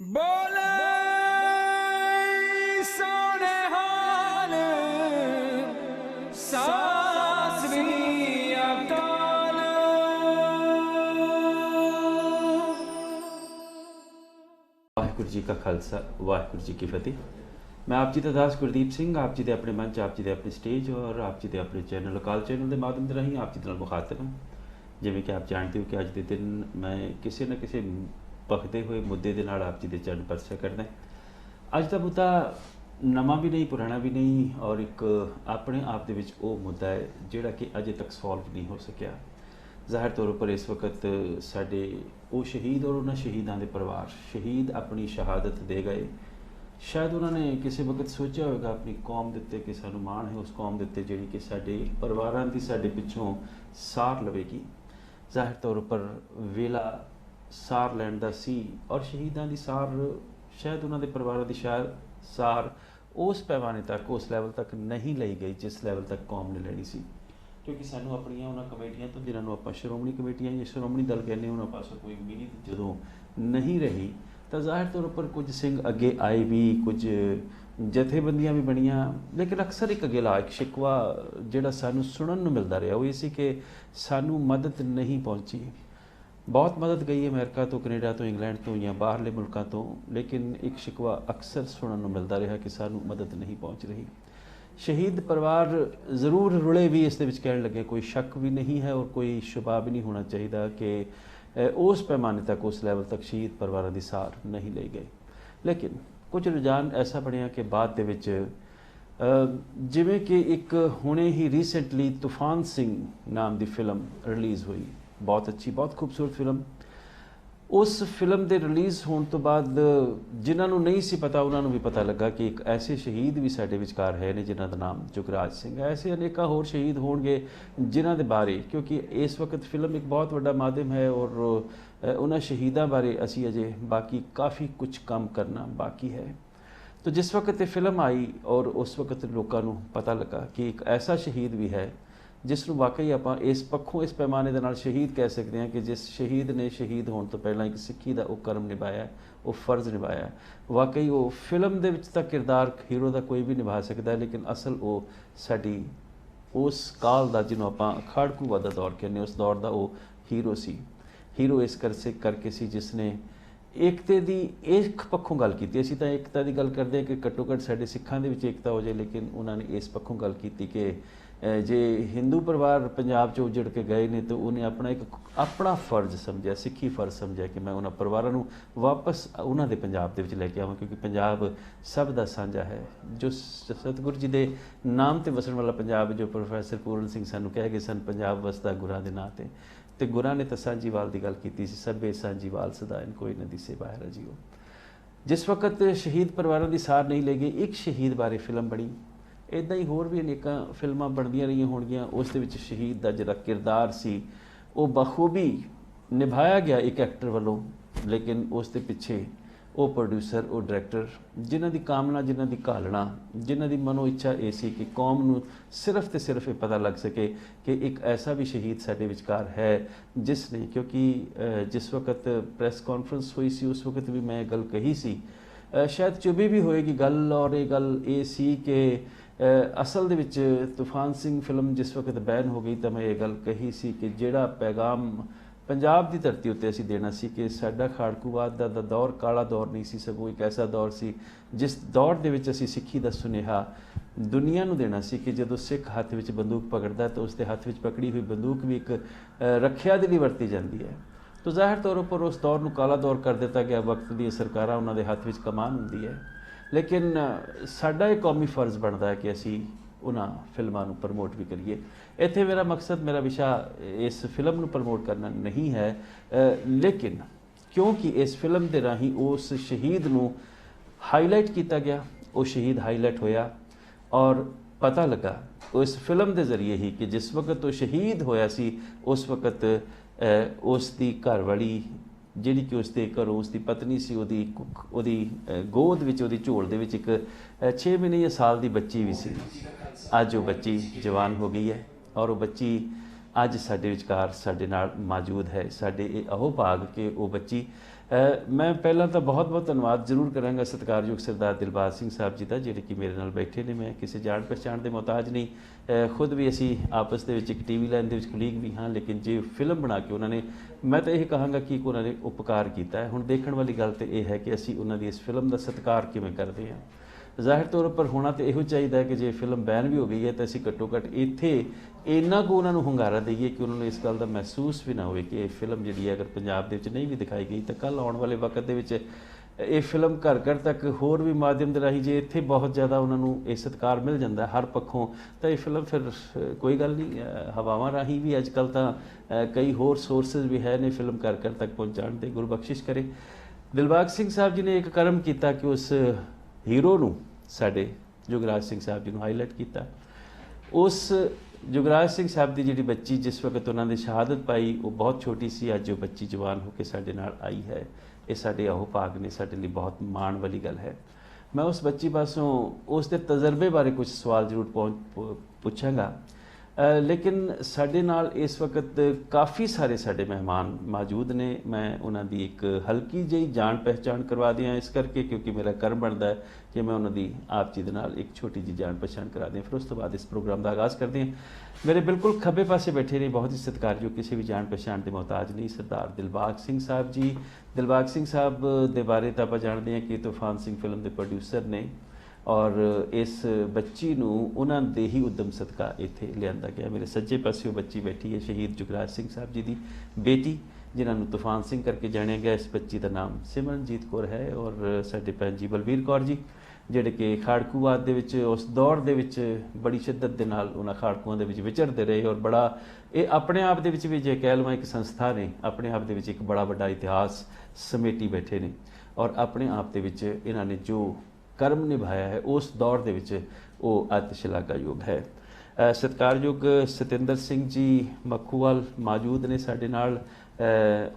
बोले सोने हाल सास भी अकाल। वाहिगुरू जी का खालसा वाहिगुरू जी की फतेह। मैं आप जी का दास गुरदीप सिंह आप जी के अपने मंच आप जी के अपने स्टेज और आप जी के अपने चैनल अकाल चैनल के माध्यम से राही आप जी के मुखातब हाँ। जिमें कि आप जानते हो कि अज के दिन मैं किसी न किसी भखते हुए मुद्दे के नाल आप जी के चरण परचा करना। अज का मुद्दा नवा भी नहीं पुराना भी नहीं और एक अपने आप दे विच वो मुद्दा है जिहड़ा कि अजे तक सॉल्व नहीं हो सकिया। ज़ाहिर तौर पर इस वक्त साडे वो शहीद और उन्होंने शहीदों के परिवार शहीद अपनी शहादत दे गए। शायद उन्होंने किसी वक्त सोचा होगा अपनी कौम के उत्ते कि सानू माण है उस कौम के उत्ते जिहड़ी कि साडे परिवारां दी साडे पिछों सार लवेगी। ज़ाहिर तौर पर वेला सार लैण दा सी और शहीदों की सार शायद उन्होंने परिवारों की शायद सार उस पैमाने तक उस लैवल तक नहीं ली गई जिस लैवल तक कौम ने लैनी सी। क्योंकि सानू अपनियां उन्हां कमेटियां तो जिन्होंने आप श्रोमणी कमेटियां या श्रोमणी दल कहने उन्होंने पासों कोई उम्मीद जदों नहीं रही तो ज़ाहिर तौर पर कुछ सिंह अगे आए भी कुछ जथेबंदियां भी बनियां लेकिन अक्सर एक गिला एक शिकवा जिहड़ा सानू सुनन नूं मिलदा रहा वो ये सी कि सानू मदद नहीं पहुंची। बहुत मदद गई है अमेरिका तो कनेडा तो इंग्लैंड तो या बाहरले मुल्कों तो लेकिन एक शिकवा अक्सर सुनन नूं मिलदा रहा कि सानू मदद नहीं पहुंच रही। शहीद परिवार जरूर रुले भी इस कह लगे कोई शक भी नहीं है और कोई शुबा भी नहीं होना चाहिए कि उस पैमाने तक उस लैवल तक शहीद परिवार की सार नहीं ली गई। लेकिन कुछ रुझान ऐसा बनया कि बाद दे विच जिमें कि एक हुणे ही रीसेंटली तूफान सिंह नाम की फिल्म रिलीज़ हुई बहुत अच्छी बहुत खूबसूरत फिल्म। उस फिल्म के रिलीज़ होने तो बाद जिन्होंने नहीं सी पता उन्होंने भी पता लगा कि एक ऐसे शहीद भी साडे विचकार है ने जिन्हों का नाम जुगराज सिंह है। ऐसे अनेका होर शहीद होणगे जिन्हों के बारे क्योंकि इस वक्त फिल्म एक बहुत बड़ा माध्यम है और उन्होंने शहीदों बारे असी अजे बाकी काफ़ी कुछ काम करना बाकी है। तो जिस वक्त ये फिल्म आई और उस वक्त लोगों को पता लगा कि एक ऐसा शहीद भी है जिसनों वाकई आप इस पक्षों इस पैमाने के नाल शहीद कह सकते हैं कि जिस शहीद ने शहीद होने तो पहला एक सिक्खी का वो कर्म निभाया वो फर्ज निभाया वाकई वो फिल्म के विच तां किरदार हीरो का कोई भी निभा सकता है लेकिन असल वो साडी उस काल का जिन्हों आप खाड़कूवा का दौर कहने उस दौर का वो हीरो सी। हीरो इस करके सी जिसने एकते की एक पक्षों गल की असीं तां एकता की गल करते हैं कि घट्टो घट्ट साडे सिखां दे विच एकता हो जाए लेकिन उन्होंने इस पक्षों गल की कि जे हिंदू परिवार पंजाब चो उजड़ के गए ने तो उन्हें अपना एक अपना फर्ज समझा सिक्खी फर्ज समझा कि मैं उन्होंने परिवारों को वापस उन्होंने पंजाब के लैके आवां क्योंकि पंजाब सब का साझा है। जो सतगुरु जी के नाम से वसन वाला पंजाब जो प्रोफैसर पूਰਨ सिंह सानू कह गए सन पंजाब वसदा गुरां दे नां ते गुरां ने तो सांझीवाल की गल की सी सभे सांझीवाल सदाइन कोई नदी से बाहर जियो। जिस वक्त शहीद परिवारों की सार नहीं ले गई एक शहीद बारे फिल्म बनी इदा ही होर भी अनेक फिल्मां बनदियां रही होणगियां उस दे विच शहीद का जिहड़ा किरदार सी वो बखूबी निभाया गया एक एक्टर वालों लेकिन उस दे पिछे वो प्रोड्यूसर वो डायरैक्टर जिन्हां दी कामना जिन्हां दी घालना जिन्हां दी मनो इच्छा ये सी कि कौम नूं सिर्फ तो सिर्फ ये पता लग सके कि एक ऐसा भी शहीद साडे विचकार है जिसने क्योंकि जिस वक्त प्रैस कॉन्फ्रेंस हुई सी उस वक्त भी मैं गल कही सी शायद चुभी भी होएगी गल और ये गल ये सी कि असल दे विच तूफान सिंह फिल्म जिस वक्त बैन हो गई तो मैं ये गल कही सी कि जिहड़ा पैगाम पंजाब की धरती उत्ते असीं देना सी कि साडा खाड़कूवाद दा दौर काला दौर नहीं सी सगों एक ऐसा दौर सी जिस दौर दे विच असीं सिक्खी दा सुनेहा दुनिया नूं देना सी कि जदों सिख हत्थ विच बंदूक पकड़दा तो उसके हत्थ विच पकड़ी हुई बंदूक भी एक रखिया दे लई वरती जाती है। तो ज़ाहिर तौर पर उस दौर नूं काला दौर कर दिता गया वक्त दी सरकारां उन्हां दे हत्थ विच कमान हुंदी है लेकिन साडा एक कौमी फर्ज बनता है कि असी उन्होंने फिल्मों को प्रमोट भी करिए। इत्थे मेरा मकसद मेरा विशा इस फिल्म को प्रमोट करना नहीं है लेकिन क्योंकि इस फिल्म के राही उस शहीद को हाईलाइट किया गया वो शहीद हाईलाइट होया और पता लगा उस फिल्म के जरिए ही कि जिस वक्त वो शहीद होया सी उस वक्त उसकी घरवाली जिहड़ी कि उसके घरों उसकी पत्नी सी ओदी गोद विच ओदी झोल दे विच एक 6 महीने या साल की बच्ची भी सी। अज वो बच्ची जवान हो गई है और वो बच्ची अज साडे विचकार साडे नाल मौजूद है। साडे अहो भाग के वो बच्ची ਮੈਂ ਪਹਿਲਾਂ ਤਾਂ ਬਹੁਤ ਬਹੁਤ ਧੰਨਵਾਦ ਜ਼ਰੂਰ ਕਰਾਂਗਾ ਸਤਿਕਾਰਯੋਗ ਸਰਦਾਰ ਦਿਲਬਾਗ ਸਿੰਘ ਸਾਹਿਬ ਜੀ ਦਾ, ਜਿਹੜੇ ਕਿ ਮੇਰੇ ਨਾਲ ਬੈਠੇ ਨੇ। ਮੈਂ ਕਿਸੇ ਜਾਣ ਪਛਾਣ ਦੇ ਮੁਹਤਾਜ ਨਹੀਂ, ਖੁਦ ਵੀ ਅਸੀਂ ਆਪਸ ਦੇ ਵਿੱਚ ਇੱਕ ਟੀਵੀ ਲਾਈਨ ਦੇ ਵਿੱਚ ਕੁਲੀਗ ਵੀ ਹਾਂ, ਲੇਕਿਨ ਜੇ ਫਿਲਮ ਬਣਾ ਕੇ ਉਹਨਾਂ ਨੇ, ਮੈਂ ਤਾਂ ਇਹ ਕਹਾਂਗਾ ਕਿ ਉਹਨਾਂ ਨੇ ਉਪਕਾਰ ਕੀਤਾ ਹੈ। ਹੁਣ ਦੇਖਣ ਵਾਲੀ ਗੱਲ ਤਾਂ ਇਹ ਹੈ ਕਿ ਅਸੀਂ ਉਹਨਾਂ ਦੀ ਇਸ ਫਿਲਮ ਦਾ ਸਤਿਕਾਰ ਕਿਵੇਂ ਕਰਦੇ ਹਾਂ। ਜ਼ਾਹਿਰ ਤੌਰ ਪਰ ਹੋਣਾ ਤਾਂ ਇਹੋ ਚਾਹੀਦਾ ਹੈ ਕਿ ਜੇ ਫਿਲਮ ਬੈਨ ਵੀ ਹੋ ਗਈ ਹੈ ਤਾਂ ਅਸੀਂ ਘੱਟੋ ਘੱਟ ਇੱਥੇ ਇੰਨਾ ਕੁ ਉਹਨਾਂ ਨੂੰ ਹੁੰਗਾਰਾ ਦਈਏ ਕਿ ਉਹਨਾਂ ਨੂੰ ਇਸ ਗੱਲ ਦਾ ਮਹਿਸੂਸ ਵੀ ਨਾ ਹੋਵੇ ਕਿ ਇਹ ਫਿਲਮ ਜਿਹੜੀ ਹੈ ਅਗਰ ਪੰਜਾਬ ਦੇ ਵਿੱਚ ਨਹੀਂ ਵੀ ਦਿਖਾਈ ਗਈ ਤਾਂ ਕੱਲ੍ਹ ਆਉਣ ਵਾਲੇ ਵਕਤ ਦੇ ਵਿੱਚ ਇਹ ਫਿਲਮ ਘਰ ਘਰ ਤੱਕ ਹੋਰ ਵੀ ਮਾਧਿਅਮ ਦੇ ਰਾਹੀਂ ਜੇ ਇੱਥੇ ਬਹੁਤ ਜ਼ਿਆਦਾ ਉਹਨਾਂ ਨੂੰ ਇਹ ਸਤਿਕਾਰ ਮਿਲ ਜਾਂਦਾ ਹਰ ਪੱਖੋਂ, ਤਾਂ ਇਹ ਫਿਲਮ ਫਿਰ ਕੋਈ ਗੱਲ ਨਹੀਂ, ਹਵਾਵਾਂ ਰਾਹੀਂ ਵੀ ਅੱਜ ਕੱਲ੍ਹ ਤਾਂ ਕਈ ਹੋਰ ਸੋਰਸਿਸ ਵੀ ਹੈ ਨੇ ਫਿਲਮ ਘਰ ਘਰ ਤੱਕ ਪਹੁੰਚਾਉਣ ਦੇ। ਗੁਰੂ ਬਖਸ਼ਿਸ਼ ਕਰੇ। ਦਿਲਬਾਗ ਸਿੰਘ ਸਾਹਿਬ ਜੀ ਨੇ ਇੱਕ ਕਰਮ ਕੀਤਾ ਕਿ ਉਸ ਹੀਰੋ ਨੂੰ, ਸਾਡੇ ਜੁਗਰਾਜ ਸਿੰਘ ਸਾਹਿਬ ਜੀ ਨੂੰ ਹਾਈਲਾਈਟ ਕੀਤਾ। ਉਸ ਜੁਗਰਾਜ ਸਿੰਘ ਸਾਹਿਬ ਦੀ ਜਿਹੜੀ ਬੱਚੀ ਜਿਸ ਵਕਤ ਉਹਨਾਂ ਦੀ ਸ਼ਹਾਦਤ ਪਾਈ ਉਹ ਬਹੁਤ ਛੋਟੀ ਸੀ, ਅੱਜ ਉਹ ਬੱਚੀ ਜਵਾਨ ਹੋ ਕੇ ਸਾਡੇ ਨਾਲ ਆਈ ਹੈ। ਇਹ ਸਾਡੇ ਆਹੋ ਭਾਗ ਨੇ, ਸਾਡੇ ਲਈ ਬਹੁਤ ਮਾਣ ਵਾਲੀ ਗੱਲ ਹੈ। ਮੈਂ ਉਸ ਬੱਚੀ ਪਾਸੋਂ ਉਸ ਦੇ ਤਜਰਬੇ ਬਾਰੇ ਕੁਝ ਸਵਾਲ ਜ਼ਰੂਰ ਪੁੱਛਾਂਗਾ, ਲੇਕਿਨ ਸਾਡੇ ਨਾਲ ਇਸ ਵਕਤ ਕਾਫੀ ਸਾਰੇ ਸਾਡੇ ਮਹਿਮਾਨ ਮੌਜੂਦ ਨੇ। ਮੈਂ ਉਹਨਾਂ ਦੀ ਇੱਕ ਹਲਕੀ ਜਿਹੀ ਜਾਣ ਪਹਿਚਾਣ ਕਰਵਾ ਦਿਆਂ ਇਸ ਕਰਕੇ ਕਿਉਂਕਿ ਮੇਰਾ ਕਰਮ ਬਣਦਾ ਹੈ ਕਿ ਮੈਂ ਉਹਨਾਂ ਦੀ ਆਪ ਜੀ ਦੇ ਨਾਲ ਇੱਕ ਛੋਟੀ ਜਿਹੀ ਜਾਣ ਪਛਾਣ ਕਰਾ ਦਿਆਂ। ਫਿਰ ਉਸ ਤੋਂ ਬਾਅਦ ਇਸ ਪ੍ਰੋਗਰਾਮ ਦਾ ਆਗਾਜ਼ ਕਰਦੇ ਹਾਂ। ਮੇਰੇ ਬਿਲਕੁਲ ਖੱਬੇ ਪਾਸੇ ਬੈਠੇ ਨੇ ਬਹੁਤ ਹੀ ਸਤਿਕਾਰਯੋਗ, ਕਿਸੇ ਵੀ ਜਾਣ ਪਛਾਣ ਦੇ ਮੁਹਤਾਜ ਨਹੀਂ, ਸਰਦਾਰ ਦਿਲਬਾਗ ਸਿੰਘ ਸਾਹਿਬ ਜੀ। ਦਿਲਬਾਗ ਸਿੰਘ ਸਾਹਿਬ ਦੇ ਬਾਰੇ ਤਾਂ ਆਪਾਂ ਜਾਣਦੇ ਹਾਂ ਕਿ ਤੂਫਾਨ ਸਿੰਘ ਫਿਲਮ ਦੇ ਪ੍ਰੋਡਿਊਸਰ ਨੇ ਔਰ ਇਸ ਬੱਚੀ ਨੂੰ ਉਹਨਾਂ ਦੇ ਹੀ ਉਦਮ ਸਦਕਾ ਇੱਥੇ ਲਿਆਂਦਾ ਗਿਆ। ਮੇਰੇ ਸੱਜੇ ਪਾਸੇ ਉਹ ਬੱਚੀ ਬੈਠੀ ਹੈ, ਸ਼ਹੀਦ ਜੁਗਰਾਜ ਸਿੰਘ ਸਾਹਿਬ ਜੀ ਦੀ ਬੇਟੀ, ਜਿਨ੍ਹਾਂ ਨੂੰ ਤੂਫਾਨ ਸਿੰਘ ਕਰਕੇ ਜਾਣਿਆ ਗਿਆ। ਇਸ ਬੱਚੀ ਦਾ ਨਾਮ ਸਿਮਰਨਜੀਤ ਕੌਰ ਹੈ ਔਰ ਸਾਡੇ ਭੈਣ ਜੀ ਬਲਵੀਰ ਕੌਰ ਜੀ, ਜਿਹੜੇ ਕਿ ਖਾੜਕੂਵਾਦ ਦੇ ਵਿੱਚ ਉਸ ਦੌਰ ਦੇ ਵਿੱਚ ਬੜੀ ਸ਼ਿੱਦਤ ਦੇ ਨਾਲ ਉਹਨਾਂ ਖਾੜਕੂਆਂ ਦੇ ਵਿੱਚ ਵਿਚਰਦੇ ਰਹੇ ਔਰ ਬੜਾ ਇਹ ਆਪਣੇ ਆਪ ਦੇ ਵਿੱਚ ਵੀ ਜੇ ਕਹਿ ਲਵਾਂ ਇੱਕ ਸੰਸਥਾ ਨੇ, ਆਪਣੇ ਆਪ ਦੇ ਵਿੱਚ ਇੱਕ ਬੜਾ ਵੱਡਾ ਇਤਿਹਾਸ ਸਮੇਟੀ ਬੈਠੇ ਨੇ ਔਰ ਆਪਣੇ ਆਪ ਦੇ ਵਿੱਚ ਇਹਨਾਂ ਨੇ ਜੋ ਕਰਮ ਨਿਭਾਇਆ ਹੈ ਉਸ ਦੌਰ ਦੇ ਵਿੱਚ ਉਹ ਅਤਿ ਸ਼ਲਾਘਾਯੋਗ ਹੈ। ਸਤਿਕਾਰਯੋਗ ਸਤਿੰਦਰ ਸਿੰਘ ਜੀ ਮੱਖੂਵਾਲ ਮੌਜੂਦ ਨੇ ਸਾਡੇ ਨਾਲ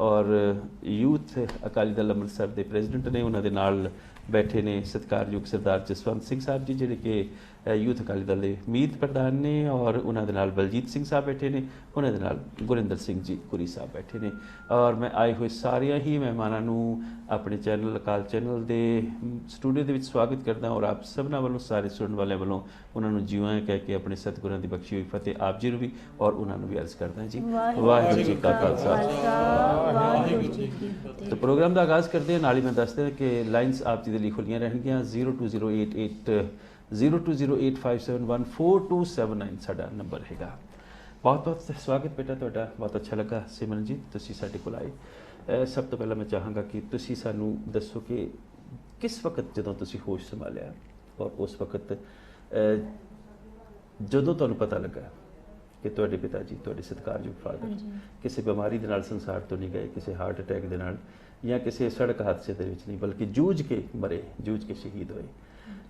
ਔਰ ਯੂਥ ਅਕਾਲੀ ਦਲ ਅੰਮ੍ਰਿਤਸਰ ਦੇ ਪ੍ਰੈਜ਼ੀਡੈਂਟ ਨੇ, ਉਹਨਾਂ ਦੇ ਨਾਲ ਬੈਠੇ ਨੇ ਸਤਿਕਾਰਯੋਗ ਸਰਦਾਰ ਜਸਵੰਤ ਸਿੰਘ ਸਾਹਿਬ ਜੀ, ਜਿਹੜੇ ਕਿ ਯੂਥ ਅਕਾਲੀ ਦਲ ਦੇ ਮੀਤ ਪ੍ਰਧਾਨ ਨੇ ਔਰ ਉਹਨਾਂ ਦੇ ਨਾਲ ਬਲਜੀਤ ਸਿੰਘ ਸਾਹਿਬ ਬੈਠੇ ਨੇ, ਉਹਨਾਂ ਦੇ ਨਾਲ ਗੁਰਿੰਦਰ ਸਿੰਘ ਜੀ ਕੁਰੀ ਸਾਹਿਬ ਬੈਠੇ ਨੇ। ਔਰ ਮੈਂ ਆਏ ਹੋਏ ਸਾਰਿਆਂ ਹੀ ਮਹਿਮਾਨਾਂ ਨੂੰ ਆਪਣੇ ਚੈਨਲ ਅਕਾਲ ਚੈਨਲ ਦੇ ਸਟੂਡੀਓ ਦੇ ਵਿੱਚ ਸਵਾਗਤ ਕਰਦਾ ਔਰ ਆਪ ਸਭਨਾਂ ਵੱਲੋਂ, ਸਾਰੇ ਸੁਣਨ ਵਾਲਿਆਂ ਵੱਲੋਂ ਉਹਨਾਂ ਨੂੰ ਜਿਉਂ ਕਹਿ ਕੇ ਆਪਣੇ ਸਤਿਗੁਰਾਂ ਦੀ ਬਖਸ਼ੀ ਹੋਈ ਫਤਿਹ ਆਪ ਜੀ ਨੂੰ ਵੀ ਔਰ ਉਹਨਾਂ ਨੂੰ ਵੀ ਅਰਜ਼ ਕਰਦਾ ਜੀ ਵਾਹਿਗੁਰੂ ਜੀ ਕਾ ਖਾਲਸਾ ਵਾਹਿਗੁਰੂ ਜੀ ਕੀ ਫਤਿਹ। ਤਾਂ ਪ੍ਰੋਗਰਾਮ ਦਾ ਆਗਾਜ਼ ਕਰਦੇ ਹਾਂ। ਨਾਲ ਹੀ ਮੈਂ ਦੱਸ ਦਿਆਂ ਕਿ ਲਾਈਨਸ ਆਪ ਜੀ ਦੇ ਲਈ ਖੁੱਲੀਆਂ ਰਹਿਣਗੀਆਂ। 02088015714279 ਸਾਡਾ ਨੰਬਰ ਹੈਗਾ। ਬਹੁਤ ਬਹੁਤ ਸਵਾਗਤ ਬੇਟਾ ਤੁਹਾਡਾ, ਬਹੁਤ ਅੱਛਾ ਲੱਗਾ ਸਿਮਰਨਜੀਤ ਤੁਸੀਂ ਸਾਡੇ ਕੋਲ ਆਏ। ਸਭ ਤੋਂ ਪਹਿਲਾਂ ਮੈਂ ਚਾਹਾਂਗਾ ਕਿ ਤੁਸੀਂ ਸਾਨੂੰ ਦੱਸੋ ਕਿ ਕਿਸ ਵਕਤ ਜਦੋਂ ਤੁਸੀਂ ਹੋਸ਼ ਸੰਭਾਲਿਆ ਔਰ ਉਸ ਵਕਤ ਜਦੋਂ ਤੁਹਾਨੂੰ ਪਤਾ ਲੱਗਾ ਕਿ ਤੁਹਾਡੇ ਪਿਤਾ ਜੀ, ਤੁਹਾਡੇ ਸਤਿਕਾਰਯੋਗ ਫਾਦਰ ਕਿਸੇ ਬਿਮਾਰੀ ਦੇ ਨਾਲ ਸੰਸਾਰ ਤੋਂ ਨਹੀਂ ਗਏ, ਕਿਸੇ ਹਾਰਟ ਅਟੈਕ ਦੇ ਨਾਲ ਜਾਂ ਕਿਸੇ ਸੜਕ ਹਾਦਸੇ ਦੇ ਵਿੱਚ ਨਹੀਂ, ਬਲਕਿ ਜੂਝ ਕੇ ਮਰੇ, ਜੂਝ ਕੇ ਸ਼ਹੀਦ ਹੋਏ।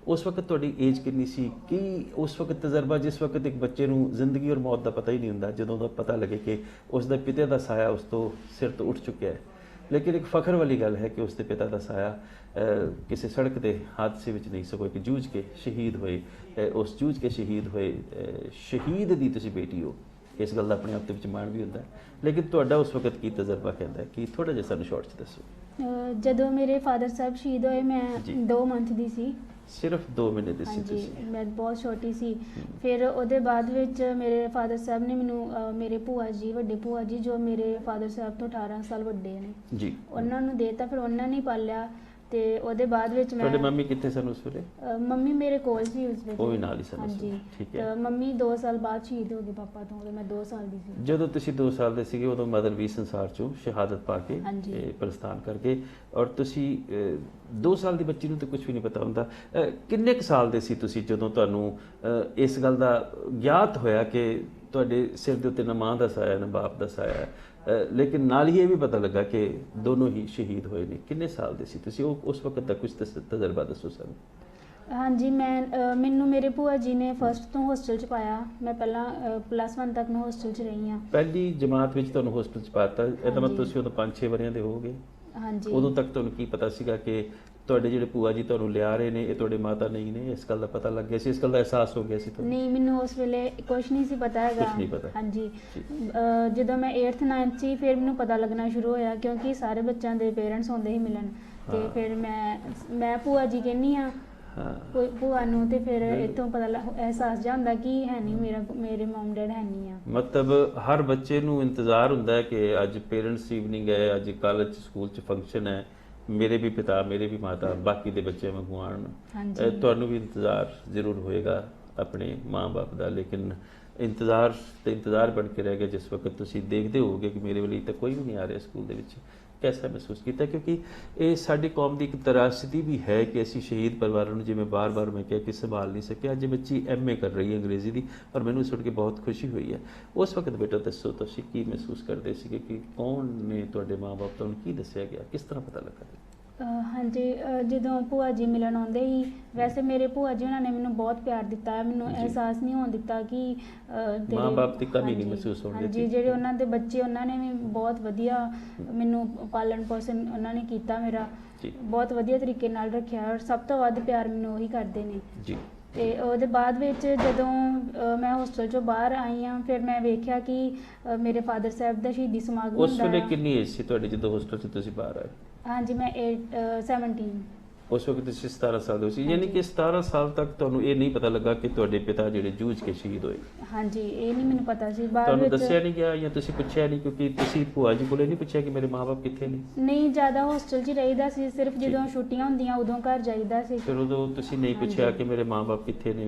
ਉਸ ਵਕਤ ਤੁਹਾਡੀ ਏਜ ਕਿੰਨੀ ਸੀ? ਕੀ ਉਸ ਵਕਤ ਤਜਰਬਾ, ਜਿਸ ਵਕਤ ਇੱਕ ਬੱਚੇ ਨੂੰ ਜ਼ਿੰਦਗੀ ਔਰ ਮੌਤ ਦਾ ਪਤਾ ਹੀ ਨਹੀਂ ਹੁੰਦਾ, ਜਦੋਂ ਦਾ ਪਤਾ ਲੱਗੇ ਕਿ ਉਸ ਦੇ ਪਿਤਾ ਦਾ ਸਾਇਆ ਉਸ ਤੋਂ ਸਿਰ ਤੋਂ ਉੱਠ ਚੁੱਕਿਆ ਹੈ, ਲੇਕਿਨ ਇੱਕ ਫਖਰ ਵਾਲੀ ਗੱਲ ਹੈ ਕਿ ਉਸ ਦੇ ਪਿਤਾ ਦਾ ਸਾਇਆ ਕਿਸੇ ਸੜਕ ਦੇ ਹਾਦਸੇ ਵਿੱਚ ਨਹੀਂ ਸਗੋਂ ਕਿ ਜੂਝ ਕੇ ਸ਼ਹੀਦ ਹੋਏ। ਉਸ ਜੂਝ ਕੇ ਸ਼ਹੀਦ ਹੋਏ ਸ਼ਹੀਦ ਦੀ ਤੁਸੀਂ ਬੇਟੀ ਹੋ, ਇਸ ਗੱਲ ਦਾ ਆਪਣੇ ਆਪ ਦੇ ਵਿੱਚ ਮਾਣ ਵੀ ਹੁੰਦਾ ਹੈ, ਲੇਕਿਨ ਤੁਹਾਡਾ ਉਸ ਵਕਤ ਕੀ ਤਜਰਬਾ ਕਹਿੰਦਾ ਹੈ ਕਿ ਥੋੜ੍ਹਾ ਜਿਹਾ ਸਾਨੂੰ ਸ਼ਾਰਟ 'ਚ ਦੱਸੋ। ਜਦੋਂ ਮੇਰੇ ਫਾਦਰ ਸਾਹਿਬ ਸ਼ਹੀਦ ਹੋਏ ਮੈਂ 2 ਮੰਥ ਦੀ ਸੀ। ਸਿਰਫ 2 ਮਹੀਨੇ ਦੀ ਸੀ ਤੁਸੀਂ? ਹਾਂਜੀ, ਮੈਂ ਬਹੁਤ ਛੋਟੀ ਸੀ। ਫਿਰ ਉਹਦੇ ਬਾਅਦ ਵਿੱਚ ਮੇਰੇ ਫਾਦਰ ਸਾਹਿਬ ਨੇ ਮੈਨੂੰ ਮੇਰੇ ਭੂਆ ਜੀ, ਵੱਡੇ ਭੂਆ ਜੀ ਜੋ ਮੇਰੇ ਫਾਦਰ ਸਾਹਿਬ ਤੋਂ 18 ਸਾਲ ਵੱਡੇ ਨੇ ਜੀ, ਉਹਨਾਂ ਨੂੰ ਦੇਤਾ। ਫਿਰ ਉਹਨਾਂ ਨੇ ਪਾਲਿਆ ਤੇ ਉਹਦੇ ਬਾਅਦ ਵਿੱਚ ਮੈਂ। ਤੁਹਾਡੇ ਮੰਮੀ ਕਿੱਥੇ ਸਨ ਉਸ ਵੇਲੇ? ਮੰਮੀ ਮੇਰੇ ਕੋਲ ਸੀ ਉਸ ਵੇਲੇ, ਉਹ ਵੀ ਨਾਲ ਹੀ ਸਨ? ਹਾਂਜੀ ਠੀਕ ਹੈ। ਮੰਮੀ 2 ਸਾਲ ਬਾਅਦ ਸ਼ਹੀਦ ਹੋ ਗਏ ਪਾਪਾ ਤੋਂ, ਉਦੋਂ ਮੈਂ 2 ਸਾਲ ਦੀ ਸੀ। ਜਦੋਂ ਤੁਸੀਂ 2 ਸਾਲ ਦੇ ਸੀਗੇ ਉਦੋਂ ਮਦਰ ਵੀ ਸੰਸਾਰ ਚੋਂ ਸ਼ਹਾਦਤ ਪਾ ਕੇ ਪ੍ਰਸਥਾਨ ਕਰਕੇ, ਔਰ ਤੁਸੀਂ 2 ਸਾਲ ਦੀ ਬੱਚੀ ਨੂੰ ਤਾਂ ਕੁਝ ਵੀ ਨਹੀਂ ਪਤਾ ਹੁੰਦਾ। ਕਿੰਨੇ ਕੁ ਸਾਲ ਦੇ ਸੀ ਤੁਸੀਂ ਜਦੋਂ ਤੁਹਾਨੂੰ ਇਸ ਗੱਲ ਦਾ ਗਿਆਤ ਹੋਇਆ ਕਿ ਤੁਹਾਡੇ ਸਿਰ ਦੇ ਉੱਤੇ ਨਾ ਮਾਂ ਦਾ ਸਾਇਆ ਨਾ ਬਾਪ ਦਾ ਸਾਇਆ, ਲੇਕਿਨ ਨਾਲ ਹੀ ਇਹ ਵੀ ਪਤਾ ਲੱਗਾ ਕਿ ਦੋਨੋਂ ਹੀ ਸ਼ਹੀਦ ਹੋਏ ਨੇ? ਕਿੰਨੇ ਸਾਲ ਦੇ ਸੀ ਤੁਸੀਂ? ਉਹ ਉਸ ਵਕਤ ਦਾ ਕੁਝ ਤਜਰਬਾ ਦੱਸੋ ਸਾਨੂੰ। ਹਾਂਜੀ, ਮੈਨੂੰ ਮੇਰੇ ਭੂਆ ਜੀ ਨੇ ਫਸਟ ਤੋਂ ਹੋਸਟਲ 'ਚ ਪਾਇਆ। ਮੈਂ ਪਹਿਲਾਂ +1 ਤੱਕ ਮੈਂ ਹੋਸਟਲ 'ਚ ਰਹੀ ਹਾਂ। ਪਹਿਲੀ ਜਮਾਤ ਵਿੱਚ ਤੁਹਾਨੂੰ ਹੋਸਟਲ 'ਚ ਪਾਤਾ, ਇਹਦਾ ਮਤਲਬ ਤੁਸੀਂ ਉਦੋਂ 5-6 ਵਰਿਆਂ ਦੇ ਹੋਗੇ। ਹਾਂਜੀ। ਉਦੋਂ ਤੱਕ ਤੁਹਾਨੂੰ ਕੀ ਪਤਾ ਸੀਗਾ ਕਿ ਤੁਹਾਡੇ ਜਿਹੜੇ ਭੂਆ ਜੀ ਤੁਹਾਨੂੰ ਲਿਆ ਰਹੇ ਨੇ ਇਹ ਤੁਹਾਡੇ ਮਾਤਾ ਨਹੀਂ ਨੇ, ਇਸ ਗੱਲ ਦਾ ਪਤਾ ਲੱਗ ਗਿਆ ਸੀ, ਇਸ ਗੱਲ ਦਾ ਅਹਿਸਾਸ ਹੋ ਗਿਆ ਸੀ ਤੁਹਾਨੂੰ? ਨਹੀਂ, ਮੈਨੂੰ ਉਸ ਵੇਲੇ ਕੁਝ ਨਹੀਂ ਸੀ ਪਤਾ ਹੈਗਾ। ਕੁਛ ਨਹੀਂ ਪਤਾ। ਹਾਂਜੀ। ਜਦੋਂ ਮੈਂ 8th 9th 'ਚ ਸੀ ਫਿਰ ਮੈਨੂੰ ਪਤਾ ਲੱਗਣਾ ਸ਼ੁਰੂ ਹੋਇਆ, ਕਿਉਂਕਿ ਸਾਰੇ ਬੱਚਿਆਂ ਦੇ ਪੇਰੈਂਟਸ ਹੁੰਦੇ ਸੀ ਮਿਲਣ, ਤੇ ਫਿਰ ਮੈਂ ਭੂਆ ਜੀ ਕਹਿੰਦੀ ਹਾਂ ਕੋਈ ਭੂਆ ਨੂੰ, ਤੇ ਫਿਰ ਇੱਥੋਂ ਪਤਾ ਅਹਿਸਾਸ ਜਿਹਾ ਹੁੰਦਾ ਕਿ ਹੈ ਨਹੀਂ ਮੇਰੇ ਮਮ ਡੈਡ ਹੈ ਨਹੀਂ ਆ। ਮਤਲਬ ਹਰ ਬੱਚੇ ਨੂੰ ਇੰਤਜ਼ਾਰ ਹੁੰਦਾ ਹੈ ਕਿ ਅੱਜ ਪੇਰੈਂਟਸ ਈਵਨਿੰਗ ਹੈ, ਅੱਜ ਕਾਲਜ ਸਕੂਲ 'ਚ ਫੰਕਸ਼ਨ ਹੈ, ਮੇਰੇ ਵੀ ਪਿਤਾ ਮੇਰੇ ਵੀ ਮਾਤਾ ਬਾਕੀ ਦੇ ਬੱਚੇ ਵਾਂਗੂ ਆਉਣ। ਤੁਹਾਨੂੰ ਵੀ ਇੰਤਜ਼ਾਰ ਜ਼ਰੂਰ ਹੋਏਗਾ ਆਪਣੇ ਮਾਂ-ਬਾਪ ਦਾ, ਲੇਕਿਨ ਇੰਤਜ਼ਾਰ ਬਣ ਕੇ ਰਹਿ ਗਿਆ ਜਿਸ ਵਕਤ ਤੁਸੀਂ ਦੇਖਦੇ ਹੋਵੋਗੇ ਕਿ ਮੇਰੇ ਲਈ ਤਾਂ ਕੋਈ ਵੀ ਨਹੀਂ ਆ ਰਿਹਾ ਸਕੂਲ ਦੇ ਵਿੱਚ। कैसा महसूस किया? क्योंकि ये साडी कौम की एक तरासदी भी है कि असी शहीद परिवारों में जिवें बार-बार मैं कहा कि संभाल नहीं सके। अज बच्ची MA कर रही है अंग्रेजी की और मैनूं सुन के बहुत खुशी हुई है। उस वक्त बेटा दसो तुसीं की महसूस करते सी कि कौन ने तुहाडे माँ बाप तुहानूं की दस्सिया गया, किस तरह पता लगा? ਹਾਂਜੀ, ਜਦੋਂ ਭੂਆ ਜੀ ਮਿਲਣ ਆਉਂਦੇ ਸੀ, ਵੈਸੇ ਮੇਰੇ ਭੂਆ ਜੀ ਉਹਨਾਂ ਨੇ ਮੈਨੂੰ ਬਹੁਤ ਪਿਆਰ ਦਿੱਤਾ, ਮੈਨੂੰ ਅਹਿਸਾਸ ਨਹੀਂ ਹੋਣ ਦਿੱਤਾ ਕਿ ਮਾਂ ਬਾਪ ਦੀ ਕਮੀ ਨਹੀਂ ਮਹਿਸੂਸ ਹੋਣ ਦਿੱਤੀ। ਹਾਂਜੀ, ਜਿਹੜੇ ਉਹਨਾਂ ਦੇ ਬੱਚੇ ਉਹਨਾਂ ਨੇ ਵੀ ਬਹੁਤ ਵਧੀਆ ਮੈਨੂੰ ਪਾਲਣ ਪੋਸ਼ਣ ਉਹਨਾਂ ਨੇ ਕੀਤਾ, ਮੇਰਾ ਬਹੁਤ ਵਧੀਆ ਤਰੀਕੇ ਨਾਲ ਰੱਖਿਆ, ਔਰ ਸਭ ਤੋਂ ਵੱਧ ਪਿਆਰ ਮੈਨੂੰ ਉਹੀ ਕਰਦੇ ਨੇ ਜੀ। ਤੇ ਉਹਦੇ ਬਾਅਦ ਵਿੱਚ ਜਦੋਂ ਮੈਂ ਹੋਸਟਲ ਚੋਂ ਬਾਹਰ ਆਈ ਹਾਂ, ਫਿਰ ਮੈਂ ਵੇਖਿਆ ਕਿ ਮੇਰੇ ਫਾਦਰ ਸਾਹਿਬ ਦਾ ਸ਼ਹੀਦੀ ਸਮਾਗਮ ਹੁੰਦਾ। ਉਸ ਵੇਲੇ ਕਿੰਨੀ ਏਜ ਸੀ ਤੁਹਾਡੀ ਜਦੋਂ ਹੋਸਟਲ 'ਚ ਤੁਸੀਂ ਬਾਹਰ ਆਏ? ਹਾਂਜੀ, ਮੈਂ 17। ਉਸ ਵਕਤ ਤੁਸੀਂ 17 ਸਾਲ ਦੇ ਸੀ, ਯਾਨੀ ਕਿ 17 ਸਾਲ ਤੱਕ ਤੁਹਾਨੂੰ ਇਹ ਨਹੀਂ ਪਤਾ ਲੱਗਾ ਕਿ ਤੁਹਾਡੇ ਪਿਤਾ ਜਿਹੜੇ ਜੂਝ ਕੇ ਸ਼ਹੀਦ ਹੋਏ? ਹਾਂਜੀ, ਇਹ ਨਹੀਂ ਮੈਨੂੰ ਪਤਾ ਸੀ। ਬਾਅਦ ਵਿੱਚ ਤੁਹਾਨੂੰ ਦੱਸਿਆ ਨਹੀਂ ਗਿਆ ਜਾਂ ਤੁਸੀਂ ਪੁੱਛਿਆ ਨਹੀਂ, ਕਿਉਂਕਿ ਤੁਸੀਂ ਭੂਆ ਜੀ ਕੋਲੇ ਨਹੀਂ ਪੁੱਛਿਆ ਕਿ ਮੇਰੇ ਮਾਂ-ਬਾਪ ਕਿੱਥੇ ਨੇ? ਨਹੀਂ, ਜ਼ਿਆਦਾ ਹੋਸਟਲ 'ਚ ਹੀ ਰਹੀਦਾ ਸੀ, ਸਿਰਫ ਜਦੋਂ ਛੁੱਟੀਆਂ ਹੁੰਦੀਆਂ ਉਦੋਂ ਘਰ ਜਾਈਦਾ ਸੀ। ਫਿਰ ਉਦੋਂ ਤੁਸੀਂ ਨਹੀਂ ਪੁੱਛਿਆ ਕਿ ਮੇਰੇ ਮਾਂ-ਬਾਪ ਕਿੱਥੇ ਨੇ,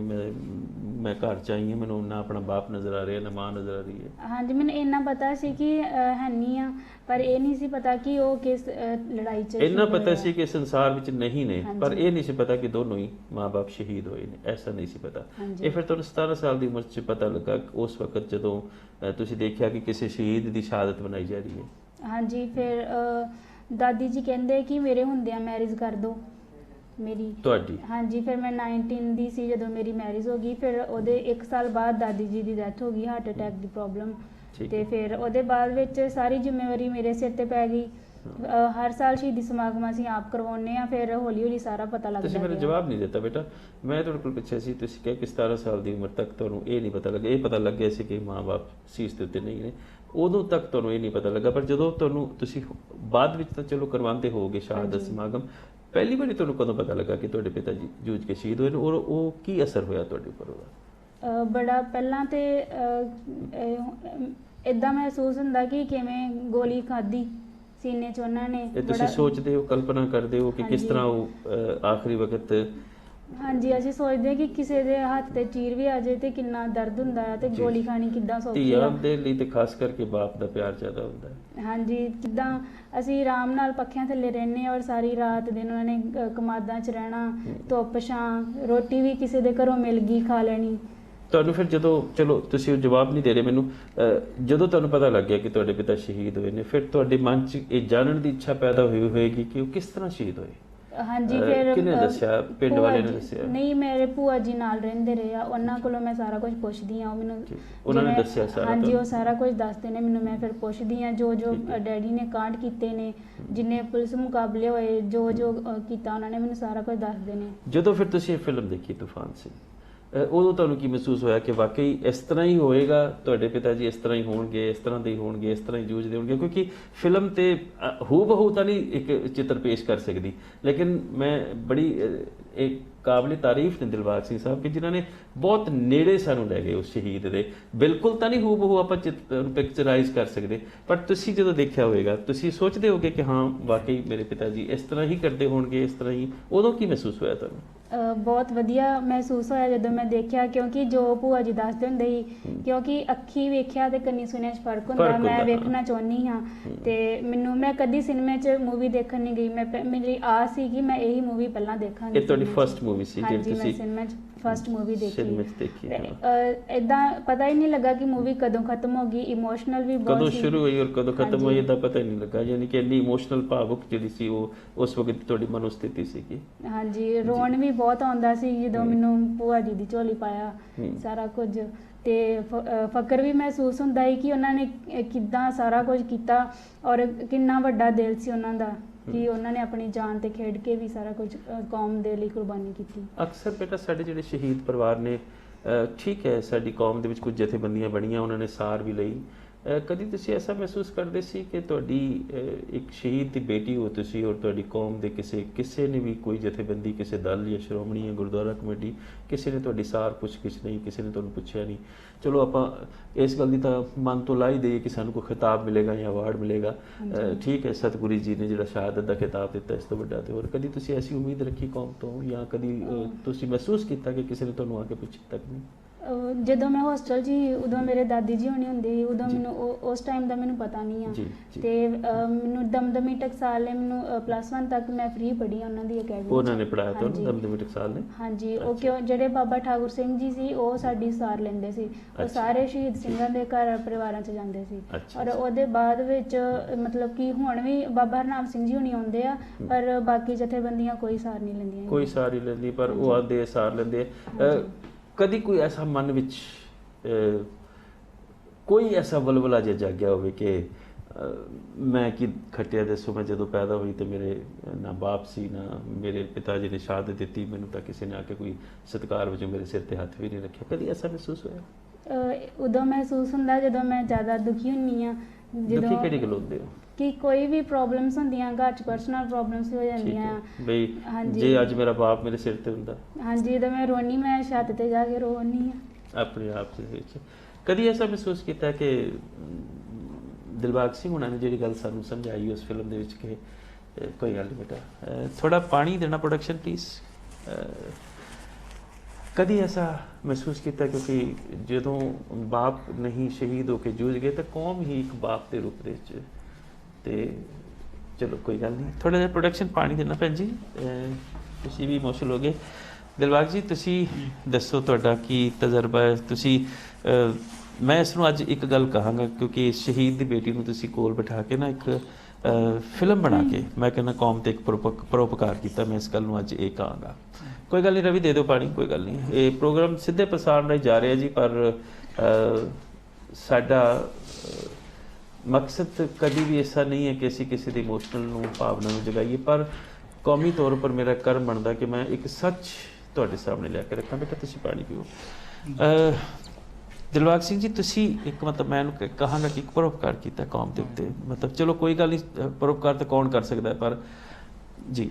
ਮੈਂ ਘਰ 'ਚ ਆਈ ਹਾਂ, ਮੈਨੂੰ ਨਾ ਆਪਣਾ ਬਾਪ ਨਜ਼ਰ ਆ ਰਿਹਾ ਨਾ ਮਾਂ ਨਜ਼ਰ ਆ ਰਹੀ ਹੈ? ਹਾਂਜੀ, ਮੈਨੂੰ ਇੰਨਾ ਪਤਾ ਸੀ ਕਿ ਹੈ ਨਹੀਂ ਆ, ਪਰ ਇਹ ਨਹੀਂ ਸੀ ਪਤਾ ਕਿ ਉਹ ਕਿਸ ਲੜਾਈ 'ਚ। ਇੰਨਾ ਪਤਾ ਸੀ ਕਿ ਸੰਸਾਰ ਵਿੱਚ ਨਹੀਂ ਨੇ, ਪਰ ਇਹ ਨਹੀਂ ਸੀ ਪਤਾ ਕਿ ਦੋਨੋਂ ਹੀ ਮਾਂ-ਬਾਪ ਸ਼ਹੀਦ ਹੋਏ ਨੇ, ਐਸਾ ਨਹੀਂ ਸੀ ਪਤਾ। ਇਹ ਫਿਰ ਤੁਹਾਨੂੰ 17 ਸਾਲ ਦੀ ਉਮਰ 'ਚ ਪਤਾ ਲੱਗਾ ਉਸ ਵਕਤ ਜਦੋਂ ਤੁਸੀਂ ਦੇਖਿਆ ਕਿ ਕਿਸੇ ਸ਼ਹੀਦ ਦੀ ਸ਼ਹਾਦਤ ਮਨਾਈ ਜਾ ਰਹੀ ਹੈ? ਹਾਂਜੀ, ਫਿਰ ਦਾਦੀ ਜੀ ਕਹਿੰਦੇ ਕਿ ਮੇਰੇ ਹੁੰਦਿਆਂ ਮੈਰਿਜ ਕਰ ਦਿਓ ਮੇਰੀ। ਤੁਹਾਡੀ? ਹਾਂਜੀ, ਫਿਰ ਮੈਂ 19 ਦੀ ਸੀ ਜਦੋਂ ਮੇਰੀ ਮੈਰਿਜ ਹੋ ਗਈ। ਫਿਰ ਉਹਦੇ 1 ਸਾਲ ਬਾਅਦ ਦਾਦੀ ਜੀ ਦੀ ਡੈਥ ਹੋ ਗਈ, ਹਾਰਟ ਅਟੈਕ ਦੀ ਪ੍ਰੋਬਲਮ, ਤੇ ਫਿਰ ਉਹਦੇ ਬਾਅਦ ਵਿੱਚ ਸਾਰੀ ਜ਼ਿੰਮੇਵਾਰੀ ਮੇਰੇ ਸਿਰ ਤੇ ਪੈ ਗਈ। ਹਰ ਸਾਲ ਸ਼ਹੀਦੀ ਸਮਾਗਮ ਅਸੀਂ ਆਪ ਕਰਵਾਉਂਦੇ ਆ, ਫਿਰ ਹੌਲੀ ਹੌਲੀ ਸਾਰਾ ਪਤਾ ਲੱਗਦਾ ਗਿਆ। ਤੁਸੀਂ ਮੈਨੂੰ ਜਵਾਬ ਨਹੀਂ ਦਿੱਤਾ ਬੇਟਾ, ਮੈਂ ਤੁਹਾਡੇ ਕੋਲ ਪੁੱਛਿਆ ਸੀ, ਤੁਸੀਂ ਕਿਹਾ ਕਿ 17 ਸਾਲ ਦੀ ਉਮਰ ਤੱਕ ਤੁਹਾਨੂੰ ਇਹ ਨਹੀਂ ਪਤਾ ਲੱਗਾ। ਇਹ ਪਤਾ ਲੱਗ ਗਿਆ ਸੀ ਕਿ ਮਾਂ-ਬਾਪ ਸੀਸ ਦੇ ਉੱਤੇ ਨਹੀਂ ਨੇ, ਉਦੋਂ ਤੱਕ ਤੁਹਾਨੂੰ ਇਹ ਨਹੀਂ ਪਤਾ ਲੱਗਾ। ਪਰ ਜਦੋਂ ਤੁਸੀਂ ਬਾਅਦ ਵਿੱਚ ਤਾਂ ਚਲੋ ਕਰਵਾਉਂਦੇ ਹੋਵੋਗੇ ਸ਼ਹਾਦਤ ਸਮਾਗਮ, ਪਹਿਲੀ ਵਾਰੀ ਤੁਹਾਨੂੰ ਕਦੋਂ ਪਤਾ ਲੱਗਾ ਕਿ ਤੁਹਾਡੇ ਪਿਤਾ ਜੀ ਜੂਝ ਕੇ ਸ਼ਹੀਦ ਹੋਏ ਨੇ, ਔਰ ਉਹ ਕੀ ਅਸਰ ਹੋਇਆ ਤੁਹਾਡੇ ਉੱਪਰ ਉਹਦਾ? ਬੜਾ ਪਹਿਲਾਂ ਤੇ ਇਦਾਂ ਮਹਿਸੂਸ ਹੁੰਦਾ ਕਿ ਕਿਵੇਂ ਗੋਲੀ ਖਾਧੀ ਸੀਨੇ 'ਚ ਉਹਨਾਂ ਨੇ। ਇਹ ਤੁਸੀਂ ਸੋਚਦੇ ਹੋ, ਕਲਪਨਾ ਕਰਦੇ ਹੋ ਕਿ ਕਿਸ ਤਰ੍ਹਾਂ ਉਹ ਆਖਰੀ ਵਕਤ? ਹਾਂਜੀ, ਅਸੀਂ ਸੋਚਦੇ ਕਿ ਕਿਸੇ ਦੇ ਹੱਥ ਤੇ ਚੀਰ ਵੀ ਆ ਜਾਏ ਤੇ ਕਿੰਨਾ ਦਰਦ ਹੁੰਦਾ ਹੈ, ਤੇ ਗੋਲੀ ਖਾਣੀ ਕਿੱਦਾਂ ਸੌਖੀ ਆ। ਧੀਆਂ ਦੇ ਲਈ ਤੇ ਖਾਸ ਕਰਕੇ ਬਾਪ ਦਾ ਪਿਆਰ ਜ਼ਿਆਦਾ ਹੁੰਦਾ ਹੈ। ਹਾਂਜੀ, ਕਿੱਦਾਂ ਅਸੀਂ ਆਰਾਮ ਨਾਲ ਪੱਖਿਆਂ ਥੱਲੇ ਰਹਿੰਦੇ ਹਾਂ, ਔਰ ਸਾਰੀ ਰਾਤ ਦਿਨ ਉਹਨਾਂ ਨੇ ਕਮਾਦਾਂ 'ਚ ਰਹਿਣਾ, ਧੁੱਪ ਛਾਂ, ਰੋਟੀ ਵੀ ਕਿਸੇ ਦੇ ਘਰੋਂ ਮਿਲ ਗਈ ਖਾ ਲੈਣੀ। ਤੁਹਾਨੂੰ ਫਿਰ ਜਦੋਂ, ਚਲੋ ਤੁਸੀਂ ਉਹ ਜਵਾਬ ਨਹੀਂ ਦੇ ਰਹੇ ਮੈਨੂੰ, ਜਦੋਂ ਤੁਹਾਨੂੰ ਪਤਾ ਲੱਗ ਗਿਆ ਕਿ ਤੁਹਾਡੇ ਪਿਤਾ ਸ਼ਹੀਦ ਹੋਏ ਨੇ, ਫਿਰ ਤੁਹਾਡੇ ਮਨ 'ਚ ਇਹ ਜਾਣਨ ਦੀ ਇੱਛਾ ਪੈਦਾ ਹੋਈ ਹੋਏਗੀ ਕਿ ਉਹ ਕਿਸ ਤਰ੍ਹਾਂ ਸ਼ਹੀਦ ਹੋਏ? ਹਾਂਜੀ, ਫਿਰ ਕਿਹਨੇ ਦੱਸਿਆ? ਪਿੰਡ ਵਾਲੇ ਨੇ ਦੱਸਿਆ? ਨਹੀਂ, ਮੇਰੇ ਭੂਆ ਜੀ ਨਾਲ ਰਹਿੰਦੇ ਰਹੇ ਆ, ਉਹਨਾਂ ਕੋਲੋਂ ਮੈਂ ਸਾਰਾ ਕੁਝ ਪੁੱਛਦੀ ਆ, ਉਹ ਮੈਨੂੰ ਉਹਨਾਂ ਨੇ ਦੱਸਿਆ ਸਾਰਾ? ਹਾਂਜੀ, ਉਹ ਸਾਰਾ ਕੁਝ ਦੱਸਦੇ ਨੇ ਮੈਨੂੰ, ਮੈਂ ਫਿਰ ਪੁੱਛਦੀ ਆ ਜੋ ਡੈਡੀ ਨੇ ਕਾਂਡ ਕੀਤੇ ਨੇ, ਜਿੰਨੇ ਪੁਲਿਸ ਮੁਕਾਬਲੇ ਹੋਏ, ਜੋ ਕੀਤਾ ਉਹਨਾਂ ਨੇ ਮੈਨੂੰ ਸਾਰਾ ਕੁਝ ਦੱਸਦੇ ਨੇ। ਜਦੋਂ ਫਿਰ ਤੁਸੀਂ ਇਹ ਫਿਲਮ ਦੇਖੀ ਤੂਫਾਨ ਸਿੰਘ, ਉਦੋਂ ਤੁਹਾਨੂੰ ਕੀ ਮਹਿਸੂਸ ਹੋਇਆ ਕਿ ਵਾਕਈ ਇਸ ਤਰ੍ਹਾਂ ਹੀ ਹੋਏਗਾ, ਤੁਹਾਡੇ ਪਿਤਾ ਜੀ ਇਸ ਤਰ੍ਹਾਂ ਹੀ ਹੋਣਗੇ, ਇਸ ਤਰ੍ਹਾਂ ਦੇ ਹੀ ਹੋਣਗੇ, ਇਸ ਤਰ੍ਹਾਂ ਹੀ ਜੂਝਦੇ ਹੋਣਗੇ? ਕਿਉਂਕਿ ਫਿਲਮ ਤੇ ਹੂ ਬਹੂ ਤਾਂ ਨਹੀਂ ਇੱਕ ਚਿੱਤਰ ਪੇਸ਼ ਕਰ ਸਕਦੀ, ਲੇਕਿਨ ਮੈਂ ਬੜੀ ਇੱਕ ਕਾਬਲੇ ਤਾਰੀਫ ਨੇ ਦਿਲਬਾਗ ਸਿੰਘ ਸਾਹਿਬ ਕਿ ਜਿਨ੍ਹਾਂ ਨੇ ਬਹੁਤ ਨੇੜੇ ਸਾਨੂੰ ਲੈ ਗਏ ਉਸ ਸ਼ਹੀਦ ਦੇ। ਬਿਲਕੁਲ ਤਾਂ ਨਹੀਂ ਹੂ ਬਹੂ ਆਪਾਂ ਪਿਕਚਰਾਈਜ਼ ਕਰ ਸਕਦੇ, ਪਰ ਤੁਸੀਂ ਜਦੋਂ ਦੇਖਿਆ ਹੋਵੇਗਾ ਤੁਸੀਂ ਸੋਚਦੇ ਹੋਗੇ ਕਿ ਹਾਂ ਵਾਕਈ ਮੇਰੇ ਪਿਤਾ ਜੀ ਇਸ ਤਰ੍ਹਾਂ ਹੀ ਕਰਦੇ ਹੋਣਗੇ, ਇਸ ਤਰ੍ਹਾਂ ਹੀ। ਉਦੋਂ ਕੀ ਮਹਿਸੂਸ ਹੋਇਆ ਤੁਹਾਨੂੰ? ਬਹੁਤ ਵਧੀਆ ਮਹਿਸੂਸ ਹੋਇਆ ਜਦੋਂ ਮੈਂ ਦੇਖਿਆ, ਕਿਉਂਕਿ ਜੋ ਭੂਆ ਜੀ ਦੱਸਦੇ ਹੁੰਦੇ ਸੀ, ਕਿਉਂਕਿ ਅੱਖੀ ਵੇਖਿਆ ਤੇ ਕੰਨੀ ਸੁਣਿਆ 'ਚ ਫਰਕ ਹੁੰਦਾ। ਮੈਂ ਵੇਖਣਾ ਚਾਹੁੰਦੀ ਹਾਂ, ਤੇ ਮੈਂ ਕਦੀ ਸਿਨੇਮੇ 'ਚ ਮੂਵੀ ਦੇਖਣ ਨਹੀਂ ਗਈ। ਮੇਰੀ ਆਸ ਸੀ ਕਿ ਮੈਂ ਇਹੀ ਮੂਵੀ ਪਹਿਲਾਂ ਦੇਖਾਂਗੀ। ਇਹ ਤੁਹਾਡੀ ਫਰਸਟ ਮੂਵੀ ਸੀ ਜਿਹੜੀ ਤੁਸੀਂ ਸਿਨੇਮੇ 'ਚ ਫਰਸਟ ਮੂਵੀ ਦੇਖੀ? ਇਦਾਂ ਪਤਾ ਹੀ ਨਹੀਂ ਲੱਗਾ ਕਿ ਮੂਵੀ ਕਦੋਂ ਖਤਮ ਹੋ ਗਈ। ਇਮੋਸ਼ਨਲ ਵੀ ਬਹੁਤ ਕਦੋਂ ਸ਼ੁਰੂ ਹੋਈ ਔਰ ਕਦੋਂ ਖਤਮ ਹੋਈ ਇਹਦਾ ਪਤਾ ਹੀ ਨਹੀਂ ਲੱਗਾ, ਯਾਨੀ ਕਿ ਇੰਨੀ ਇਮੋਸ਼ਨਲ ਭਾਵੁਕ ਜਿਹੜੀ ਸੀ ਉਹ ਉਸ ਵਕਤ ਤੁਹਾਡੀ ਮਨੋਸਥਿਤੀ ਸੀਗੀ। ਹਾਂਜੀ, ਰੋਣ ਵੀ ਬਹੁਤ ਆਉਂਦਾ ਸੀ ਜਦੋਂ ਮੈਨੂੰ ਭੂਆ ਜੀ ਦੀ ਝੋਲੀ ਪਾਇਆ ਸਾਰਾ ਕੁਝ, ਤੇ ਫਕਰ ਵੀ ਮਹਿਸੂਸ ਹੁੰਦਾ ਹੈ ਕਿ ਉਹਨਾਂ ਨੇ ਕਿੱਦਾਂ ਸਾਰਾ ਕੁਝ ਕੀਤਾ, ਔਰ ਕਿੰਨਾ ਵੱਡਾ ਦਿਲ ਸੀ ਉਹਨਾਂ ਦਾ। ਕਿ ਉਹਨਾਂ ਨੇ ਆਪਣੀ ਜਾਨ ਤੇ ਖੇਡ ਕੇ ਵੀ ਸਾਰਾ ਕੁਝ ਕੌਮ ਦੇ ਲਈ ਕੁਰਬਾਨੀ ਕੀਤੀ। ਅਕਸਰ ਬੇਟਾ ਸਾਡੇ ਜਿਹੜੇ ਸ਼ਹੀਦ ਪਰਿਵਾਰ ਨੇ, ਠੀਕ ਹੈ ਸਾਡੀ ਕੌਮ ਦੇ ਵਿੱਚ ਕੁਝ ਜਥੇਬੰਦੀਆਂ ਬਣੀਆਂ, ਉਹਨਾਂ ਨੇ ਸਾਰ ਵੀ ਲਈ, ਕਦੀ ਤੁਸੀਂ ਐਸਾ ਮਹਿਸੂਸ ਕਰਦੇ ਸੀ ਕਿ ਤੁਹਾਡੀ ਇੱਕ ਸ਼ਹੀਦ ਦੀ ਬੇਟੀ ਹੋ ਤੁਸੀਂ, ਔਰ ਤੁਹਾਡੀ ਕੌਮ ਦੇ ਕਿਸੇ ਨੇ ਵੀ, ਕੋਈ ਜਥੇਬੰਦੀ, ਕਿਸੇ ਦਲ ਜਾਂ ਸ਼੍ਰੋਮਣੀ ਜਾਂ ਗੁਰਦੁਆਰਾ ਕਮੇਟੀ, ਕਿਸੇ ਨੇ ਤੁਹਾਡੀ ਸਾਰ ਪੁੱਛ-ਗਿੱਛ ਨਹੀਂ, ਕਿਸੇ ਨੇ ਤੁਹਾਨੂੰ ਪੁੱਛਿਆ ਨਹੀਂ? ਚਲੋ ਆਪਾਂ ਇਸ ਗੱਲ ਦੀ ਤਾਂ ਮਨ ਤੋਂ ਲਾ ਹੀ ਦੇਈਏ ਕਿ ਸਾਨੂੰ ਕੋਈ ਖਿਤਾਬ ਮਿਲੇਗਾ ਜਾਂ ਅਵਾਰਡ ਮਿਲੇਗਾ, ਠੀਕ ਹੈ ਸਤਿਗੁਰੂ ਜੀ ਨੇ ਜਿਹੜਾ ਸ਼ਹਾਦਤ ਦਾ ਖਿਤਾਬ ਦਿੱਤਾ, ਇਸ ਤੋਂ ਵੱਡਾ ਤੇ ਹੋਰ ਕਦੀ ਤੁਸੀਂ ਐਸੀ ਉਮੀਦ ਰੱਖੀ ਕੌਮ ਤੋਂ, ਜਾਂ ਕਦੀ ਤੁਸੀਂ ਮਹਿਸੂਸ ਕੀਤਾ ਕਿ ਕਿਸੇ ਨੇ ਤੁਹਾਨੂੰ ਆ ਕੇ ਪੁੱਛਿਆ ਤੱਕ ਨਹੀਂ? ਜਦੋਂ ਮੈਂ ਹੋਸਟਲ 'ਚ ਹੀ, ਉਦੋਂ ਮੇਰੇ ਦਾਦੀ ਜੀ ਹੋਣੀ ਹੁੰਦੇ ਸੀ, ਉਦੋਂ ਮੈਨੂੰ ਉਸ ਟਾਈਮ ਦਾ ਮੈਨੂੰ ਪਤਾ ਨਹੀਂ ਆ। ਤੇ ਮੈਨੂੰ ਦਮਦਮੀ ਟਕਸਾਲ ਨੇ ਮੈਨੂੰ +1 ਤੱਕ ਮੈਂ ਫ੍ਰੀ ਪੜ੍ਹੀ ਉਹਨਾਂ ਦੀ ਅਕੈਡਮੀ। ਉਹਨਾਂ ਨੇ ਪੜ੍ਹਾਇਆ ਤੁਹਾਨੂੰ ਦਮਦਮੀ ਟਕਸਾਲ ਨੇ? ਹਾਂਜੀ, ਉਹ ਕਿਉਂ ਜਿਹੜੇ ਬਾਬਾ ਠਾਕੁਰ ਸਿੰਘ ਜੀ ਸੀ ਉਹ ਸਾਡੀ ਸਾਰ ਲੈਂਦੇ ਸੀ, ਉਹ ਸਾਰੇ ਸ਼ਹੀਦ ਸਿੰਘਾਂ ਦੇ ਘਰ ਪਰਿਵਾਰਾਂ 'ਚ ਜਾਂਦੇ ਸੀ। ਔਰ ਉਹਦੇ ਬਾਅਦ ਵਿੱਚ ਮਤਲਬ ਕਿ ਹੁਣ ਵੀ ਬਾਬਾ ਹਰਨਾਮ ਸਿੰਘ ਜੀ ਹੋਣੀ ਆਉਂਦੇ ਆ, ਪਰ ਬਾਕੀ ਜਥੇਬੰਦੀਆਂ ਕੋਈ ਸਾਰ ਨਹੀਂ ਲੈਂਦੀਆਂ। ਕੋਈ ਸਾਰ ਹੀ ਲੈਂਦੀ, ਪਰ ਉਹ ਆਉਂਦੇ ਸਾਰ ਲੈਂਦੇ। ਕਦੀ ਕੋਈ ਐਸਾ ਮਨ ਵਿੱਚ ਕੋਈ ਐਸਾ ਵਲਵਲਾ ਜਿਹਾ ਜਾਗਿਆ ਹੋਵੇ ਕਿ ਮੈਂ ਕੀ ਖੱਟਿਆ, ਦੱਸੋ ਮੈਂ ਜਦੋਂ ਪੈਦਾ ਹੋਈ ਤੇ ਮੇਰੇ ਨਾ ਬਾਪ ਸੀ, ਨਾ ਮੇਰੇ ਪਿਤਾ ਜੀ ਨੇ ਸ਼ਹਾਦਤ ਦਿੱਤੀ, ਮੈਨੂੰ ਤਾਂ ਕਿਸੇ ਨੇ ਆ ਕੇ ਕੋਈ ਸਤਿਕਾਰ ਵਜੋਂ ਮੇਰੇ ਸਿਰ ਤੇ ਹੱਥ ਵੀ ਨਹੀਂ ਰੱਖਿਆ, ਕਦੀ ਐਸਾ ਮਹਿਸੂਸ ਹੋਇਆ? ਉਦੋਂ ਮਹਿਸੂਸ ਹੁੰਦਾ ਜਦੋਂ ਮੈਂ ਜ਼ਿਆਦਾ ਦੁਖੀ ਹੁੰਦੀ ਆ। ਦੁਖੀ ਕਿਹੜੀ ਗੱਲ ਹੁੰਦੇ ਹੋ? ਕਿ ਕੋਈ ਵੀ ਪ੍ਰੋਬਲਮਸ ਹੁੰਦੀਆਂ ਘਰ 'ਚ, ਪਰਸਨਲ ਪ੍ਰੋਬਲਮਸ ਹੋ ਜਾਂਦੀਆਂ ਬਈ, ਜੇ ਅੱਜ ਮੇਰਾ ਬਾਪ ਮੇਰੇ ਸਿਰ ਤੇ ਹੁੰਦਾ। ਹਾਂਜੀ, ਜਦੋਂ ਮੈਂ ਰੋਣੀ, ਮੈਂ ਛੱਤ ਤੇ ਜਾ ਕੇ ਰੋਣੀ ਆ ਆਪਣੇ ਆਪ ਦੇ ਵਿੱਚ। ਕਦੀ ਐਸਾ ਮਹਿਸੂਸ ਕੀਤਾ ਕਿ ਦਿਲਬਾਗ ਸਿੰਘ ਹੁਣਾਂ ਨੇ ਜਿਹੜੀ ਗੱਲ ਸਾਨੂੰ ਸਮਝਾਈ ਉਸ ਫਿਲਮ ਦੇ ਵਿੱਚ ਕਿ ਕੋਈ ਗੱਲ ਨਹੀਂ ਬੇਟਾ, ਥੋੜਾ ਪਾਣੀ ਦੇਣਾ ਪ੍ਰੋਡਕਸ਼ਨ ਪਲੀਜ਼, ਕਦੀ ਐਸਾ ਮਹਿਸੂਸ ਕੀਤਾ? ਕਿਉਂਕਿ ਜਦੋਂ ਬਾਪ ਨਹੀਂ ਸ਼ਹੀਦ ਹੋ ਕੇ ਜੂਝ ਗਏ ਤਾਂ ਕੌਮ ਹੀ ਇੱਕ ਬਾਪ ਦੇ ਰੂਪ ਦੇ ਵਿੱਚ, ਤੇ ਚਲੋ ਕੋਈ ਗੱਲ ਨਹੀਂ, ਥੋੜਾ ਜਿਹਾ ਪ੍ਰੋਡਕਸ਼ਨ ਪਾਣੀ ਦੇਣਾ ਭੈਣ ਜੀ, ਤੁਸੀਂ ਵੀ ਇਮੋਸ਼ਨਲ ਹੋ ਗਏ। ਦਿਲਬਾਗ ਜੀ ਤੁਸੀਂ ਦੱਸੋ ਤੁਹਾਡਾ ਕੀ ਤਜਰਬਾ ਹੈ? ਤੁਸੀਂ ਮੈਂ ਇਸ ਨੂੰ ਅੱਜ ਇੱਕ ਗੱਲ ਕਹਾਂਗਾ, ਕਿਉਂਕਿ ਸ਼ਹੀਦ ਦੀ ਬੇਟੀ ਨੂੰ ਤੁਸੀਂ ਕੋਲ ਬਿਠਾ ਕੇ ਨਾ ਇੱਕ ਫਿਲਮ ਬਣਾ ਕੇ, ਮੈਂ ਕਹਿੰਦਾ ਕੌਮ ਤੇ ਇੱਕ ਪਰਉਪਕਾਰ ਕੀਤਾ, ਮੈਂ ਇਸ ਗੱਲ ਨੂੰ ਅੱਜ ਇਹ ਕਹਾਂਗਾ। ਕੋਈ ਗੱਲ ਨਹੀਂ ਰਵੀ, ਦੇ ਦਿਓ ਪਾਣੀ, ਕੋਈ ਗੱਲ ਨਹੀਂ। ਇਹ ਪ੍ਰੋਗਰਾਮ ਸਿੱਧੇ ਪ੍ਰਸਾਰਣ ਰਾਹੀਂ ਜਾ ਰਿਹਾ ਜੀ, ਪਰ ਸਾਡਾ ਮਕਸਦ ਕਦੀ ਵੀ ਐਸਾ ਨਹੀਂ ਹੈ ਕਿ ਅਸੀਂ ਕਿਸੇ ਦੀ ਇਮੋਸ਼ਨਲ ਨੂੰ, ਭਾਵਨਾ ਨੂੰ ਜਗਾਈਏ, ਪਰ ਕੌਮੀ ਤੌਰ ਪਰ ਮੇਰਾ ਕਰਮ ਬਣਦਾ ਕਿ ਮੈਂ ਇੱਕ ਸੱਚ ਤੁਹਾਡੇ ਸਾਹਮਣੇ ਲਿਆ ਕੇ ਰੱਖਾਂ। ਬੇਟਾ ਤੁਸੀਂ ਪਾਣੀ ਪੀਓ। ਦਿਲਬਾਗ ਸਿੰਘ ਜੀ ਤੁਸੀਂ ਇੱਕ ਮਤਲਬ ਮੈਂ ਇਹਨੂੰ ਕਹਾਂਗਾ ਕਿ ਇੱਕ ਪਰਉਪਕਾਰ ਕੀਤਾ ਕੌਮ ਦੇ ਉੱਤੇ, ਮਤਲਬ ਚਲੋ ਕੋਈ ਗੱਲ ਨਹੀਂ, ਪਰਉਪਕਾਰ ਤਾਂ ਕੌਣ ਕਰ ਸਕਦਾ, ਪਰ ਜੀ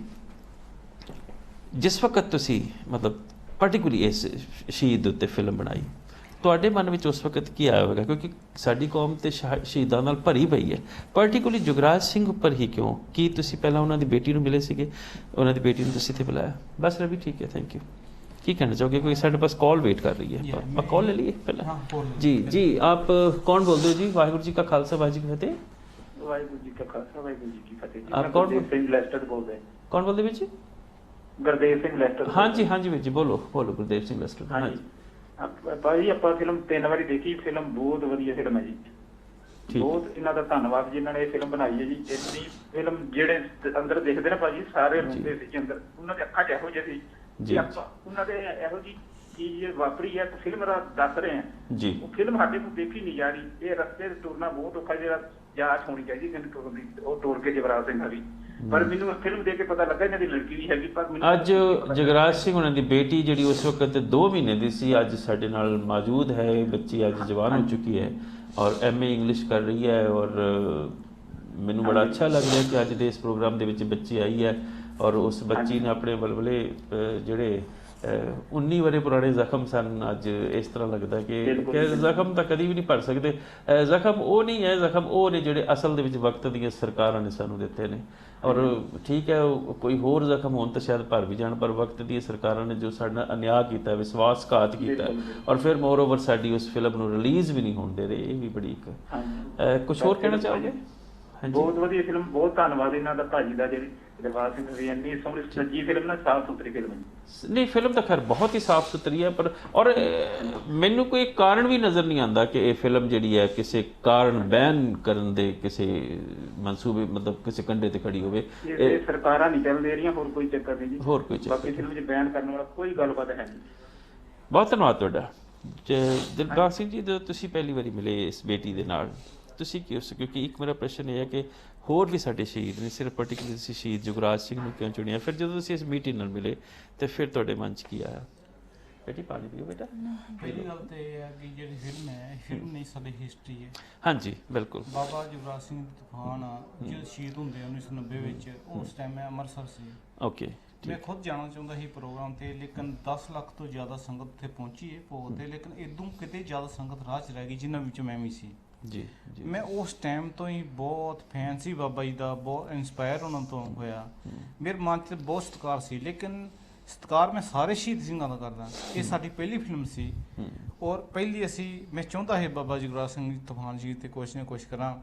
ਜਿਸ ਵਕਤ ਤੁਸੀਂ ਮਤਲਬ ਪਾਰਟੀਕੂਲਰਲੀ ਇਸ ਸ਼ਹੀਦ ਦੇ ਉੱਤੇ ਫਿਲਮ ਬਣਾਈ, ਤੁਹਾਡੇ ਮਨ ਵਿੱਚ ਉਸ ਵਕਤ ਕੀ ਆਇਆ ਹੋਵੇਗਾ? ਕਿਉਂਕਿ ਸਾਡੀ ਕੌਮ ਤੇ ਸ਼ਹੀਦਾਂ ਨਾਲ ਭਰੀ ਪਈ ਹੈ, ਪਾਰਟੀਕੂਲਰਲੀ ਜੁਗਰਾਜ ਸਿੰਘ ਉੱਪਰ ਹੀ ਕਿਉਂ? ਕੀ ਤੁਸੀਂ ਪਹਿਲਾਂ ਉਹਨਾਂ ਦੀ ਬੇਟੀ ਨੂੰ ਮਿਲੇ ਸੀਗੇ, ਉਹਨਾਂ ਦੀ ਬੇਟੀ ਨੂੰ ਤੁਸੀਂ ਇੱਥੇ ਬੁਲਾਇਆ? ਬਸ ਰਵੀ ਠੀਕ ਹੈ, ਥੈਂਕ ਯੂ। ਕੀ ਕਹਿਣਾ ਚਾਹੋਗੇ? क्योंकि ਸਾਡੇ पास कॉल वेट कर रही है, मैं कॉल ले लिए पहले। जी जी, आप कौन बोलते हो जी? वाहिगुरू जी का खालसा, वाहिगुरू जी की फतेह। वाहिगुरू जी का खालसा, वाहिगुरू जी की फतेह। आप कौन लेस्टर बोल रहे हैं? कौन बोलते हैं जी? गुरदेव सिंह लेस्टर। हाँ जी हाँ जी जी, बोलो बोलो, गुरदेव सिंह लेस्टर। हाँ जी ਭਾਜੀ, ਆਪਾਂ ਫਿਲਮ 3 ਵਾਰੀ ਦੇਖੀ, ਫਿਲਮ ਬਹੁਤ ਵਧੀਆ ਫਿਲਮ ਹੈ ਜੀ, ਬਹੁਤ ਇਹਨਾਂ ਦਾ ਧੰਨਵਾਦ ਜਿਨ੍ਹਾਂ ਨੇ ਇਹ ਫਿਲਮ ਬਣਾਈ ਹੈ ਜੀ। ਇੰਨੀ ਫਿਲਮ ਜਿਹੜੇ ਅੰਦਰ ਦੇਖਦੇ ਨੇ ਭਾਜੀ ਸਾਰੇ ਰੋਂਦੇ ਸੀ ਅੰਦਰ, ਉਹਨਾਂ ਦੇ ਅੱਖਾਂ 'ਚ ਇਹੋ ਜਿਹੇ ਸੀ ਜੀ, ਆਪਾਂ ਉਹਨਾਂ ਦੇ ਇਹੋ ਜਿਹੀ ਚੀਜ਼ ਵਾਪਰੀ ਹੈ, ਫਿਲਮ ਦਾ ਦੱਸ ਰਹੇ ਹਾਂ ਜੀ। ਉਹ ਫਿਲਮ ਸਾਡੇ ਕੋਲ ਦੇਖੀ ਨਹੀਂ ਜਾ ਰਹੀ, ਇਹ ਰਸਤੇ 'ਤੇ ਤੁਰਨਾ ਬਹੁਤ ਔਖਾ, ਜਿਹੜਾ ਜਾਂਚ ਹੋਣੀ ਚਾਹੀਦੀ ਕਿੰਨੀ ਟੁਰਨ ਦੀ, ਉਹ ਟੁਰ ਕੇ ਜਗਰਾਜ ਸਿੰਘ ਹਰੀ, ਪਰ ਮੈਨੂੰ ਫਿਲਮ ਦੇਖ ਕੇ ਪਤਾ ਲੱਗਾ ਇਹਨਾਂ ਦੀ ਲੜਕੀ ਵੀ ਹੈਗੀ। ਪਰ ਅੱਜ ਜਗਰਾਜ ਸਿੰਘ ਉਹਨਾਂ ਦੀ ਬੇਟੀ ਜਿਹੜੀ ਉਸ ਵਕਤ 2 ਮਹੀਨੇ ਦੀ ਸੀ, ਅੱਜ ਸਾਡੇ ਨਾਲ ਮੌਜੂਦ ਹੈ। ਬੱਚੀ ਅੱਜ ਜਵਾਨ ਹੋ ਚੁੱਕੀ ਹੈ ਔਰ MA ਇੰਗਲਿਸ਼ ਕਰ ਰਹੀ ਹੈ, ਔਰ ਮੈਨੂੰ ਬੜਾ ਅੱਛਾ ਲੱਗ ਰਿਹਾ ਕਿ ਅੱਜ ਦੇ ਇਸ ਪ੍ਰੋਗਰਾਮ ਦੇ ਵਿੱਚ ਬੱਚੀ ਆਈ ਹੈ, ਔਰ ਉਸ ਬੱਚੀ ਨੇ ਆਪਣੇ ਬਲਬਲੇ ਜਿਹੜੇ 19 ਵਰੇ ਪੁਰਾਣੇ ਜ਼ਖਮ ਸਨ, ਅੱਜ ਇਸ ਤਰ੍ਹਾਂ ਲੱਗਦਾ ਕਿ ਜ਼ਖਮ ਤਾਂ ਕਦੀ ਵੀ ਨਹੀਂ ਭਰ ਸਕਦੇ। ਜ਼ਖਮ ਉਹ ਨਹੀਂ ਹੈ, ਜ਼ਖਮ ਉਹ ਨੇ ਜਿਹੜੇ ਅਸਲ ਦੇ ਵਿੱਚ ਵਕਤ ਦੀਆਂ ਸਰਕਾਰਾਂ ਨੇ ਸਾਨੂੰ ਦਿੱਤੇ ਨੇ, ਔਰ ਠੀਕ ਹੈ ਕੋਈ ਹੋਰ ਜ਼ਖਮ ਹੋਣ ਤਾਂ ਸ਼ਾਇਦ ਭਰ ਵੀ ਜਾਣ, ਪਰ ਵਕਤ ਦੀਆਂ ਸਰਕਾਰਾਂ ਨੇ ਜੋ ਸਾਡਾ ਅਨਿਆਂ ਕੀਤਾ, ਵਿਸ਼ਵਾਸਘਾਤ ਕੀਤਾ, ਔਰ ਫਿਰ ਮੋਰ ਓਵਰ ਸਾਡੀ ਉਸ ਫਿਲਮ ਨੂੰ ਰਿਲੀਜ਼ ਵੀ ਨਹੀਂ ਹੋਣ ਦੇ ਰਹੇ, ਇਹ ਵੀ ਬੜੀ ਇੱਕ ਕੁਝ ਹੋਰ ਕਹਿਣਾ ਚਾਹੋਗੇ? ਬਹੁਤ ਵਧੀਆ ਫਿਲਮ, ਬਹੁਤ ਧੰਨਵਾਦ ਇਹਨਾਂ ਦਾ ਭਾਜੀ ਦਾ, ਜਿਹੜੀ ਦਿਲਬਾਗ ਸਿੰਘ ਦੀ ਇੰਨੀ ਸੋਹਣੀ ਸੱਜੀ ਫਿਲਮ ਨਾ, ਸਾਫ਼ ਸੁਥਰੀ ਫਿਲਮ ਹੈ। ਨਹੀਂ ਫਿਲਮ ਤਾਂ ਖੈਰ ਬਹੁਤ ਹੀ ਸਾਫ਼ ਸੁਥਰੀ ਹੈ, ਪਰ ਔਰ ਮੈਨੂੰ ਕੋਈ ਕਾਰਨ ਵੀ ਨਜ਼ਰ ਨਹੀਂ ਆਉਂਦਾ ਕਿ ਇਹ ਫਿਲਮ ਜਿਹੜੀ ਹੈ ਕਿਸੇ ਕਾਰਨ ਬੈਨ ਕਰਨ ਦੇ ਕਿਸੇ ਮਨਸੂਬੇ, ਮਤਲਬ ਕਿਸੇ ਕੰਢੇ ਤੇ ਖੜੀ ਹੋਵੇ। ਇਹ ਸਰਕਾਰਾਂ ਨਹੀਂ ਚੱਲ ਦੇ ਰਹੀਆਂ, ਹੋਰ ਕੋਈ ਚੱਕਰ ਨਹੀਂ ਜੀ, ਹੋਰ ਕੋਈ ਚੱਕਰ ਬਾਕੀ ਫਿਲਮ 'ਚ ਬੈਨ ਕਰਨ ਵਾਲਾ ਕੋਈ ਗੱਲਬਾਤ ਹੈ ਨਹੀਂ। ਬਹੁਤ ਧੰਨਵਾਦ ਤੁਹਾਡਾ ਦਿਲਬਾਗ ਸਿੰਘ ਜੀ। ਜਦੋਂ ਤੁਸੀਂ ਪਹਿਲੀ ਵਾਰੀ ਮਿਲੇ ਇਸ ਬੇਟੀ ਦੇ ਨਾਲ, ਤੁਸੀਂ ਕੀ ਉਸ, ਕਿਉਂਕਿ ਇੱਕ ਮੇਰਾ ਪ੍ਰਸ਼ਨ ਇਹ ਹੈ ਕਿ ਹੋਰ ਵੀ ਸਾਡੇ ਸ਼ਹੀਦ ਨੇ, ਸਿਰਫ ਪਾਰਟਿਕੂਲਰ ਤੁਸੀਂ ਸ਼ਹੀਦ ਜੁਗਰਾਜ ਸਿੰਘ ਨੂੰ ਕਿਉਂ ਚੁਣਿਆ? ਫਿਰ ਜਦੋਂ ਤੁਸੀਂ ਇਸ ਮੀਟਿੰਗ ਨਾਲ ਮਿਲੇ ਤੇ ਫਿਰ ਤੁਹਾਡੇ ਮਨ 'ਚ ਕੀ ਆਇਆ? ਬੇਟੀ ਪਾਣੀ ਪੀਓ ਬੇਟਾ। ਪਹਿਲੀ ਗੱਲ ਤਾਂ ਇਹ ਹੈ ਕਿ ਜਿਹੜੀ ਫਿਲਮ ਹੈ ਇਹ ਫਿਲਮ ਨਹੀਂ ਸਾਡੀ ਹਿਸਟਰੀ ਹੈ। ਹਾਂਜੀ ਬਿਲਕੁਲ। ਬਾਬਾ ਜੁਗਰਾਜ ਸਿੰਘ ਦੇ ਤੂਫਾਨ ਆ ਜਦੋਂ ਸ਼ਹੀਦ ਹੁੰਦੇ ਆ 1990 ਵਿੱਚ, ਉਸ ਟਾਈਮ ਮੈਂ ਅੰਮ੍ਰਿਤਸਰ ਸੀ। ਓਕੇ। ਮੈਂ ਖੁਦ ਜਾਣਾ ਚਾਹੁੰਦਾ ਸੀ ਪ੍ਰੋਗਰਾਮ ਤੇ, ਲੇਕਿਨ 10 ਲੱਖ ਤੋਂ ਜ਼ਿਆਦਾ ਸੰਗਤ ਉੱਥੇ ਪਹੁੰਚੀ ਹੈ ਭੋਗ ਤੇ, ਲੇਕਿਨ ਇਦੋਂ ਕਿਤੇ ਜ਼ਿਆਦਾ ਸੰਗਤ ਰਾਹ 'ਚ ਰਹਿ ਗਈ ਜਿਨ੍ਹਾਂ ਵਿੱਚੋਂ ਮੈਂ ਵੀ ਸੀ। ਜੀ ਜੀ। ਮੈਂ ਉਸ ਟਾਈਮ ਤੋਂ ਹੀ ਬਹੁਤ ਫੈਨ ਸੀ ਬਾਬਾ ਜੀ ਦਾ, ਬਹੁਤ ਇੰਸਪਾਇਰ ਉਹਨਾਂ ਤੋਂ ਹੋਇਆ। ਮੇਰੇ ਮਨ 'ਚ ਬਹੁਤ ਸਤਿਕਾਰ ਸੀ, ਲੇਕਿਨ ਸਤਿਕਾਰ ਮੈਂ ਸਾਰੇ ਸ਼ਹੀਦ ਸਿੰਘਾਂ ਦਾ ਕਰਦਾ। ਇਹ ਸਾਡੀ ਪਹਿਲੀ ਫਿਲਮ ਸੀ ਔਰ ਪਹਿਲੀ ਮੈਂ ਚਾਹੁੰਦਾ ਸੀ ਬਾਬਾ ਜੁਗਰਾਜ ਸਿੰਘ ਤੂਫਾਨ ਜੀ ਤੇ ਕੁਛ ਨਾ ਕੁਛ ਕਰਾਂ,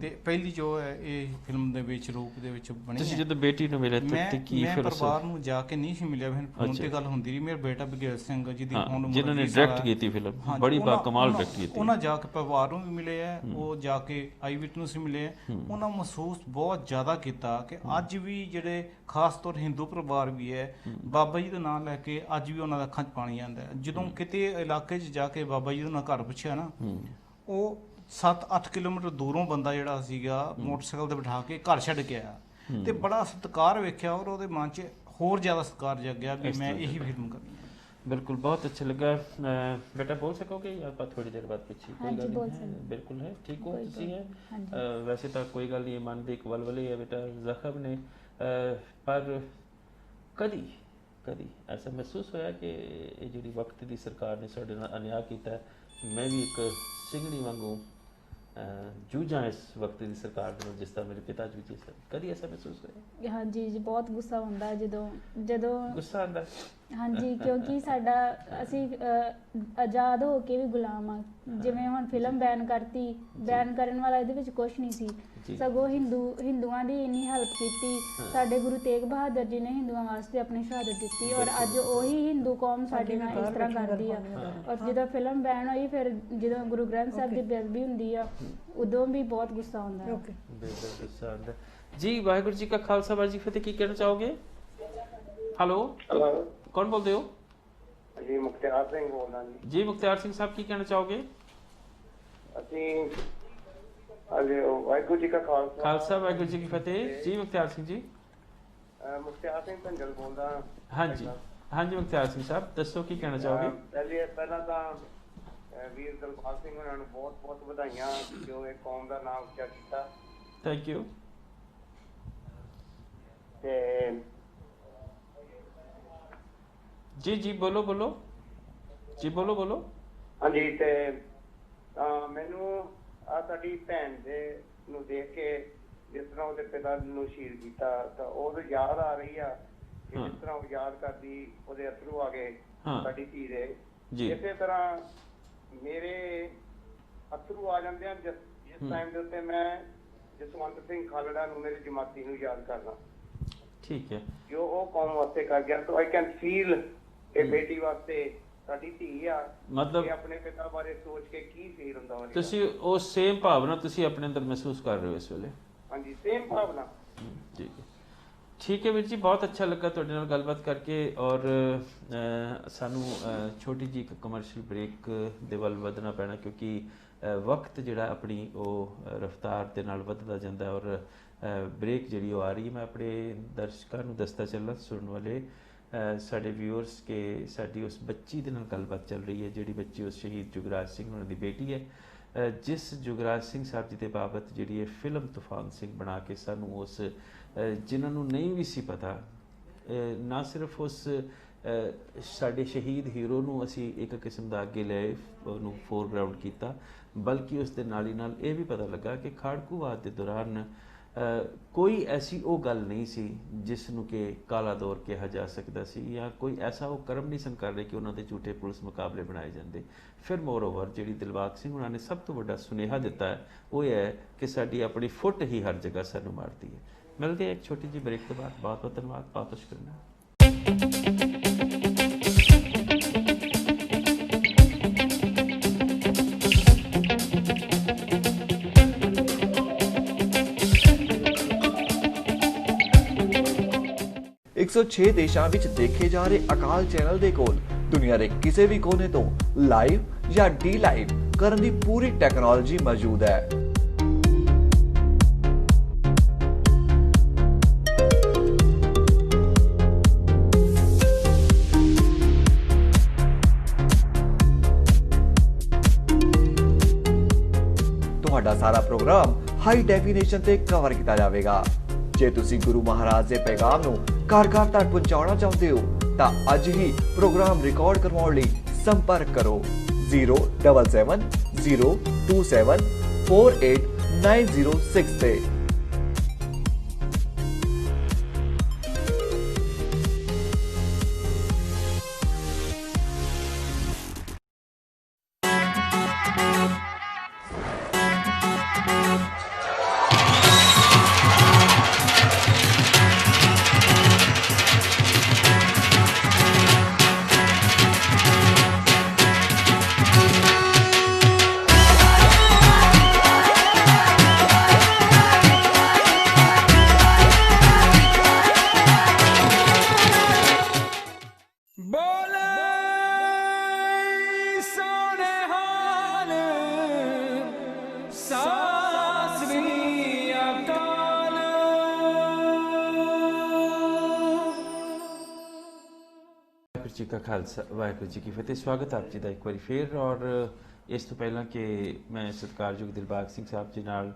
ਤੇ ਪਹਿਲੀ ਜੋ ਹੈ ਇਹ ਫਿਲਮ ਦੇ ਵਿੱਚ ਰੂਪ ਦੇ ਵਿੱਚ ਬਣੀ ਹੈ। ਤੁਸੀਂ ਜਦੋਂ ਬੇਟੀ ਨੂੰ ਮਿਲੇ ਤੇ ਕੀ ਮੈਂ ਫਿਰ ਪਰਿਵਾਰ ਨੂੰ ਜਾ ਕੇ ਨਹੀਂ ਸੀ ਮਿਲਿਆ, ਫਿਰ ਫੋਨ ਤੇ ਗੱਲ ਹੁੰਦੀ ਰਹੀ। ਮੇਰਾ ਬੇਟਾ ਬਗੇਲ ਸਿੰਘ ਜਿਹਦੀ ਹੁਣ ਜਿਨ੍ਹਾਂ ਨੇ ਡਾਇਰੈਕਟ ਕੀਤੀ ਫਿਲਮ, ਬੜੀ ਬਾਕਮਾਲ ਡਾਇਰੈਕਟ ਕੀਤੀ, ਉਹਨਾਂ ਜਾ ਕੇ ਪਰਿਵਾਰ ਨੂੰ ਵੀ ਮਿਲੇ ਆ, ਉਹ ਜਾ ਕੇ ਆਈ ਵਿਟਨੈਸ ਵੀ ਮਿਲੇ ਆ। ਉਹਨਾਂ ਮਹਿਸੂਸ ਬਹੁਤ ਜ਼ਿਆਦਾ ਕੀਤਾ ਕਿ ਅੱਜ ਵੀ ਜਿਹੜੇ ਖਾਸ ਤੌਰ ਹਿੰਦੂ ਪਰਿਵਾਰ ਵੀ ਹੈ, ਬਾਬਾ ਜੀ ਦਾ ਨਾਮ ਲੈ ਕੇ ਅੱਜ ਵੀ ਉਹਨਾਂ ਦਾ ਅੱਖਾਂ 'ਚ ਪਾਣੀ ਆਉਂਦਾ ਹੈ। ਜਦੋਂ ਕਿਤੇ ਇਲਾਕੇ 'ਚ ਜਾ ਕੇ ਬਾਬਾ ਜੀ ਦਾ ਘਰ ਪੁੱਛਿਆ ਨਾ, ਉਹ 7-8 ਕਿਲੋਮੀਟਰ ਦੂਰੋਂ ਬੰਦਾ ਜਿਹੜਾ ਸੀਗਾ ਮੋਟਰਸਾਈਕਲ ਤੇ ਬਿਠਾ ਕੇ ਘਰ ਛੱਡ ਕੇ ਆਇਆ, ਤੇ ਬੜਾ ਸਤਿਕਾਰ ਵੇਖਿਆ ਔਰ ਉਹਦੇ ਮਨ 'ਚ ਹੋਰ ਜ਼ਿਆਦਾ ਸਤਿਕਾਰ ਜਾਗਿਆ ਵੀ ਮੈਂ ਇਹੀ ਫਿਲਮ ਕਰਨੀ ਹੈ। ਬਿਲਕੁਲ, ਬਹੁਤ ਅੱਛਾ ਲੱਗਾ। बेटा बोल सकोगे या आप थोड़ी देर बाद पूछिए? हाँ जी, बोल सकते। बिल्कुल है, ठीक हो तुसी है? वैसे तो कोई गल नहीं, मन ਦੇ ਇੱਕ ਵਲਵਲੇ ਹੈ बेटा, ਜ਼ਖਮ ਨੇ, ਪਰ ਕਦੀ ਐਸਾ ਮਹਿਸੂਸ ਹੋਇਆ ਕਿ ਇਹ ਜਿਹੜੀ ਵਕਤ ਦੀ ਸਰਕਾਰ ਨੇ ਸਾਡੇ ਨਾਲ ਅਨਿਆਂ ਕੀਤਾ ਹੈ, ਮੈਂ ਵੀ ਇੱਕ ਸਿੰਘਣੀ ਵਾਂਗੂ ਜੂਝਾਂ ਇਸ ਵਕਤ ਦੀ ਸਰਕਾਰ ਨਾਲ, ਜਿਸ ਤਰ੍ਹਾਂ ਮੇਰੇ ਪਿਤਾ ਜੀ ਜਿਸ ਤਰ੍ਹਾਂ, ਕਦੀ ਐਸਾ ਮਹਿਸੂਸ ਹੋਇਆ? ਹਾਂਜੀ ਜੀ, ਬਹੁਤ ਗੁੱਸਾ ਹੁੰਦਾ ਜਦੋਂ ਗੁੱਸਾ ਆਉਂਦਾ? ਹਾਂਜੀ, ਕਿਉਂਕਿ ਸਾਡਾ ਅਸੀਂ ਆਜ਼ਾਦ ਹੋ ਕੇ ਵੀ ਗੁਲਾਮ ਆ। ਜਿਵੇਂ ਹੁਣ ਫਿਲਮ ਬੈਨ ਕਰਤੀ, ਬੈਨ ਕਰਨ ਵਾਲਾ ਇਹਦੇ ਵਿੱਚ ਕੁਝ ਨਹੀਂ ਸੀ, ਸਗੋਂ ਹਿੰਦੂਆਂ ਦੀ ਇੰਨੀ ਹੈਲਪ ਕੀਤੀ। ਸਾਡੇ ਗੁਰੂ ਤੇਗ ਬਹਾਦਰ ਜੀ ਨੇ ਹਿੰਦੂਆਂ ਵਾਸਤੇ ਆਪਣੀ ਸ਼ਹਾਦਤ ਦਿੱਤੀ, ਔਰ ਅੱਜ ਉਹੀ ਹਿੰਦੂ ਕੌਮ ਸਾਡੇ ਨਾਲ ਇਸ ਤਰ੍ਹਾਂ ਕਰਦੀ ਆ। ਔਰ ਜਦੋਂ ਫਿਲਮ ਬੈਨ ਹੋਈ, ਫਿਰ ਜਦੋਂ ਗੁਰੂ ਗ੍ਰੰਥ ਸਾਹਿਬ ਦੀ ਬੇਅਦਬੀ ਹੁੰਦੀ ਆ, ਉਦੋਂ ਵੀ ਬਹੁਤ ਗੁੱਸਾ ਆਉਂਦਾ ਹੈ। ਬਿਲਕੁਲ ਗੁੱਸਾ ਆਉਂਦਾ ਜੀ। ਵਾਹਿਗੁਰੂ ਜੀ ਕਾ ਖਾਲਸਾ, ਵਾਹਿਗੁਰੂ ਜੀ ਕੀ ਫਤਿਹ। ਕੀ ਕਹਿਣਾ ਚਾਹੋਗੇ? ਹੈਲੋ, कौन बोलते हो? जी मुख्तियार सिंह बोल रहा जी। जी मुख्तियार सिंह साहब, की कहना चाहोगे? वाहिगुरू जी का खालसा, खालसा वाहिगुरू जी की फतेह। जी मुख्तियार सिंह जी। मुख्तियार सिंह भंजल बोल रहा। हाँ जी, हाँ जी मुख्तियार सिंह साहब, दसो की कहना चाहोगे? पहला तो वीर दिलबाग सिंह होना नूं बहुत बहुत ਵਧਾਈਆਂ जो एक कौम का नाम ਉੱਚਾ ਕੀਤਾ। Thank you. ਤੇ जी बोलो जी, बोलो। हाँ जी, ਤੇ ਮੈਨੂੰ ਆ ਸਾਡੀ ਭੈਣ ਦੇ ਨੂੰ ਦੇਖ ਕੇ ਜਿਸ ਤਰ੍ਹਾਂ ਉਹਦੇ ਪਿਤਾ ਨੂੰ ਸ਼ਹੀਦ ਕੀਤਾ, ਤਾਂ ਉਹ ਯਾਦ ਆ ਰਹੀ ਆ ਕਿ ਜਿਸ ਤਰ੍ਹਾਂ ਉਹ ਯਾਦ ਕਰਦੀ ਉਹਦੇ ਅਥਰੂ ਆ ਗਏ ਸਾਡੀ ਧੀ ਦੇ। ਇਸੇ ਤਰ੍ਹਾਂ ਮੇਰੇ ਅਥਰੂ ਆ ਜਾਂਦੇ ਆ ਜਿਸ ਟਾਈਮ ਦੇ ਉੱਤੇ ਮੈਂ ਜਸਵੰਤ ਸਿੰਘ ਖਾਲੜਾ ਨੂੰ, ਮੇਰੇ ਜਮਾਤੀ ਨੂੰ ਯਾਦ ਕਰਦਾ। ਠੀਕ ਹੈ, ਜੋ ਉਹ ਕੌਮ ਵਾਸਤੇ ਕਰ ਗਿਆ। ਸੋ ਆਈ ਕੈਨ ਫੀਲ ਇਹ ਬੇਟੀ ਵਾਸਤੇ ਸਾਡੀ ਧੀ ਆ, ਮਤਲਬ ਆਪਣੇ ਪਿਤਾ ਬਾਰੇ ਸੋਚ ਕੇ ਕੀ ਫੀਲ ਹੁੰਦਾ ਹੋਵੇ। ਤੁਸੀਂ ਉਹ ਸੇਮ ਭਾਵਨਾ ਤੁਸੀਂ ਆਪਣੇ ਅੰਦਰ ਮਹਿਸੂਸ ਕਰ ਰਹੇ ਹੋ ਇਸ ਵੇਲੇ? ਹਾਂਜੀ, ਸੇਮ ਭਾਵਨਾ। ਜੀ ਠੀਕ ਹੈ ਵੀਰ ਜੀ, ਬਹੁਤ ਅੱਛਾ ਲੱਗਾ ਤੁਹਾਡੇ ਨਾਲ ਗੱਲਬਾਤ ਕਰਕੇ। ਔਰ ਸਾਨੂੰ ਛੋਟੀ ਜਿਹੀ ਇੱਕ ਕਮਰਸ਼ੀਅਲ ਬ੍ਰੇਕ ਦੇ ਵੱਲ ਵਧਣਾ ਪੈਣਾ, ਕਿਉਂਕਿ ਵਕਤ ਜਿਹੜਾ ਆਪਣੀ ਉਹ ਰਫਤਾਰ ਦੇ ਨਾਲ ਵੱਧਦਾ ਜਾਂਦਾ, ਔਰ ਬ੍ਰੇਕ ਜਿਹੜੀ ਉਹ ਆ ਰਹੀ ਹੈ। ਮੈਂ ਆਪਣੇ ਦਰਸ਼ਕਾਂ ਨੂੰ ਦੱਸਦਾ ਚੱਲਾਂ, ਸੁਣਨ ਵਾਲੇ ਸਾਡੇ ਵਿਊਅਰਸ, ਕਿ ਸਾਡੀ ਉਸ ਬੱਚੀ ਦੇ ਨਾਲ ਗੱਲਬਾਤ ਚੱਲ ਰਹੀ ਹੈ, ਜਿਹੜੀ ਬੱਚੀ ਉਸ ਸ਼ਹੀਦ ਜੁਗਰਾਜ ਸਿੰਘ ਉਹਨਾਂ ਦੀ ਬੇਟੀ ਹੈ, ਜਿਸ ਜੁਗਰਾਜ ਸਿੰਘ ਸਾਹਿਬ ਜੀ ਦੇ ਬਾਬਤ ਜਿਹੜੀ ਇਹ ਫਿਲਮ ਤੂਫਾਨ ਸਿੰਘ ਬਣਾ ਕੇ ਸਾਨੂੰ ਉਸ ਜਿਨ੍ਹਾਂ ਨੂੰ ਨਹੀਂ ਵੀ ਸੀ ਪਤਾ, ਨਾ ਸਿਰਫ ਉਸ ਸਾਡੇ ਸ਼ਹੀਦ ਹੀਰੋ ਨੂੰ ਅਸੀਂ ਇੱਕ ਕਿਸਮ ਦਾ ਅੱਗੇ ਲੈ ਉਹਨੂੰ ਫੋਰਗਰਾਊਂਡ ਕੀਤਾ, ਬਲਕਿ ਉਸ ਦੇ ਨਾਲ ਹੀ ਨਾਲ ਇਹ ਵੀ ਪਤਾ ਲੱਗਾ ਕਿ ਖਾੜਕੂਵਾਦ ਦੇ ਦੌਰਾਨ ਕੋਈ ਐਸੀ ਉਹ ਗੱਲ ਨਹੀਂ ਸੀ ਜਿਸ ਨੂੰ ਕਿ ਕਾਲਾ ਦੌਰ ਕਿਹਾ ਜਾ ਸਕਦਾ ਸੀ, ਜਾਂ ਕੋਈ ਐਸਾ ਉਹ ਕਰਮ ਨਹੀਂ ਸਨ ਕਰ ਰਹੇ ਕਿ ਉਹਨਾਂ ਦੇ ਝੂਠੇ ਪੁਲਿਸ ਮੁਕਾਬਲੇ ਬਣਾਏ ਜਾਂਦੇ। ਫਿਰ ਮੋਰਓਵਰ ਜਿਹੜੀ ਦਿਲਬਾਗ ਸਿੰਘ ਉਹਨਾਂ ਨੇ ਸਭ ਤੋਂ ਵੱਡਾ ਸੁਨੇਹਾ ਦਿੱਤਾ ਹੈ, ਉਹ ਇਹ ਹੈ ਕਿ ਸਾਡੀ ਆਪਣੀ ਫੁੱਟ ਹੀ ਹਰ ਜਗ੍ਹਾ ਸਾਨੂੰ ਮਾਰਦੀ ਹੈ। ਮਿਲਦੇ ਹਾਂ ਇੱਕ ਛੋਟੀ ਜਿਹੀ ਬ੍ਰੇਕ ਤੋਂ ਬਾਅਦ। ਬਹੁਤ ਬਹੁਤ ਧੰਨਵਾਦ, ਬਹੁਤ ਸ਼ੁਕਰੀਆ। एक 106 ਦੇਸ਼ਾਂ ਵਿੱਚ ਦੇਖੇ ਜਾ ਰਹੇ ਅਕਾਲ ਚੈਨਲ ਦੇ ਕੋਲ ਦੁਨੀਆ ਦੇ ਕਿਸੇ ਵੀ ਕੋਨੇ ਤੋਂ ਲਾਈਵ ਜਾਂ ਡੀ ਲਾਈਵ ਕਰਨ ਦੀ ਪੂਰੀ ਟੈਕਨੋਲੋਜੀ ਮੌਜੂਦ ਹੈ। ਤੁਹਾਡਾ ਸਾਰਾ ਪ੍ਰੋਗਰਾਮ ਹਾਈ ਡੈਫੀਨੇਸ਼ਨ ਤੇ ਕਵਰ ਕੀਤਾ ਜਾਵੇਗਾ। ਜੇ ਤੁਸੀਂ ਗੁਰੂ ਮਹਾਰਾਜ ਦੇ ਪੈਗਾਮ ਨੂੰ ਘਰ-ਘਰ ਤੱਕ ਪਹੁੰਚਾਉਣਾ ਚਾਹੁੰਦੇ ਹੋ ਤਾਂ ਅੱਜ ਹੀ ਪ੍ਰੋਗਰਾਮ ਰਿਕਾਰਡ ਕਰਵਾਉਣ ਲਈ ਸੰਪਰਕ ਕਰੋ 07702748906 ਤੇ। जी का खालसा वाहिगुरू जी की फतेह। स्वागत आप जी का एक बार फिर। और इस तो पहला कि मैं सत्कारयोग दिलबाग सिंह साहब जी नाल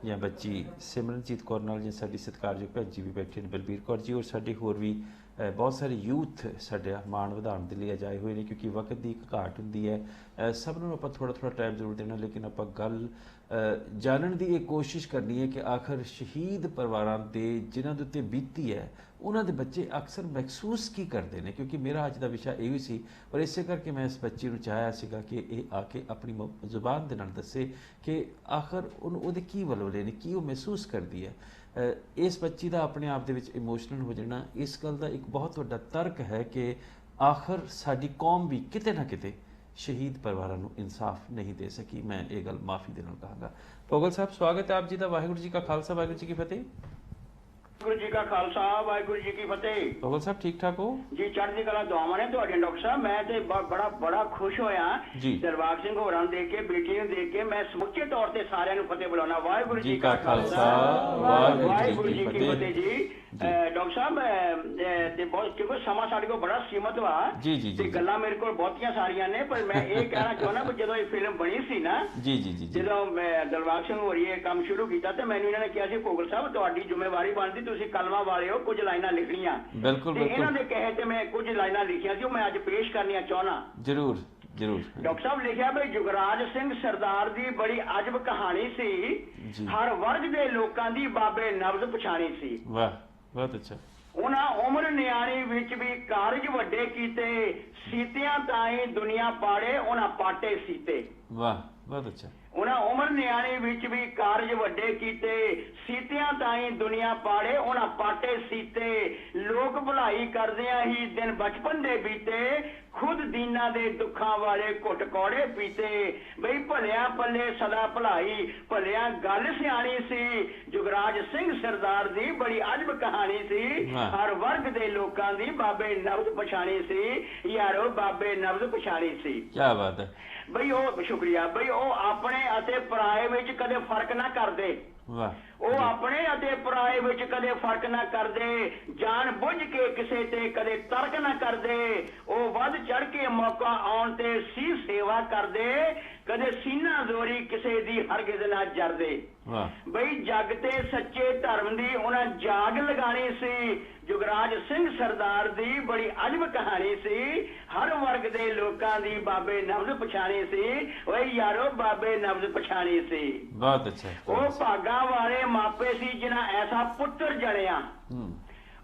ਜਾਂ ਬੱਚੀ ਸਿਮਰਨਜੀਤ ਕੌਰ ਨਾਲ ਜਾਂ ਸਾਡੀ ਸਤਿਕਾਰਯੋਗ ਭੈਣ ਜੀ ਵੀ ਬੈਠੇ ਨੇ ਬਲਬੀਰ ਕੌਰ ਜੀ, ਔਰ ਸਾਡੇ ਹੋਰ ਵੀ ਬਹੁਤ ਸਾਰੇ ਯੂਥ ਸਾਡਾ ਮਾਣ ਵਧਾਉਣ ਦੇ ਲਈ ਅਜਾਏ ਹੋਏ ਨੇ, ਕਿਉਂਕਿ ਵਕਤ ਦੀ ਇੱਕ ਘਾਟ ਹੁੰਦੀ ਹੈ। ਸਭ ਨੂੰ ਆਪਾਂ ਥੋੜ੍ਹਾ ਟਾਈਮ ਜ਼ਰੂਰ ਦੇਣਾ, ਲੇਕਿਨ ਆਪਾਂ ਗੱਲ ਜਾਣਨ ਦੀ ਇਹ ਕੋਸ਼ਿਸ਼ ਕਰਨੀ ਹੈ ਕਿ ਆਖਰ ਸ਼ਹੀਦ ਪਰਿਵਾਰਾਂ ਦੇ ਜਿਨ੍ਹਾਂ ਦੇ ਉੱਤੇ ਬੀਤੀ ਹੈ ਉਹਨਾਂ ਦੇ ਬੱਚੇ ਅਕਸਰ ਮਹਿਸੂਸ ਕੀ ਕਰਦੇ ਨੇ, ਕਿਉਂਕਿ ਮੇਰਾ ਅੱਜ ਦਾ ਵਿਸ਼ਾ ਇਹੋ ਹੀ ਸੀ। ਔਰ ਇਸੇ ਕਰਕੇ ਮੈਂ ਇਸ ਬੱਚੀ ਨੂੰ ਚਾਹਿਆ ਸੀਗਾ ਕਿ ਇਹ ਆ ਕੇ ਆਪਣੀ ਜ਼ੁਬਾਨ ਦੇ ਨਾਲ ਦੱਸੇ ਕਿ ਆਖਰ ਉਹਦੇ ਕੀ ਵਲਵਲੇ ਨੇ, ਕੀ ਉਹ ਮਹਿਸੂਸ ਕਰਦੀ ਹੈ। ਇਸ ਬੱਚੀ ਦਾ ਆਪਣੇ ਆਪ ਦੇ ਵਿੱਚ ਇਮੋਸ਼ਨਲ ਹੋ ਜਾਣਾ ਇਸ ਗੱਲ ਦਾ ਇੱਕ ਬਹੁਤ ਵੱਡਾ ਤਰਕ ਹੈ ਕਿ ਆਖਰ ਸਾਡੀ ਕੌਮ ਵੀ ਕਿਤੇ ਨਾ ਕਿਤੇ ਸ਼ਹੀਦ ਪਰਿਵਾਰਾਂ ਨੂੰ ਇਨਸਾਫ ਨਹੀਂ ਦੇ ਸਕੀ। ਮੈਂ ਇਹ ਗੱਲ ਮਾਫੀ ਦੇ ਨਾਲ ਕਹਾਂਗਾ। ਭੋਗਲ ਸਾਹਿਬ, ਸਵਾਗਤ ਹੈ ਆਪ ਜੀ ਦਾ। ਵਾਹਿਗੁਰੂ ਜੀ ਕਾ ਖਾਲਸਾ, ਵਾਹਿਗੁਰੂ ਜੀ ਕੀ ਫਤਿਹ। ਵਾਹਿਗੁਰੂ ਜੀ ਕਾ ਖਾਲਸਾ, ਵਾਹਿਗੁਰੂ ਜੀ ਕੀ ਫਤਿਹ। ਭੋਗਲ ਸਾਹਿਬ ਠੀਕ ਠਾਕ ਹੋ ਜੀ? ਚੜ੍ਹਦੀ ਕਲਾ ਦੁਆਵਾਂ ਨੇ ਤੁਹਾਡੀਆਂ ਡਾਕਟਰ ਸਾਹਿਬ। ਮੈਂ ਤੇ ਬੜਾ ਖੁਸ਼ ਹੋਇਆ ਦਿਲਬਾਗ ਸਿੰਘ ਹੋਰਾਂ ਨੂੰ ਦੇਖ ਕੇ, ਬੇਟੀ ਨੂੰ ਦੇਖ ਕੇ। ਮੈਂ ਸਮੁੱਚੇ ਤੌਰ ਤੇ ਸਾਰਿਆਂ ਨੂੰ ਫਤਿਹ ਬੁਲਾਉਣਾ। ਵਾਹਿਗੁਰੂ ਜੀ ਕਾ ਖਾਲਸਾ, ਵਾਹਿਗੁਰੂ ਜੀ ਕੀ ਫਤਿਹ। ਜੀ ਡਾਕਟਰ ਸਾਹਿਬ ਤੇ ਬਹੁਤ, ਕਿਉਂਕਿ ਸਮਾਂ ਸਾਡੇ ਕੋਲ ਬੜਾ ਸੀਮਤ ਵਾ ਤੇ ਗੱਲਾਂ ਮੇਰੇ ਕੋਲ ਬਹੁਤੀਆਂ ਸਾਰੀਆਂ ਨੇ, ਪਰ ਮੈਂ ਇਹ ਕਹਿਣਾ ਚਾਹੁੰਦਾ ਵੀ ਜਦੋਂ ਇਹ ਫਿਲਮ ਬਣੀ ਸੀ ਨਾ, ਜਦੋਂ ਮੈਂ ਦਿਲਬਾਗ ਸਿੰਘ ਹੋਰੀ ਇਹ ਕੰਮ ਸ਼ੁਰੂ ਕੀਤਾ ਤੇ ਮੈਨੂੰ ਇਹਨਾਂ ਨੇ ਕਿਹਾ ਸੀ ਭੋਗਲ ਸਾਹਿਬ ਤੁਹਾਡੀ ਜ਼ਿੰਮੇਵਾਰੀ ਬਣਦੀ, ਤੁਸੀਂ ਕਲਮਾਂ ਵਾਲੇ ਹੋ, ਕੁਝ ਲਾਈਨਾਂ ਲਿਖਣੀਆਂ। ਤੇ ਇਹਨਾਂ ਦੇ ਕਹੇ ਤੇ ਮੈਂ ਕੁਝ ਲਾਈਨਾਂ ਲਿਖੀਆਂ ਸੀ, ਉਹ ਮੈਂ ਅੱਜ ਪੇਸ਼ ਕਰਨੀਆਂ ਚਾਹੁੰਦਾ। ਜ਼ਰੂਰ। ਡਾਕਟਰ ਸਾਹਿਬ ਲਿਖਿਆ ਵੀ ਜੁਗਰਾਜ ਸਿੰਘ ਸਰਦਾਰ ਦੀ ਬੜੀ ਅਜਬ ਕਹਾਣੀ ਸੀ, ਹਰ ਵਰਗ ਦੇ ਲੋਕਾਂ ਦੀ ਬਾਬੇ ਨਬਜ਼ ਪਛਾਣੀ ਸੀ। ਵਾਹ, ਬਹੁਤ ਅੱਛਾ। ਉਹਨਾਂ ਉਮਰ ਨਿਆਣੀ ਵਿੱਚ ਵੀ ਕਾਰਜ ਵੱਡੇ ਕੀਤੇ, ਸੀਤਿਆਂ ਤਾਈਂ ਦੁਨੀਆ ਪਾੜੇ ਉਹਨਾਂ ਪਾਟੇ ਸੀਤੇ। ਵਾਹ, ਬਹੁਤ ਅੱਛਾ। ਉਹਨਾਂ ਉਮਰ ਨਿਆਣੀ ਵਿੱਚ ਵੀ ਕਾਰਜ ਵੱਡੇ ਕੀਤੇ, ਸੀਤਿਆਂ ਤਾਈਂ ਦੁਨੀਆ ਪਾੜੇ ਉਹਨਾਂ ਪਾਟੇ ਸੀਤੇ। ਲੋਕ ਭਲਾਈ ਕਰਦਿਆਂ ਹੀ ਦਿਨ ਬਚਪਨ ਦੇ ਬੀਤੇ, ਖੁਦ ਦੀਨਾਂ ਦੇ ਦੁੱਖਾਂ ਵਾਲੇ ਘੁੱਟ ਕੌੜੇ ਪੀਤੇ। ਬਈ ਭਲਿਆਂ ਪੱਲੇ ਸਦਾ ਭਲਾਈ, ਭਲਿਆਂ ਗੱਲ ਸਿਆਣੀ ਸੀ। ਜੁਗਰਾਜ ਸਿੰਘ ਸਰਦਾਰ ਦੀ ਬੜੀ ਅਜਬ ਕਹਾਣੀ ਸੀ, ਹਰ ਵਰਗ ਦੇ ਲੋਕਾਂ ਦੀ ਬਾਬੇ ਨਬਜ਼ ਪਛਾਣੀ ਸੀ। ਯਾਰੋ ਬਾਬੇ ਨਬਜ਼ ਪਛਾਣੀ ਸੀ। ਕੀ ਬਾਤ ਹੈ ਬਈ। ਉਹ ਸ਼ੁਕਰੀਆ ਬਈ। ਉਹ ਆਪਣੇ ਅਤੇ ਪਰਾਏ ਵਿੱਚ ਕਦੇ ਫਰਕ ਨਾ ਕਰਦੇ। ਉਹ ਆਪਣੇ ਅਤੇ ਪਰਾਏ ਵਿੱਚ ਕਦੇ ਫਰਕ ਨਾ ਕਰਦੇ, ਜਾਣ ਬੁੱਝ ਕੇ ਕਿਸੇ ਤੇ ਕਦੇ ਤਰਕ ਨਾ ਕਰਦੇ। ਉਹ ਵੱਧ ਚੜ ਕੇ ਮੌਕਾ ਆਉਣ ਤੇ ਸੀ ਸੇਵਾ ਕਰਦੇ, ਕਦੇ ਸੀਨਾ ਜ਼ੋਰੀ ਕਿਸੇ ਦੀ ਹਰਗਿਜ਼ ਨਾ ਜਰਦੇ। ਬਈ ਜੱਗ ਤੇ ਸੱਚੇ ਧਰਮ ਦੀ ਉਹਨਾਂ ਜਾਗ ਲਗਾਣੀ ਸੀ। ਜੁਗਰਾਜ ਸਿੰਘ ਸਰਦਾਰ ਦੀ ਬੜੀ ਅਜਬ ਕਹਾਣੀ ਸੀ, ਹਰ ਵਰਗ ਦੇ ਲੋਕਾਂ ਦੀ ਬਾਬੇ ਨਬਜ਼ ਪਛਾਣੀ ਸੀ। ਓਏ ਯਾਰੋ ਬਾਬੇ ਨਬਜ਼ ਪਛਾਣੀ ਸੀ। ਬਹੁਤ ਅੱਛਾ। ਉਹ ਭਾਗਾਂ ਵਾਲੇ ਮਾਪੇ ਸੀ ਜਿਨ੍ਹਾਂ ਐਸਾ ਪੁੱਤਰ ਜਣਿਆ।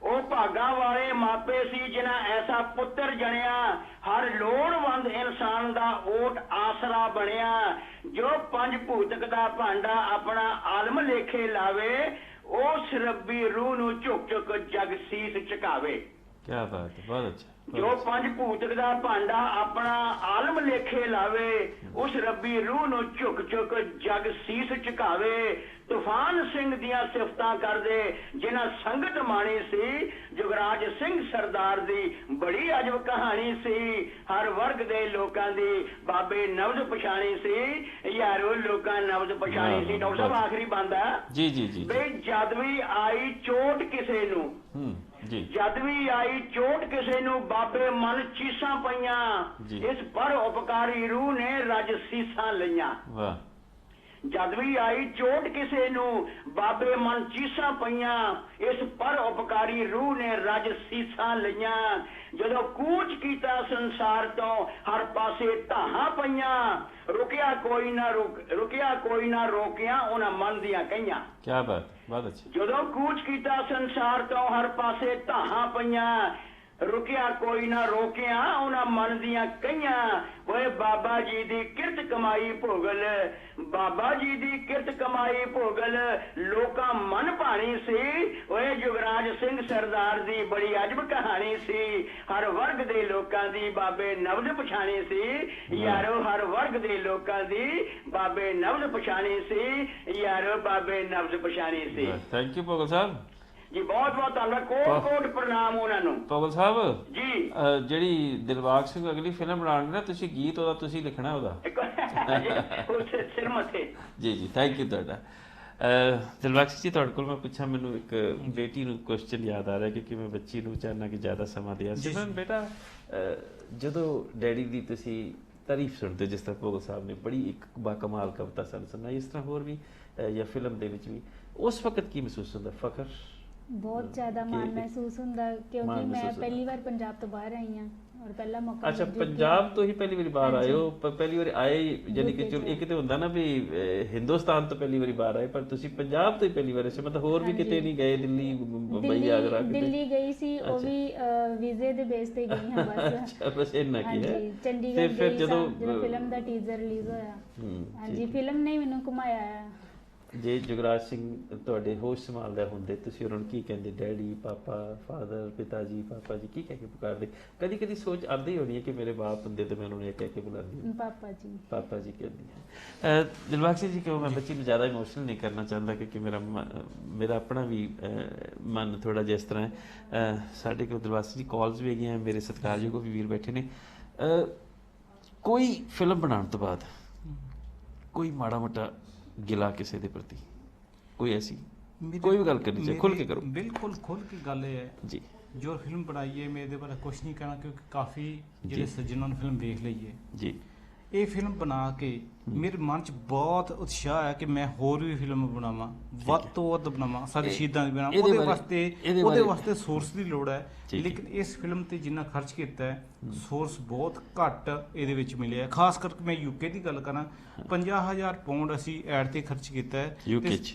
ਉਹ ਭਾਗਾਂ ਵਾਲੇ ਮਾਪੇ ਸੀ ਜਿਨ੍ਹਾਂ ਐਸਾ ਪੁੱਤਰ ਜਣਿਆ, ਹਰ ਲੋੜਵੰਦ ਇਨਸਾਨ ਦਾ ਓਟ ਆਸਰਾ ਬਣਿਆ। ਜੋ ਪੰਜ ਭੂਤਕ ਦਾ ਭਾਂਡਾ ਆਪਣਾ ਆਲਮ ਲੇਖੇ ਲਾਵੇ, ਉਸ ਰੱਬੀ ਰੂਹ ਨੂੰ ਝੁਕ ਝੁਕ ਜਗ ਸੀਸ ਝੁਕਾਵੇ। ਕੀ ਬਾਤ ਹੈ, ਬਹੁਤ ਅੱਛਾ। ਜੋ ਪੰਜ ਭੂਤਕ ਦਾ ਭਾਂਡਾ ਆਪਣਾ ਆਲਮ ਲੇਖੇ ਲਾਵੇ, ਉਸ ਰੱਬੀ ਰੂਹ ਨੂੰ ਝੁਕ ਝੁਕ ਜਗ ਸੀਸ ਝੁਕਾਵੇ। ਤੂਫਾਨ ਸਿੰਘ ਦੀਆਂ ਸਿਫਤਾਂ ਕਰਦੇ ਜਿਨ੍ਹਾਂ ਸੰਗਤ ਮਾਣੀ ਸੀ। ਜੁਗਰਾਜ ਸਿੰਘ ਸਰਦਾਰ ਦੀ ਬੜੀ ਅਜਬ ਕਹਾਣੀ ਸੀ, ਹਰ ਵਰਗ ਦੇ ਲੋਕਾਂ ਦੀ ਬਾਬੇ ਨਬਜ਼ ਪਛਾਣੀ ਸੀ। ਯਾਰੋ ਲੋਕਾਂ ਨਬਜ਼ ਪਛਾਣੀ ਸੀ। ਡਾਕਟਰ ਸਾਹਿਬ ਆਖਰੀ ਬੰਦਾ ਜੀ ਬਈ ਜਦ ਵੀ ਆਈ ਚੋਟ ਕਿਸੇ ਨੂੰ, ਜਦ ਵੀ ਆਈ ਚੋਟ ਕਿਸੇ ਨੂੰ, ਬਾਬੇ ਮਨ ਚੀਸਾਂ ਪਈਆਂ। ਇਸ ਪਰ ਉਪਕਾਰੀ ਰੂਹ ਨੇ ਰੱਜ ਸੀਸਾਂ ਲਈਆਂ। ਜਦ ਵੀ ਆਈ ਚੋਟ ਕਿਸੇ ਨੂੰ ਬਾਬੇ ਮਨ ਚੀਸਾਂ ਪਈਆਂ ਇਸ ਪਰ ਉਪਕਾਰੀ ਰੂਹ ਨੇ ਰੱਜ ਸੀਸਾਂ ਲਈਆਂ ਜਦੋਂ ਕੂਚ ਕੀਤਾ ਸੰਸਾਰ ਤੋਂ ਹਰ ਪਾਸੇ ਧਾਹਾਂ ਪਈਆਂ ਰੁਕਿਆ ਕੋਈ ਨਾ ਰੋਕਿਆ ਉਹਨਾਂ ਮਨ ਦੀਆਂ ਕਈਆਂ ਕੀ ਬਾਤ ਬਹੁਤ ਅੱਛੀ ਜਦੋਂ ਕੂਚ ਕੀਤਾ ਸੰਸਾਰ ਤੋਂ ਹਰ ਪਾਸੇ ਧਾਹਾਂ ਪਈਆਂ ਰੁਕਿਆ ਕੋਈ ਨਾ ਰੋਕਿਆ ਉਹਨਾਂ ਮਨ ਦੀਆਂ ਕਈਆਂ ਓਏ ਬਾਬਾ ਜੀ ਦੀ ਕਿਰਤ ਕਮਾਈ ਭੋਗਲ ਬਾਬਾ ਜੀ ਦੀ ਕਿਰਤ ਕਮਾਈ ਭੋਗਲ ਲੋਕਾਂ ਮਨ ਭਾਣੀ ਸੀ ਓਏ ਯੁਵਰਾਜ ਸਿੰਘ ਸਰਦਾਰ ਦੀ ਬੜੀ ਅਜਬ ਕਹਾਣੀ ਸੀ ਹਰ ਵਰਗ ਦੇ ਲੋਕਾਂ ਦੀ ਬਾਬੇ ਨਬਜ਼ ਪਛਾਣੀ ਸੀ ਯਾਰੋ ਹਰ ਵਰਗ ਦੇ ਲੋਕਾਂ ਦੀ ਬਾਬੇ ਨਬਜ਼ ਪਛਾਣੀ ਸੀ ਯਾਰੋ ਬਾਬੇ ਨਬਜ਼ ਪਛਾਣੀ ਸੀ ਥੈਂਕ ਯੂ ਭੋਗਲ ਸਾਹਿਬ ਜੀ ਬਹੁਤ ਬਹੁਤ ਧੰਨਵਾਦ ਕੋਟ ਪ੍ਰਣਾਮ ਉਹਨਾਂ ਨੂੰ ਭੋਗਲ ਸਾਹਿਬ ਜੀ ਜਿਹੜੀ ਦਿਲਬਾਗ ਸਿੰਘ ਅਗਲੀ ਫਿਲਮ ਬਣਾਉਣੀ ਨਾ ਤੁਸੀਂ ਗੀਤ ਉਹਦਾ ਤੁਸੀਂ ਲਿਖਣਾ ਉਹਦਾ ਸਿਰ ਮੱਥੇ ਜੀ ਜੀ ਥੈਂਕ ਯੂ ਤੁਹਾਡਾ ਦਿਲਬਾਗ ਸਿੰਘ ਜੀ ਤੁਹਾਡੇ ਕੋਲ ਮੈਂ ਪੁੱਛਾਂ ਮੈਨੂੰ ਇੱਕ ਬੇਟੀ ਨੂੰ ਕੁਐਸਚਨ ਯਾਦ ਆ ਰਿਹਾ ਕਿ ਕਿਵੇਂ ਬੱਚੀ ਨੂੰ ਚਾਹਨਾ ਕਿ ਜ਼ਿਆਦਾ ਸਮਾਂ ਦਿਆ ਸਿਮਰਨ ਬੇਟਾ ਜਦੋਂ ਡੈਡੀ ਦੀ ਤੁਸੀਂ ਤਾਰੀਫ ਸੁਣਦੇ ਜਿਸ ਤਰ੍ਹਾਂ ਭੋਗਲ ਸਾਹਿਬ ਨੇ ਬੜੀ ਇੱਕ ਬਾਕਮਾਲ ਕਵਿਤਾ ਸਾਨੂੰ ਸੁਣਾਈ ਇਸ ਤਰ੍ਹਾਂ ਹੋਰ ਵੀ ਜਾਂ ਫਿਲਮ ਦੇ ਵਿੱਚ ਵੀ ਉਸ ਵਕਤ ਕੀ ਮਹਿਸੂਸ ਹੁੰਦਾ ਫਖਰ ਬਹੁਤ ਜ਼ਿਆਦਾ ਮਾਣ ਮਹਿਸੂਸ ਹੁੰਦਾ ਕਿਉਂਕਿ ਮੈਂ ਪਹਿਲੀ ਵਾਰ ਪੰਜਾਬ ਤੋਂ ਬਾਹਰ ਆਈ ਹਾਂ ਔਰ ਪਹਿਲਾ ਮੌਕਾ ਅੱਛਾ ਪੰਜਾਬ ਤੋਂ ਹੀ ਪਹਿਲੀ ਵਾਰੀ ਬਾਹਰ ਆਏ ਹੋ ਪਹਿਲੀ ਵਾਰੀ ਆਏ ਯਾਨੀ ਕਿ ਚਲੋ ਇੱਕ ਤੇ ਹੁੰਦਾ ਨਾ ਵੀ ਹਿੰਦੁਸਤਾਨ ਤੋਂ ਪਹਿਲੀ ਵਾਰੀ ਬਾਹਰ ਆਏ ਪਰ ਤੁਸੀਂ ਪੰਜਾਬ ਤੋਂ ਹੀ ਪਹਿਲੀ ਵਾਰ ਸੀ ਮਤਲਬ ਹੋਰ ਵੀ ਕਿਤੇ ਨਹੀਂ ਗਏ ਦਿੱਲੀ ਮੁੰਬਈ ਆਗਰਾ ਦਿੱਲੀ ਗਈ ਸੀ ਉਹ ਵੀ ਵੀਜ਼ੇ ਦੇ ਬੇਸ ਤੇ ਗਈ ਹਾਂ ਬਸ ਅੱਛਾ ਬਸ ਇੰਨਾ ਕੀ ਹੈ ਚੰਡੀਗੜ੍ਹ ਫਿਰ ਜਦੋਂ ਫਿਲਮ ਦਾ ਟੀਜ਼ਰ ਰਿਲੀਜ਼ ਹੋਇਆ ਹਾਂਜੀ ਫਿਲਮ ਨੇ ਮੈਨੂੰ ਘੁਮਾਇਆ ਹੈ ਜੇ ਜੁਗਰਾਜ ਸਿੰਘ ਤੁਹਾਡੇ ਹੋਸ਼ ਸੰਭਾਲਦੇ ਹੁੰਦੇ ਤੁਸੀਂ ਉਹਨਾਂ ਨੂੰ ਕੀ ਕਹਿੰਦੇ ਡੈਡੀ ਪਾਪਾ ਫਾਦਰ ਪਿਤਾ ਜੀ ਪਾਪਾ ਜੀ ਕੀ ਕਹਿ ਕੇ ਪੁਕਾਰਦੇ ਕਦੀ ਕਦੀ ਸੋਚ ਆਉਂਦੀ ਹੋਣੀ ਹੈ ਕਿ ਮੇਰੇ ਬਾਪ ਹੁੰਦੇ ਤੇ ਮੈਂ ਉਹਨਾਂ ਨੂੰ ਇਹ ਕਹਿ ਕੇ ਬੁਲਾਉਂਦੀ ਪਾਪਾ ਜੀ ਕਹਿੰਦੀ ਹੈ ਦਿਲਬਾਗ ਸਿੰਘ ਜੀ ਕਿਉਂ ਮੈਂ ਬੱਚੀ ਨੂੰ ਜ਼ਿਆਦਾ ਇਮੋਸ਼ਨਲ ਨਹੀਂ ਕਰਨਾ ਚਾਹੁੰਦਾ ਕਿਉਂਕਿ ਮੇਰਾ ਆਪਣਾ ਵੀ ਮਨ ਥੋੜਾ ਜਿਹਾ ਇਸ ਤਰ੍ਹਾਂ ਹੈ ਸਾਡੇ ਕੋਲ ਦਿਲਬਾਗ ਸਿੰਘ ਜੀ ਕਾਲਸ ਵੀ ਹੈਗੀਆਂ ਮੇਰੇ ਸਤਿਕਾਰਯੋਗ ਵੀ ਵੀਰ ਬੈਠੇ ਨੇ ਕੋਈ ਫਿਲਮ ਬਣਾਉਣ ਤੋਂ ਬਾਅਦ ਕੋਈ ਮਾੜਾ ਮੋਟਾ ਗਿਲਾ ਕਿਸੇ ਦੇ ਪ੍ਰਤੀ ਕੋਈ ਐਸੀ ਕੋਈ ਵੀ ਗੱਲ ਕਰਨੀ ਚਾਹੀਏ ਖੁੱਲ ਕੇ ਕਰੋ ਬਿਲਕੁਲ ਖੁੱਲ ਕੇ ਗੱਲ ਹੈ ਜੀ ਜੋ ਫਿਲਮ ਬਣਾਈ ਹੈ ਮੈਂ ਇਹਦੇ ਬਾਰੇ ਕੁਝ ਨਹੀਂ ਕਹਿਣਾ ਕਿਉਂਕਿ ਕਾਫੀ ਜਿਹੜੇ ਸੱਜਣਾਂ ਨੇ ਫਿਲਮ ਵੇਖ ਲਈ ਹੈ ਜੀ ਇਹ ਫਿਲਮ ਬਣਾ ਕੇ ਮੇਰੇ ਮਨ 'ਚ ਬਹੁਤ ਉਤਸ਼ਾਹ ਹੈ ਕਿ ਮੈਂ ਹੋਰ ਵੀ ਫਿਲਮ ਬਣਾਵਾਂ ਵੱਧ ਤੋਂ ਵੱਧ ਬਣਾਵਾਂ ਸਾਡੇ ਸ਼ਹੀਦਾਂ ਦੀ ਬਣਾਵਾਂ ਉਹਦੇ ਵਾਸਤੇ ਸੋਰਸ ਦੀ ਲੋੜ ਹੈ ਲੇਕਿਨ ਇਸ ਫਿਲਮ ਤੇ ਜਿੰਨਾ ਖਰਚ ਕੀਤਾ ਹੈ ਸੋਰਸ ਬਹੁਤ ਘੱਟ ਇਹਦੇ ਵਿੱਚ ਮਿਲਿਆ ਖਾਸ ਕਰਕੇ ਮੈਂ ਯੂਕੇ ਦੀ ਗੱਲ ਕਰਾਂ 50,000 ਪਾਉਂਡ ਅਸੀਂ ਐਡ ਤੇ ਖਰਚ ਕੀਤਾ ਹੈ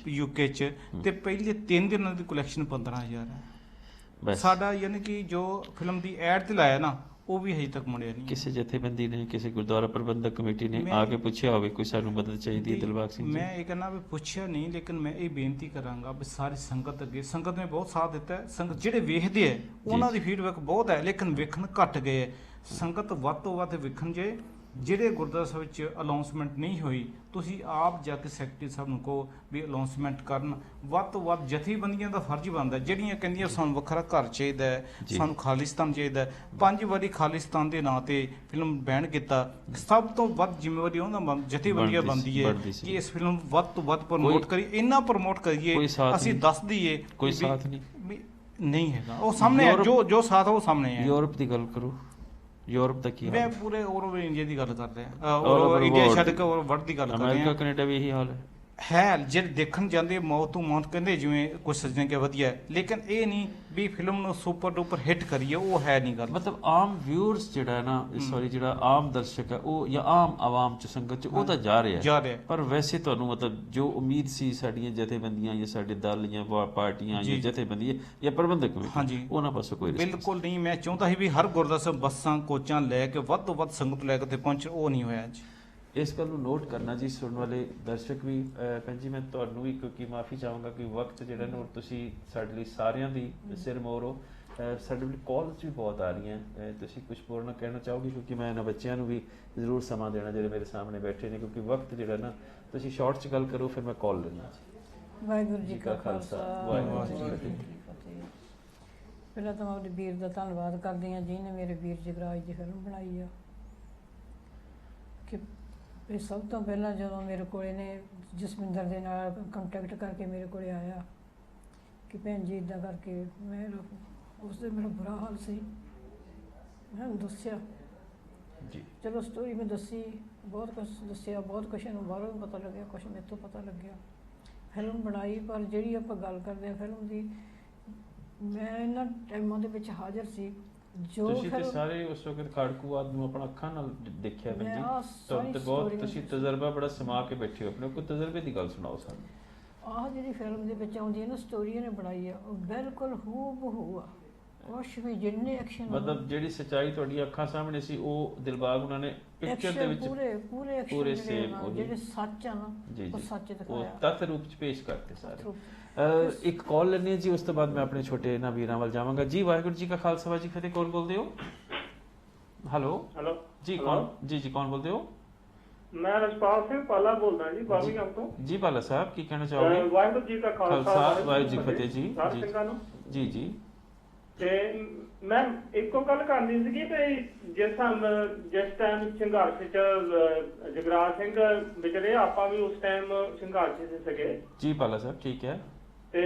ਯੂਕੇ 'ਚ ਤੇ ਪਹਿਲੇ 3 ਦਿਨਾਂ ਦੀ ਕਲੈਕਸ਼ਨ 15,000 ਹੈ ਸਾਡਾ ਯਾਨੀ ਕਿ ਜੋ ਫਿਲਮ ਦੀ ਐਡ ਤੇ ਲਾਇਆ ਨਾ ਉਹ ਵੀ ਹਜੇ ਤੱਕ ਮੁੜਿਆ ਨਹੀਂ ਕਿਸੇ ਜਥੇਬੰਦੀ ਨੇ ਕਿਸੇ ਗੁਰਦੁਆਰਾ ਪ੍ਰਬੰਧਕ ਕਮੇਟੀ ਨੇ ਆ ਕੇ ਪੁੱਛਿਆ ਹੋਵੇ ਕੋਈ ਸਾਨੂੰ ਮਦਦ ਚਾਹੀਦੀ ਹੈ ਦਿਲਬਾਗ ਸਿੰਘ ਜੀ ਮੈਂ ਇਹ ਕਹਿੰਦਾ ਵੀ ਪੁੱਛਿਆ ਨਹੀਂ ਲੇਕਿਨ ਮੈਂ ਇਹ ਬੇਨਤੀ ਕਰਾਂਗਾ ਵੀ ਸਾਰੀ ਸੰਗਤ ਅੱਗੇ ਸੰਗਤ ਨੇ ਬਹੁਤ ਸਾਥ ਦਿੱਤਾ ਹੈ ਸੰਗਤ ਜਿਹੜੇ ਵੇਖਦੇ ਹੈ ਉਹਨਾਂ ਦੀ ਫੀਡਬੈਕ ਬਹੁਤ ਹੈ ਲੇਕਿਨ ਵੇਖਣ ਘੱਟ ਗਏ ਹੈ ਸੰਗਤ ਵੱਧ ਤੋਂ ਵੱਧ ਵੇਖਣ ਜੇ ਜਿਹੜੇ ਗੁਰਦੁਆਰਾ ਸਾਹਿਬ ਵਿੱਚ ਅਨਾਉਂਸਮੈਂਟ ਨਹੀਂ ਹੋਈ ਤੁਸੀਂ ਆਪ ਜਾ ਕੇ ਸੈਕਟਰੀ ਸਾਹਿਬ ਨੂੰ ਕਹੋ ਵੀ ਅਨਾਉਂਸਮੈਂਟ ਕਰਨ ਵੱਧ ਤੋਂ ਵੱਧ ਜਥੇਬੰਦੀਆਂ ਦਾ ਫਰਜ਼ ਬਣਦਾ ਜਿਹੜੀਆਂ ਕਹਿੰਦੀਆਂ ਸਾਨੂੰ ਵੱਖਰਾ ਘਰ ਚਾਹੀਦਾ ਹੈ ਸਾਨੂੰ ਖਾਲਿਸਤਾਨ ਚਾਹੀਦਾ ਹੈ 5 ਵਾਰੀ ਖਾਲਿਸਤਾਨ ਦੇ ਨਾਂ ਤੇ ਫਿਲਮ ਬੈਨ ਕੀਤਾ ਸਭ ਤੋਂ ਵੱਧ ਜ਼ਿੰਮੇਵਾਰੀ ਉਹਨਾਂ ਜਥੇਬੰਦੀਆਂ ਬਣਦੀ ਹੈ ਕਿ ਇਸ ਫਿਲਮ ਵੱਧ ਤੋਂ ਵੱਧ ਪ੍ਰਮੋਟ ਕਰੀ ਇੰਨਾ ਪ੍ਰਮੋਟ ਕਰੀਏ ਅਸੀਂ ਦੱਸ ਦਈਏ ਕੋਈ ਸਾਥ ਨਹੀਂ ਹੈਗਾ ਉਹ ਸਾਹਮਣੇ ਹੈ ਜੋ ਸਾਥ ਉਹ ਸਾਹਮਣੇ ਹੈ ਯੂਰਪ ਦੀ ਗੱਲ ਕਰੋ ਯੂਰਪ ਦਾ ਕੀ ਮੈਂ ਪੂਰੇ ਓਵਰ ਇੰਡੀਆ ਦੀ ਗੱਲ ਕਰ ਰਿਹਾ ਇੰਡੀਆ ਛੱਡ ਕੇ ਵਰਲਡ ਦੀ ਗੱਲ ਕਰ ਰਿਹਾ ਅਮਰੀਕਾ ਕੈਨੇਡਾ ਵੀ ਇਹੀ ਹਾਲ ਹੈ ਜਿਹੜੇ ਦੇਖਣ ਜਾਂਦੇ ਮੌਤ ਤੋਂ ਮੌਤ ਕਹਿੰਦੇ ਜਿਵੇਂ ਕੁਝ ਸੱਜਣੇ ਕਿ ਵਧੀਆ ਲੇਕਿਨ ਇਹ ਨਹੀਂ ਵੀ ਫਿਲਮ ਨੂੰ ਸੁਪਰ ਡੂਪਰ ਹਿੱਟ ਕਰੀਏ ਉਹ ਹੈ ਨਹੀਂ ਗੱਲ ਮਤਲਬ ਆਮ ਵਿਊਅਰਸ ਜਿਹੜਾ ਨਾ ਸੌਰੀ ਜਿਹੜਾ ਆਮ ਦਰਸ਼ਕ ਹੈ ਉਹ ਜਾਂ ਆਮ ਆਵਾਮ ਚ ਸੰਗਤ ਚ ਉਹ ਤਾਂ ਜਾ ਰਿਹਾ ਪਰ ਵੈਸੇ ਤੁਹਾਨੂੰ ਮਤਲਬ ਜੋ ਉਮੀਦ ਸੀ ਸਾਡੀਆਂ ਜਥੇਬੰਦੀਆਂ ਜਾਂ ਸਾਡੇ ਦਲ ਜਾਂ ਪਾਰਟੀਆਂ ਜਾਂ ਜਥੇਬੰਦੀਆਂ ਜਾਂ ਪ੍ਰਬੰਧਕ ਕਮੇਟੀ ਉਹਨਾਂ ਪਾਸੋਂ ਕੋਈ ਬਿਲਕੁਲ ਨਹੀਂ ਮੈਂ ਚਾਹੁੰਦਾ ਸੀ ਵੀ ਹਰ ਗੁਰਦੁਆਰਾ ਸਾਹਿਬ ਬੱਸਾਂ ਕੋਚਾਂ ਲੈ ਕੇ ਵੱਧ ਤੋਂ ਵੱਧ ਸੰਗਤ ਲੈ ਕੇ ਪਹੁੰਚ ਉਹ ਨਹੀਂ ਹੋਇਆ ਅੱਜ ਇਸ ਗੱਲ ਨੂੰ ਨੋਟ ਕਰਨਾ ਜੀ ਸੁਣਨ ਵਾਲੇ ਦਰਸ਼ਕ ਵੀ ਭੈਣ ਜੀ ਮੈਂ ਤੁਹਾਨੂੰ ਵੀ ਕਿਉਂਕਿ ਮਾਫੀ ਚਾਹਾਂਗਾ ਕਿ ਵਕਤ ਜਿਹੜਾ ਨਾ ਤੁਸੀਂ ਸਾਡੇ ਲਈ ਸਾਰਿਆਂ ਦੀ ਸਿਰ ਮੋਰ ਹੋ ਸਾਡੇ ਲਈ ਕਾਲਸ ਵੀ ਬਹੁਤ ਆ ਰਹੀਆਂ ਤੁਸੀਂ ਕੁਝ ਬੋਲਣਾ ਕਹਿਣਾ ਚਾਹੋਗੇ ਕਿਉਂਕਿ ਮੈਂ ਇਹਨਾਂ ਬੱਚਿਆਂ ਨੂੰ ਵੀ ਜ਼ਰੂਰ ਸਮਾਂ ਦੇਣਾ ਜਿਹੜੇ ਮੇਰੇ ਸਾਹਮਣੇ ਬੈਠੇ ਨੇ ਕਿਉਂਕਿ ਵਕਤ ਜਿਹੜਾ ਨਾ ਤੁਸੀਂ ਸ਼ਾਰਟ 'ਚ ਗੱਲ ਕਰੋ ਫਿਰ ਮੈਂ ਕਾਲ ਲੈਣਾ ਜੀ ਵਾਹਿਗੁਰੂ ਜੀ ਕਾ ਖਾਲਸਾ ਵਾਹਿਗੁਰੂ ਜੀ ਕੀ ਫਤਿਹ ਪਹਿਲਾਂ ਤਾਂ ਮੈਂ ਆਪਣੇ ਵੀਰ ਦਾ ਧੰਨਵਾਦ ਕਰਦੀ ਹਾਂ ਜਿਹਨੇ ਮੇਰੇ ਵੀਰ ਜਗਰਾਜ ਦੀ ਫਿਲਮ ਬਣਾਈ ਆ ਕਿ ਇਹ ਸਭ ਤੋਂ ਪਹਿਲਾਂ ਜਦੋਂ ਮੇਰੇ ਕੋਲੇ ਨੇ ਜਸਵਿੰਦਰ ਦੇ ਨਾਲ ਕੰਟੈਕਟ ਕਰਕੇ ਮੇਰੇ ਕੋਲੇ ਆਇਆ ਕਿ ਭੈਣ ਜੀ ਇੱਦਾਂ ਕਰਕੇ ਮੈਂ ਉਸ ਦੇ ਮੇਰਾ ਬੁਰਾ ਹਾਲ ਸੀ ਮੈਂ ਉਹਨੂੰ ਦੱਸਿਆ ਜੀ ਚਲੋ ਸਟੋਰੀ ਮੈਂ ਦੱਸੀ, ਬਹੁਤ ਕੁਝ ਦੱਸਿਆ, ਬਹੁਤ ਕੁਛ ਇਹਨੂੰ ਬਾਹਰੋਂ ਵੀ ਪਤਾ ਲੱਗਿਆ, ਕੁਛ ਮੇਰੇ ਤੋਂ ਪਤਾ ਲੱਗਿਆ। ਫਿਲਮ ਬਣਾਈ, ਪਰ ਜਿਹੜੀ ਆਪਾਂ ਗੱਲ ਕਰਦੇ ਹਾਂ ਫਿਲਮ ਦੀ, ਮੈਂ ਇਹਨਾਂ ਟਾਈਮਾਂ ਦੇ ਵਿੱਚ ਹਾਜ਼ਰ ਸੀ ਜੋ ਤੁਸੀਂ ਤੇ ਸਾਰੇ ਉਸ ਵਕਤ ਖਾੜਕੂਵਾਦ ਨੂੰ ਆਪਣਾ ਅੱਖਾਂ ਨਾਲ ਦੇਖਿਆ ਭੈਣ ਜੀ, ਤੁਹਾਨੂੰ ਤੇ ਬਹੁਤ ਤੁਸੀਂ ਤਜਰਬਾ ਬੜਾ ਸਮਾ ਕੇ ਬੈਠੇ ਹੋ, ਆਪਣੇ ਕੋਈ ਤਜਰਬੇ ਦੀ ਗੱਲ ਸੁਣਾਓ ਸਾਨੂੰ। ਆਹ ਜਿਹੜੀ ਫਿਲਮ ਦੇ ਵਿੱਚ ਆਉਂਦੀ ਹੈ ਨਾ ਸਟੋਰੀ ਇਹਨੇ ਬਣਾਈ ਆ, ਉਹ ਬਿਲਕੁਲ ਹੂਬਹੂ ਆ, ਕੁਛ ਵੀ ਜਿੰਨੇ ਐਕਸ਼ਨ ਮਤਲਬ ਜਿਹੜੀ ਸੱਚਾਈ ਤੁਹਾਡੀ ਅੱਖਾਂ ਸਾਹਮਣੇ ਸੀ ਉਹ ਦਿਲਬਾਗ ਉਹਨਾਂ ਨੇ ਪਿਕਚਰ ਦੇ ਵਿੱਚ ਪੂਰੇ ਪੂਰੇ ਸੇਮ ਜਿਹੜੇ ਸੱਚ ਆ ਨਾ ਉਹ ਸੱਚ ਦਿਖਾਇਆ, ਉਹ ਤੱਥ ਰੂਪ ਚ ਪੇਸ਼ ਕਰਤੇ ਸਾਰੇ। ਇੱਕ ਕਾਲ ਲੈਣੀ ਹੈ ਜੀ, ਉਸ ਤੋਂ ਬਾਅਦ ਮੈਂ ਆਪਣੇ ਛੋਟੇ ਇਹਨਾਂ ਵੀਰਾਂ ਵੱਲ ਜਾਵਾਂਗਾ ਜੀ। ਵਾਹਿਗੁਰੂ ਜੀ ਕਾ ਖਾਲਸਾ ਵਾਹਿਗੁਰੂ ਜੀ ਕੀ ਫਤਿਹ। ਕੌਣ ਬੋਲਦੇ ਹੋ? ਹੈਲੋ ਜੀ, ਕੌਣ ਜੀ ਕੌਣ ਬੋਲਦੇ ਹੋ? ਮੈਂ ਰਸਪਾਲ ਸਿੰਘ ਪਾਲਾ ਬੋਲਦਾ ਜੀ, ਬਾਬੀਗਮ ਤੋਂ। ਜੀ ਪਾਲਾ ਸਾਹਿਬ ਕੀ ਕਹਿਣਾ ਚਾਹੋਗੇ? ਵਾਹਿਗੁਰੂ ਜੀ ਕਾ ਖਾਲਸਾ ਵਾਹਿਗੁਰੂ ਜੀ ਕੀ ਫਤਿਹ ਜੀ। ਸਾਰੇ ਸਿੰਘਾਂ ਨੂੰ ਜੀ ਜੀ। ਤੇ ਮੈਂ ਇੱਕੋ ਗੱਲ ਕਰਨੀ ਸੀਗੀ ਤੇ ਜਿਸ ਟਾਈਮ ਸੰਘਰਸ਼ ਚ ਜਗਰਾਜ ਸਿੰਘ ਵਿਚਰੇ, ਆਪਾਂ ਵੀ ਉਸ ਟਾਈਮ ਸੰਘਰਸ਼ ਚ ਸੀਗੇ ਜੀ ਪਾਲਾ ਸਾਹਿਬ, ਠੀਕ ਹੈ। ਤੇ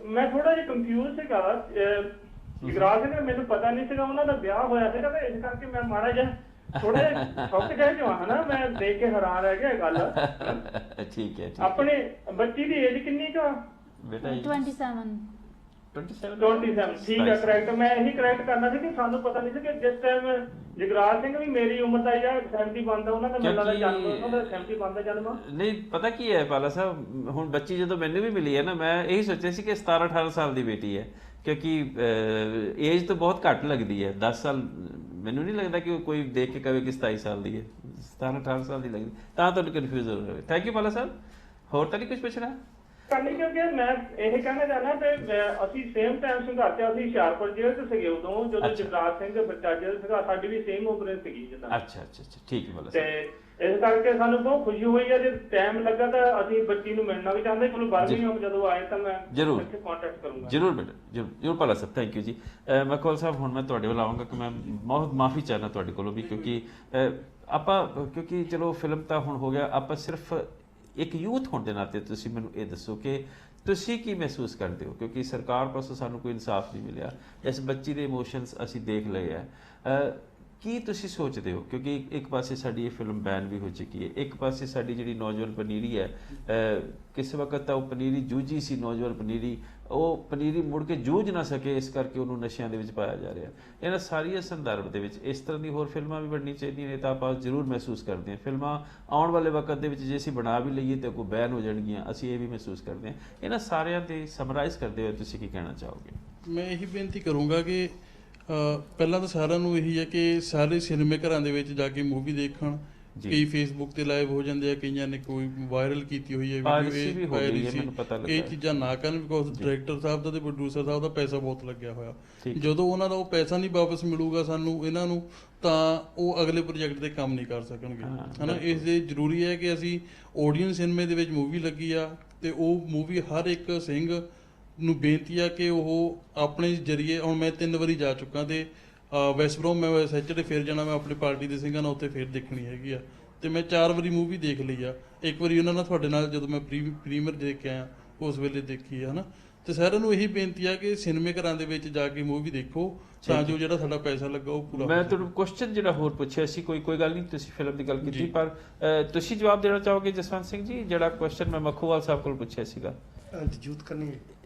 ਮੈਂ ਥੋੜਾ ਜਿਹਾ ਕੰਫਿਊਜ਼ ਸੀਗਾ, ਜਗਰਾਜ ਸਿੰਘ ਮੈਨੂੰ ਪਤਾ ਨਹੀਂ ਸੀਗਾ ਉਹਨਾਂ ਦਾ ਵਿਆਹ ਹੋਇਆ ਸੀਗਾ, ਤੇ ਇਸ ਕਰਕੇ ਮੈਂ ਮਾੜਾ ਜਿਹਾ ਥੋੜਾ ਜਿਹਾ ਸ਼ੌਕ ਜਿਹਾ ਜੋ ਹੈ ਨਾ, ਮੈਂ ਦੇਖ ਕੇ ਹੈਰਾਨ ਰਹਿ ਗਿਆ ਗੱਲ। ਠੀਕ ਹੈ। ਆਪਣੇ ਬੱਚੀ ਦੀ ਏਜ ਕਿੰਨੀ ਕੁ ਬੇਟਾ? 27 ਠੀਕ ਹੈ, ਕਰੈਕਟ। ਮੈਂ ਇਹੀ ਕਰੈਕਟ ਕਰਨਾ ਸੀ ਕਿ ਸਾਨੂੰ ਪਤਾ ਨਹੀਂ ਸੀ ਕਿ ਜਿਸ ਟਾਈਮ ਜਗਰਾਜ ਸਿੰਘ ਵੀ ਮੇਰੀ ਉਮਰ ਦਾ ਜਾਂ 70 ਬੰਦਾ, ਉਹਨਾਂ ਦਾ ਮਿਲਣਾ ਦਾ ਜਨਮ, ਉਹਨਾਂ ਦਾ 70 ਬੰਦਾ ਜਨਮ। ਨਹੀਂ ਪਤਾ ਕੀ ਹੈ ਪਾਲਾ ਸਾਹਿਬ, ਹੁਣ ਬੱਚੀ ਜਦੋਂ ਮੈਨੂੰ ਵੀ ਮਿਲੀ ਹੈ ਨਾ, ਮੈਂ ਇਹੀ ਸੋਚਿਆ ਸੀ ਕਿ 17-18 ਸਾਲ ਦੀ ਬੇਟੀ ਹੈ, ਕਿਉਂਕਿ ਏਜ ਤਾਂ ਬਹੁਤ ਘੱਟ ਲੱਗਦੀ ਹੈ, 10 ਸਾਲ ਮੈਨੂੰ ਨਹੀਂ ਲੱਗਦਾ ਕਿ ਕੋਈ ਦੇਖ ਕੇ ਕਵੇ ਕਿ 27 ਸਾਲ ਦੀ ਹੈ, 17-18 ਸਾਲ ਦੀ ਲੱਗਦੀ, ਤਾਂ ਤੁਹਾਨੂੰ ਕਨਫਿਊਜ਼ ਹੋ ਰਿਹਾ। ਥੈਂਕ ਯੂ ਪਾਲਾ ਸਾਹਿਬ। ਹੋਰ ਤਾਂ ਨਹੀਂ ਕੁਝ ਪੁੱਛਣਾ? ਕਰਨੀ, ਕਿਉਂਕਿ ਮੈਂ ਇਹ ਕਹਿਣਾ ਚਾਹੁੰਦਾ ਤੇ ਅਸੀਂ ਸੇਮ ਟਾਈਮ ਸੰਘਰਸ਼ਿਆ, ਅਸੀਂ ਹੁਸ਼ਿਆਰਪੁਰ ਜੇਲ੍ਹ ਚ ਸੀਗੇ ਉਦੋਂ, ਜਦੋਂ ਜਗਰਾਜ ਸਿੰਘ ਬੱਚਾ ਜੇਲ੍ਹ ਸੀਗਾ, ਸਾਡੀ ਵੀ ਸੇਮ ਉਮਰ ਸੀਗੀ ਜਿੱਦਾਂ। ਅੱਛਾ, ਠੀਕ ਹੈ ਪਾਲਾ ਸਾਹਿਬ। ਤੇ ਇਸ ਕਰਕੇ ਸਾਨੂੰ ਬਹੁਤ ਖੁਸ਼ੀ ਹੋਈ ਹੈ, ਜੇ ਟਾਈਮ ਲੱਗਾ ਤਾਂ ਅਸੀਂ ਬੱਚੀ ਨੂੰ ਮਿਲਣਾ ਵੀ ਚਾਹੁੰਦੇ। ਚਲੋ ਬਰਮਿੰਘਮ ਜਦੋਂ ਆਏ ਤਾਂ ਮੈਂ ਜ਼ਰੂਰ ਇੱਥੇ ਕੰਟੈਕਟ ਕਰੂੰਗਾ। ਜ਼ਰੂਰ ਬੇਟਾ, ਜ਼ਰੂਰ ਪਾਲਾ ਸਾਹਿਬ, ਥੈਂਕ ਯੂ ਜੀ। ਮਕਬੂਲ ਸਾਹਿਬ, ਹੁਣ ਮੈਂ ਤੁਹਾਡੇ ਵੱਲ ਆਵਾਂਗਾ ਕਿ ਮੈਂ ਬਹੁਤ ਮਾਫੀ ਚਾਹਨਾ ਤੁਹਾਡੇ ਕੋਲੋਂ ਵੀ, ਕਿਉਂਕਿ ਕਿਉਂਕਿ ਚਲੋ ਫਿਲਮ ਤਾਂ ਹੁਣ ਹੋ ਗਿਆ, ਆਪਾਂ ਸਿਰਫ ਇੱਕ ਯੂਥ ਹੋਣ ਦੇ ਨਾਤੇ ਤੁਸੀਂ ਮੈਨੂੰ ਇਹ ਦੱਸੋ ਕਿ ਤੁਸੀਂ ਕੀ ਮਹਿਸੂਸ ਕਰਦੇ ਹੋ, ਕਿਉਂਕਿ ਸਰਕਾਰ ਪਾਸੋਂ ਸਾਨੂੰ ਕੋਈ ਇਨਸਾਫ ਨਹੀਂ ਮਿਲਿਆ, ਇਸ ਬੱਚੀ ਦੇ ਇਮੋਸ਼ਨਸ ਅਸੀਂ ਦੇਖ ਲਏ ਆ, ਕੀ ਤੁਸੀਂ ਸੋਚਦੇ ਹੋ? ਕਿਉਂਕਿ ਇੱਕ ਪਾਸੇ ਸਾਡੀ ਇਹ ਫਿਲਮ ਬੈਨ ਵੀ ਹੋ ਚੁੱਕੀ ਹੈ, ਇੱਕ ਪਾਸੇ ਸਾਡੀ ਜਿਹੜੀ ਨੌਜਵਾਨ ਪਨੀਰੀ ਹੈ, ਕਿਸੇ ਵਕਤ ਤਾਂ ਉਹ ਪਨੀਰੀ ਜੂਝੀ ਸੀ, ਨੌਜਵਾਨ ਪਨੀਰੀ, ਉਹ ਪਨੀਰੀ ਮੁੜ ਕੇ ਜੂਝ ਨਾ ਸਕੇ, ਇਸ ਕਰਕੇ ਉਹਨੂੰ ਨਸ਼ਿਆਂ ਦੇ ਵਿੱਚ ਪਾਇਆ ਜਾ ਰਿਹਾ। ਇਹਨਾਂ ਸਾਰੀਆਂ ਸੰਦਰਭ ਦੇ ਵਿੱਚ ਇਸ ਤਰ੍ਹਾਂ ਦੀ ਹੋਰ ਫਿਲਮਾਂ ਵੀ ਬਣਨੀ ਚਾਹੀਦੀਆਂ ਨੇ, ਤਾਂ ਆਪਾਂ ਜ਼ਰੂਰ ਮਹਿਸੂਸ ਕਰਦੇ ਹਾਂ। ਫਿਲਮਾਂ ਆਉਣ ਵਾਲੇ ਵਕਤ ਦੇ ਵਿੱਚ ਜੇ ਅਸੀਂ ਬਣਾ ਵੀ ਲਈਏ ਤਾਂ ਕੋਈ ਬੈਨ ਹੋ ਜਾਣਗੀਆਂ, ਅਸੀਂ ਇਹ ਵੀ ਮਹਿਸੂਸ ਕਰਦੇ ਹਾਂ। ਇਹਨਾਂ ਸਾਰਿਆਂ ਤੇ ਸਮਰਾਈਜ਼ ਕਰਦੇ ਹੋਏ ਤੁਸੀਂ ਕੀ ਕਹਿਣਾ ਚਾਹੋਗੇ? ਮੈਂ ਇਹੀ ਬੇਨਤੀ ਕਰੂੰਗਾ ਕਿ ਪਹਿਲਾਂ ਤਾਂ ਸਾਰਿਆਂ ਨੂੰ ਇਹੀ ਹੈ ਕਿ ਸਾਰੇ ਸਿਨੇਮੇ ਘਰਾਂ ਦੇ ਵਿੱਚ ਜਾ ਕੇ ਮੂਵੀ ਦੇਖਣ। ਕਈ ਫੇਸਬੁੱਕ ਤੇ ਲਾਈਵ ਹੋ ਜਾਂਦੇ ਆ, ਕਈਆਂ ਨੇ ਕੋਈ ਵਾਇਰਲ ਕੀਤੀ ਹੋਈ ਹੈ ਵੀਡੀਓ, ਇਹ ਚੀਜ਼ਾਂ ਨਾ ਕਰਨ, ਬਿਕੋਜ਼ ਡਾਇਰੈਕਟਰ ਸਾਹਿਬ ਦਾ ਤੇ ਪ੍ਰੋਡਿਊਸਰ ਸਾਹਿਬ ਦਾ ਪੈਸਾ ਬਹੁਤ ਲੱਗਿਆ ਹੋਇਆ। ਜਦੋਂ ਉਹਨਾਂ ਦਾ ਉਹ ਪੈਸਾ ਨਹੀਂ ਵਾਪਸ ਮਿਲੂਗਾ ਸਾਨੂੰ ਇਹਨਾਂ ਨੂੰ, ਤਾਂ ਉਹ ਅਗਲੇ ਪ੍ਰੋਜੈਕਟ ਤੇ ਕੰਮ ਨਹੀਂ ਕਰ ਸਕਣਗੇ, ਹਨਾ। ਇਸ ਲਈ ਜ਼ਰੂਰੀ ਹੈ ਕਿ ਅਸੀਂ ਆਡੀਅנס ਸਿਨੇਮੇ ਦੇ ਵਿੱਚ ਮੂਵੀ ਲੱਗੀ ਆ, ਤੇ ਉਹ ਮੂਵੀ ਹਰ ਇੱਕ ਸਿੰਘ ਨੂੰ ਬੇਨਤੀ ਆ ਕਿ ਉਹ ਆਪਣੇ ਜਰੀਏ, ਹੁਣ ਮੈਂ 3 ਵਾਰੀ ਜਾ ਚੁੱਕਾ ਤੇ ਵੈਸਟ ਬਰੋਮ ਮੈਂ ਸੈਚਰਡੇ ਫੇਰ ਜਾਣਾ, ਮੈਂ ਆਪਣੀ ਪਾਰਟੀ ਦੇ ਸਿੰਘਾਂ ਨਾਲ ਉੱਥੇ ਫੇਰ ਦੇਖਣੀ ਹੈਗੀ ਆ, ਤੇ ਮੈਂ 4 ਵਾਰੀ ਮੂਵੀ ਦੇਖ ਲਈ ਆ। ਇੱਕ ਵਾਰੀ ਉਹਨਾਂ ਨਾਲ ਤੁਹਾਡੇ ਨਾਲ ਜਦੋਂ ਮੈਂ ਪ੍ਰੀਮੀਅਰ ਦੇਖ ਕੇ ਆਇਆ ਉਸ ਵੇਲੇ ਦੇਖੀ ਹੈ ਨਾ। ਤੇ ਸਾਰਿਆਂ ਨੂੰ ਇਹੀ ਬੇਨਤੀ ਆ ਕਿ ਸਿਨੇਮੇ ਘਰਾਂ ਦੇ ਵਿੱਚ ਜਾ ਕੇ ਮੂਵੀ ਦੇਖੋ, ਤਾਂ ਜੋ ਜਿਹੜਾ ਸਾਡਾ ਪੈਸਾ ਲੱਗਾ ਉਹ ਪੂਰਾ। ਮੈਂ ਤੁਹਾਨੂੰ ਕੁਐਸਚਨ ਜਿਹੜਾ ਹੋਰ ਪੁੱਛਿਆ ਸੀ, ਕੋਈ ਗੱਲ ਨਹੀਂ, ਤੁਸੀਂ ਫਿਲਮ ਦੀ ਗੱਲ ਕੀਤੀ, ਪਰ ਤੁਸੀਂ ਜਵਾਬ ਦੇਣਾ ਚਾਹੋਗੇ ਜਸਵੰਤ ਸਿੰਘ ਜੀ, ਜਿਹੜਾ ਕੁਐਸਚਨ ਮੈਂ ਮੱਖੂਵਾਲ ਸਾਹਿਬ ਕੋਲ ਪੁੱਛਿਆ ਸੀਗਾ?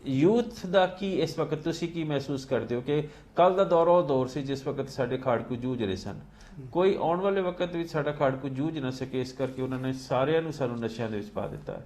ਯੂਥ ਦਾ ਕੀ ਇਸ ਵਕਤ ਤੁਸੀਂ ਕੀ ਮਹਿਸੂਸ ਕਰਦੇ ਹੋ ਕਿ ਕੱਲ ਦਾ ਦੌਰ ਉਹ ਦੌਰ ਸੀ ਜਿਸ ਵਕਤ ਸਾਡੇ ਖਾੜਕੂ ਜੂਝ ਰਹੇ ਸਨ, ਕੋਈ ਆਉਣ ਵਾਲੇ ਵਕਤ ਵਿੱਚ ਸਾਡਾ ਖਾੜਕੂ ਜੂਝ ਨਾ ਸਕੇ, ਇਸ ਕਰਕੇ ਉਹਨਾਂ ਨੇ ਸਾਰਿਆਂ ਨੂੰ ਸਾਨੂੰ ਨਸ਼ਿਆਂ ਦੇ ਵਿੱਚ ਪਾ ਦਿੱਤਾ।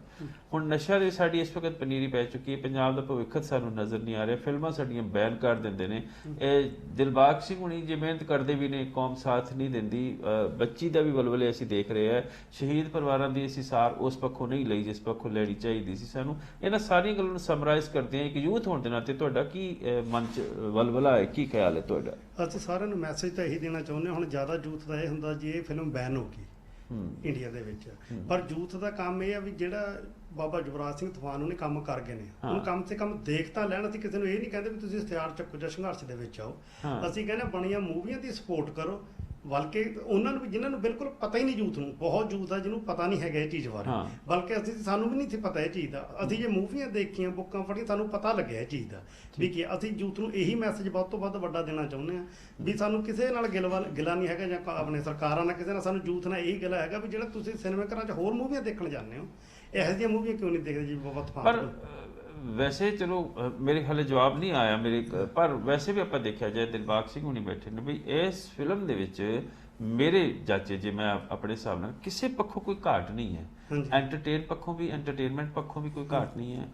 ਹੁਣ ਨਸ਼ਿਆਂ ਦੇ ਸਾਡੀ ਇਸ ਵਕਤ ਪਨੀਰੀ ਪੈ ਚੁੱਕੀ ਹੈ, ਪੰਜਾਬ ਦਾ ਭਵਿੱਖ ਸਾਨੂੰ ਨਜ਼ਰ ਨਹੀਂ ਆ ਰਿਹਾ, ਫਿਲਮਾਂ ਸਾਡੀਆਂ ਬੈਨ ਕਰ ਦਿੰਦੇ ਨੇ। ਇਹ ਦਿਲਬਾਗ ਸਿੰਘ ਹੁਣੀ ਜੇ ਮਿਹਨਤ ਕਰਦੇ ਵੀ ਨੇ, ਕੌਮ ਸਾਥ ਨਹੀਂ ਦਿੰਦੀ, ਬੱਚੀ ਦਾ ਵੀ ਵਲਵਲੇ ਅਸੀਂ ਦੇਖ ਰਹੇ ਹਾਂ, ਸ਼ਹੀਦ ਪਰਿਵਾਰਾਂ ਦੀ ਅਸੀਂ ਸਾਰ ਉਸ ਪੱਖੋਂ ਨਹੀਂ ਲਈ ਜਿਸ ਪੱਖੋਂ ਲੈਣੀ ਚਾਹੀਦੀ ਸੀ ਸਾਨੂੰ। ਇਹਨਾਂ ਸਾਰੀਆਂ ਗੱਲਾਂ ਨੂੰ ਸਮਰਾਈਜ਼ ਕਰਦੇ ਹਾਂ, ਇੱਕ ਯੂਥ ਹੋਣ ਦੇ ਨਾਤੇ ਤੁਹਾਡਾ ਕੀ ਮਨ 'ਚ ਵਲਵਲਾ ਹੈ, ਕੀ ਖਿਆਲ ਹੈ ਤੁਹਾਡਾ? ਅਸੀਂ ਸਾਰਿਆਂ ਨੂੰ ਮੈਸੇਜ ਤਾਂ ਇਹੀ ਦੇਣਾ ਚਾਹੁੰਦੇ ਹਾਂ, ਹੁਣ ਜ਼ਿਆਦਾ ਯੂਥ ਦਾ ਇਹ ਹੁੰਦਾ ਜੀ ਇਹ ਫਿਲਮ ਬੈਨ ਹੋ ਗਈ ਇੰਡੀਆ ਦੇ ਵਿੱਚ, ਪਰ ਯੂਥ ਦਾ ਕੰਮ ਇਹ ਆ ਵੀ ਜਿਹੜਾ ਬਾਬਾ ਯੁਵਰਾਜ ਸਿੰਘ ਤੂਫਾਨ ਉਹਨੇ ਕੰਮ ਕਰ ਗਏ ਨੇ, ਉਹਨੂੰ ਕਮ ਸੇ ਕਮ ਦੇਖ ਤਾਂ ਲੈਣ। ਅਸੀਂ ਕਿਸੇ ਨੂੰ ਇਹ ਨਹੀਂ ਕਹਿੰਦੇ ਵੀ ਤੁਸੀਂ ਹਥਿਆਰ ਚੱਕੋ ਜਾਂ ਸੰਘਰਸ਼ ਦੇ ਵਿੱਚ ਆਓ, ਅਸੀਂ ਕਹਿੰਦੇ ਬਣੀਆਂ ਮੂਵੀਆਂ ਦੀ ਸਪੋਰਟ ਕਰੋ, ਬਲਕਿ ਉਹਨਾਂ ਨੂੰ ਵੀ ਜਿਨ੍ਹਾਂ ਨੂੰ ਬਿਲਕੁਲ ਪਤਾ ਹੀ ਨਹੀਂ ਯੂਥ ਨੂੰ, ਬਹੁਤ ਯੂਥ ਆ ਜਿਹਨੂੰ ਪਤਾ ਨਹੀਂ ਹੈਗਾ ਇਹ ਚੀਜ਼ ਬਾਰੇ, ਬਲਕਿ ਸਾਨੂੰ ਵੀ ਨਹੀਂ ਸੀ ਪਤਾ ਇਹ ਚੀਜ਼ ਦਾ। ਅਸੀਂ ਜੇ ਮੂਵੀਆਂ ਦੇਖੀਆਂ, ਬੁੱਕਾਂ ਪੜ੍ਹੀਆਂ, ਸਾਨੂੰ ਪਤਾ ਲੱਗਿਆ ਇਹ ਚੀਜ਼ ਦਾ ਵੀ ਕਿ ਅਸੀਂ ਯੂਥ ਨੂੰ ਇਹੀ ਮੈਸੇਜ ਵੱਧ ਤੋਂ ਵੱਧ ਵੱਡਾ ਦੇਣਾ ਚਾਹੁੰਦੇ ਹਾਂ ਵੀ ਸਾਨੂੰ ਕਿਸੇ ਨਾਲ ਗਿਲਾ ਨਹੀਂ ਹੈਗਾ, ਜਾਂ ਆਪਣੇ ਸਰਕਾਰਾਂ ਨਾਲ ਕਿਸੇ ਨਾਲ, ਸਾਨੂੰ ਯੂਥ ਨਾਲ ਇਹੀ ਗਿਲਾ ਹੈਗਾ ਵੀ ਜਿਹੜਾ ਤੁਸੀਂ ਸਿਨੇਮਾ ਘਰਾਂ 'ਚ ਹੋਰ ਮੂਵੀਆਂ ਦੇਖਣ ਜਾਂਦੇ ਹੋ, ਇਹੋ ਜਿਹੀਆਂ ਮੂਵੀਆਂ ਕਿਉਂ ਨਹੀਂ ਦੇਖਦੇ ਜੀ ਬਾਬਾ ਤੂਫਾਨ? ਵੈਸੇ ਚਲੋ ਮੇਰੇ ਹਾਲੇ ਜਵਾਬ ਨਹੀਂ ਆਇਆ ਮੇਰੇ, ਪਰ ਵੈਸੇ ਵੀ ਆਪਾਂ ਦੇਖਿਆ ਜਾਏ, ਦਿਲਬਾਗ ਸਿੰਘ ਹੁਣੀ ਬੈਠੇ ਨੇ ਵੀ ਇਸ ਫਿਲਮ ਦੇ ਵਿੱਚ ਮੇਰੇ ਜਾਚੇ ਜੇ ਮੈਂ ਆਪਣੇ ਹਿਸਾਬ ਨਾਲ ਕਿਸੇ ਪੱਖੋਂ ਕੋਈ ਘਾਟ ਨਹੀਂ ਹੈ, ਐਂਟਰਟੇਨ ਪੱਖੋਂ ਵੀ, ਐਂਟਰਟੇਨਮੈਂਟ ਪੱਖੋਂ ਵੀ ਕੋਈ ਘਾਟ ਨਹੀਂ ਹੈ।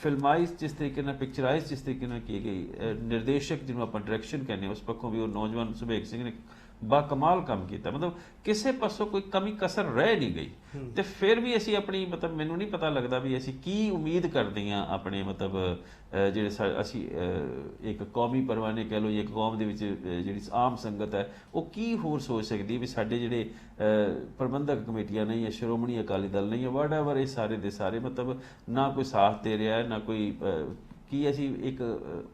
ਫਿਲਮਾਈਜ਼ ਜਿਸ ਤਰੀਕੇ ਨਾਲ, ਪਿਕਚਰਾਈਜ਼ ਜਿਸ ਤਰੀਕੇ ਨਾਲ ਕੀ ਗਈ, ਨਿਰਦੇਸ਼ਕ ਜਿਹਨੂੰ ਆਪਾਂ ਡਾਇਰੈਕਸ਼ਨ ਕਹਿੰਦੇ ਉਸ ਪੱਖੋਂ ਵੀ ਉਹ ਨੌਜਵਾਨ ਸੁਭੇਗ ਸਿੰਘ ਨੇ ਬਾਕਮਾਲ ਕੰਮ ਕੀਤਾ, ਮਤਲਬ ਕਿਸੇ ਪਾਸੋਂ ਕੋਈ ਕਮੀ ਕਸਰ ਰਹਿ ਨਹੀਂ ਗਈ। ਤੇ ਫਿਰ ਵੀ ਅਸੀਂ ਆਪਣੀ ਮਤਲਬ ਮੈਨੂੰ ਨਹੀਂ ਪਤਾ ਲੱਗਦਾ ਵੀ ਅਸੀਂ ਕੀ ਉਮੀਦ ਕਰਦੇ ਹਾਂ ਆਪਣੇ ਮਤਲਬ ਜਿਹੜੇ ਅਸੀਂ ਇੱਕ ਕੌਮੀ ਪਰਵਾਨੇ ਕਹਿ ਲਓ, ਇੱਕ ਕੌਮ ਦੇ ਵਿੱਚ ਜਿਹੜੀ ਆਮ ਸੰਗਤ ਹੈ ਉਹ ਕੀ ਹੋਰ ਸੋਚ ਸਕਦੀ ਵੀ ਸਾਡੇ ਜਿਹੜੇ ਪ੍ਰਬੰਧਕ ਕਮੇਟੀਆਂ ਨਹੀਂ, ਜਾਂ ਸ਼੍ਰੋਮਣੀ ਅਕਾਲੀ ਦਲ ਨਹੀਂ, ਜਾਂ ਵਾਟਐਵਰ ਇਹ ਸਾਰੇ ਦੇ ਸਾਰੇ ਮਤਲਬ ਨਾ ਕੋਈ ਸਾਥ ਦੇ ਰਿਹਾ, ਨਾ ਕੋਈ ਕੀ ਅਸੀਂ ਇੱਕ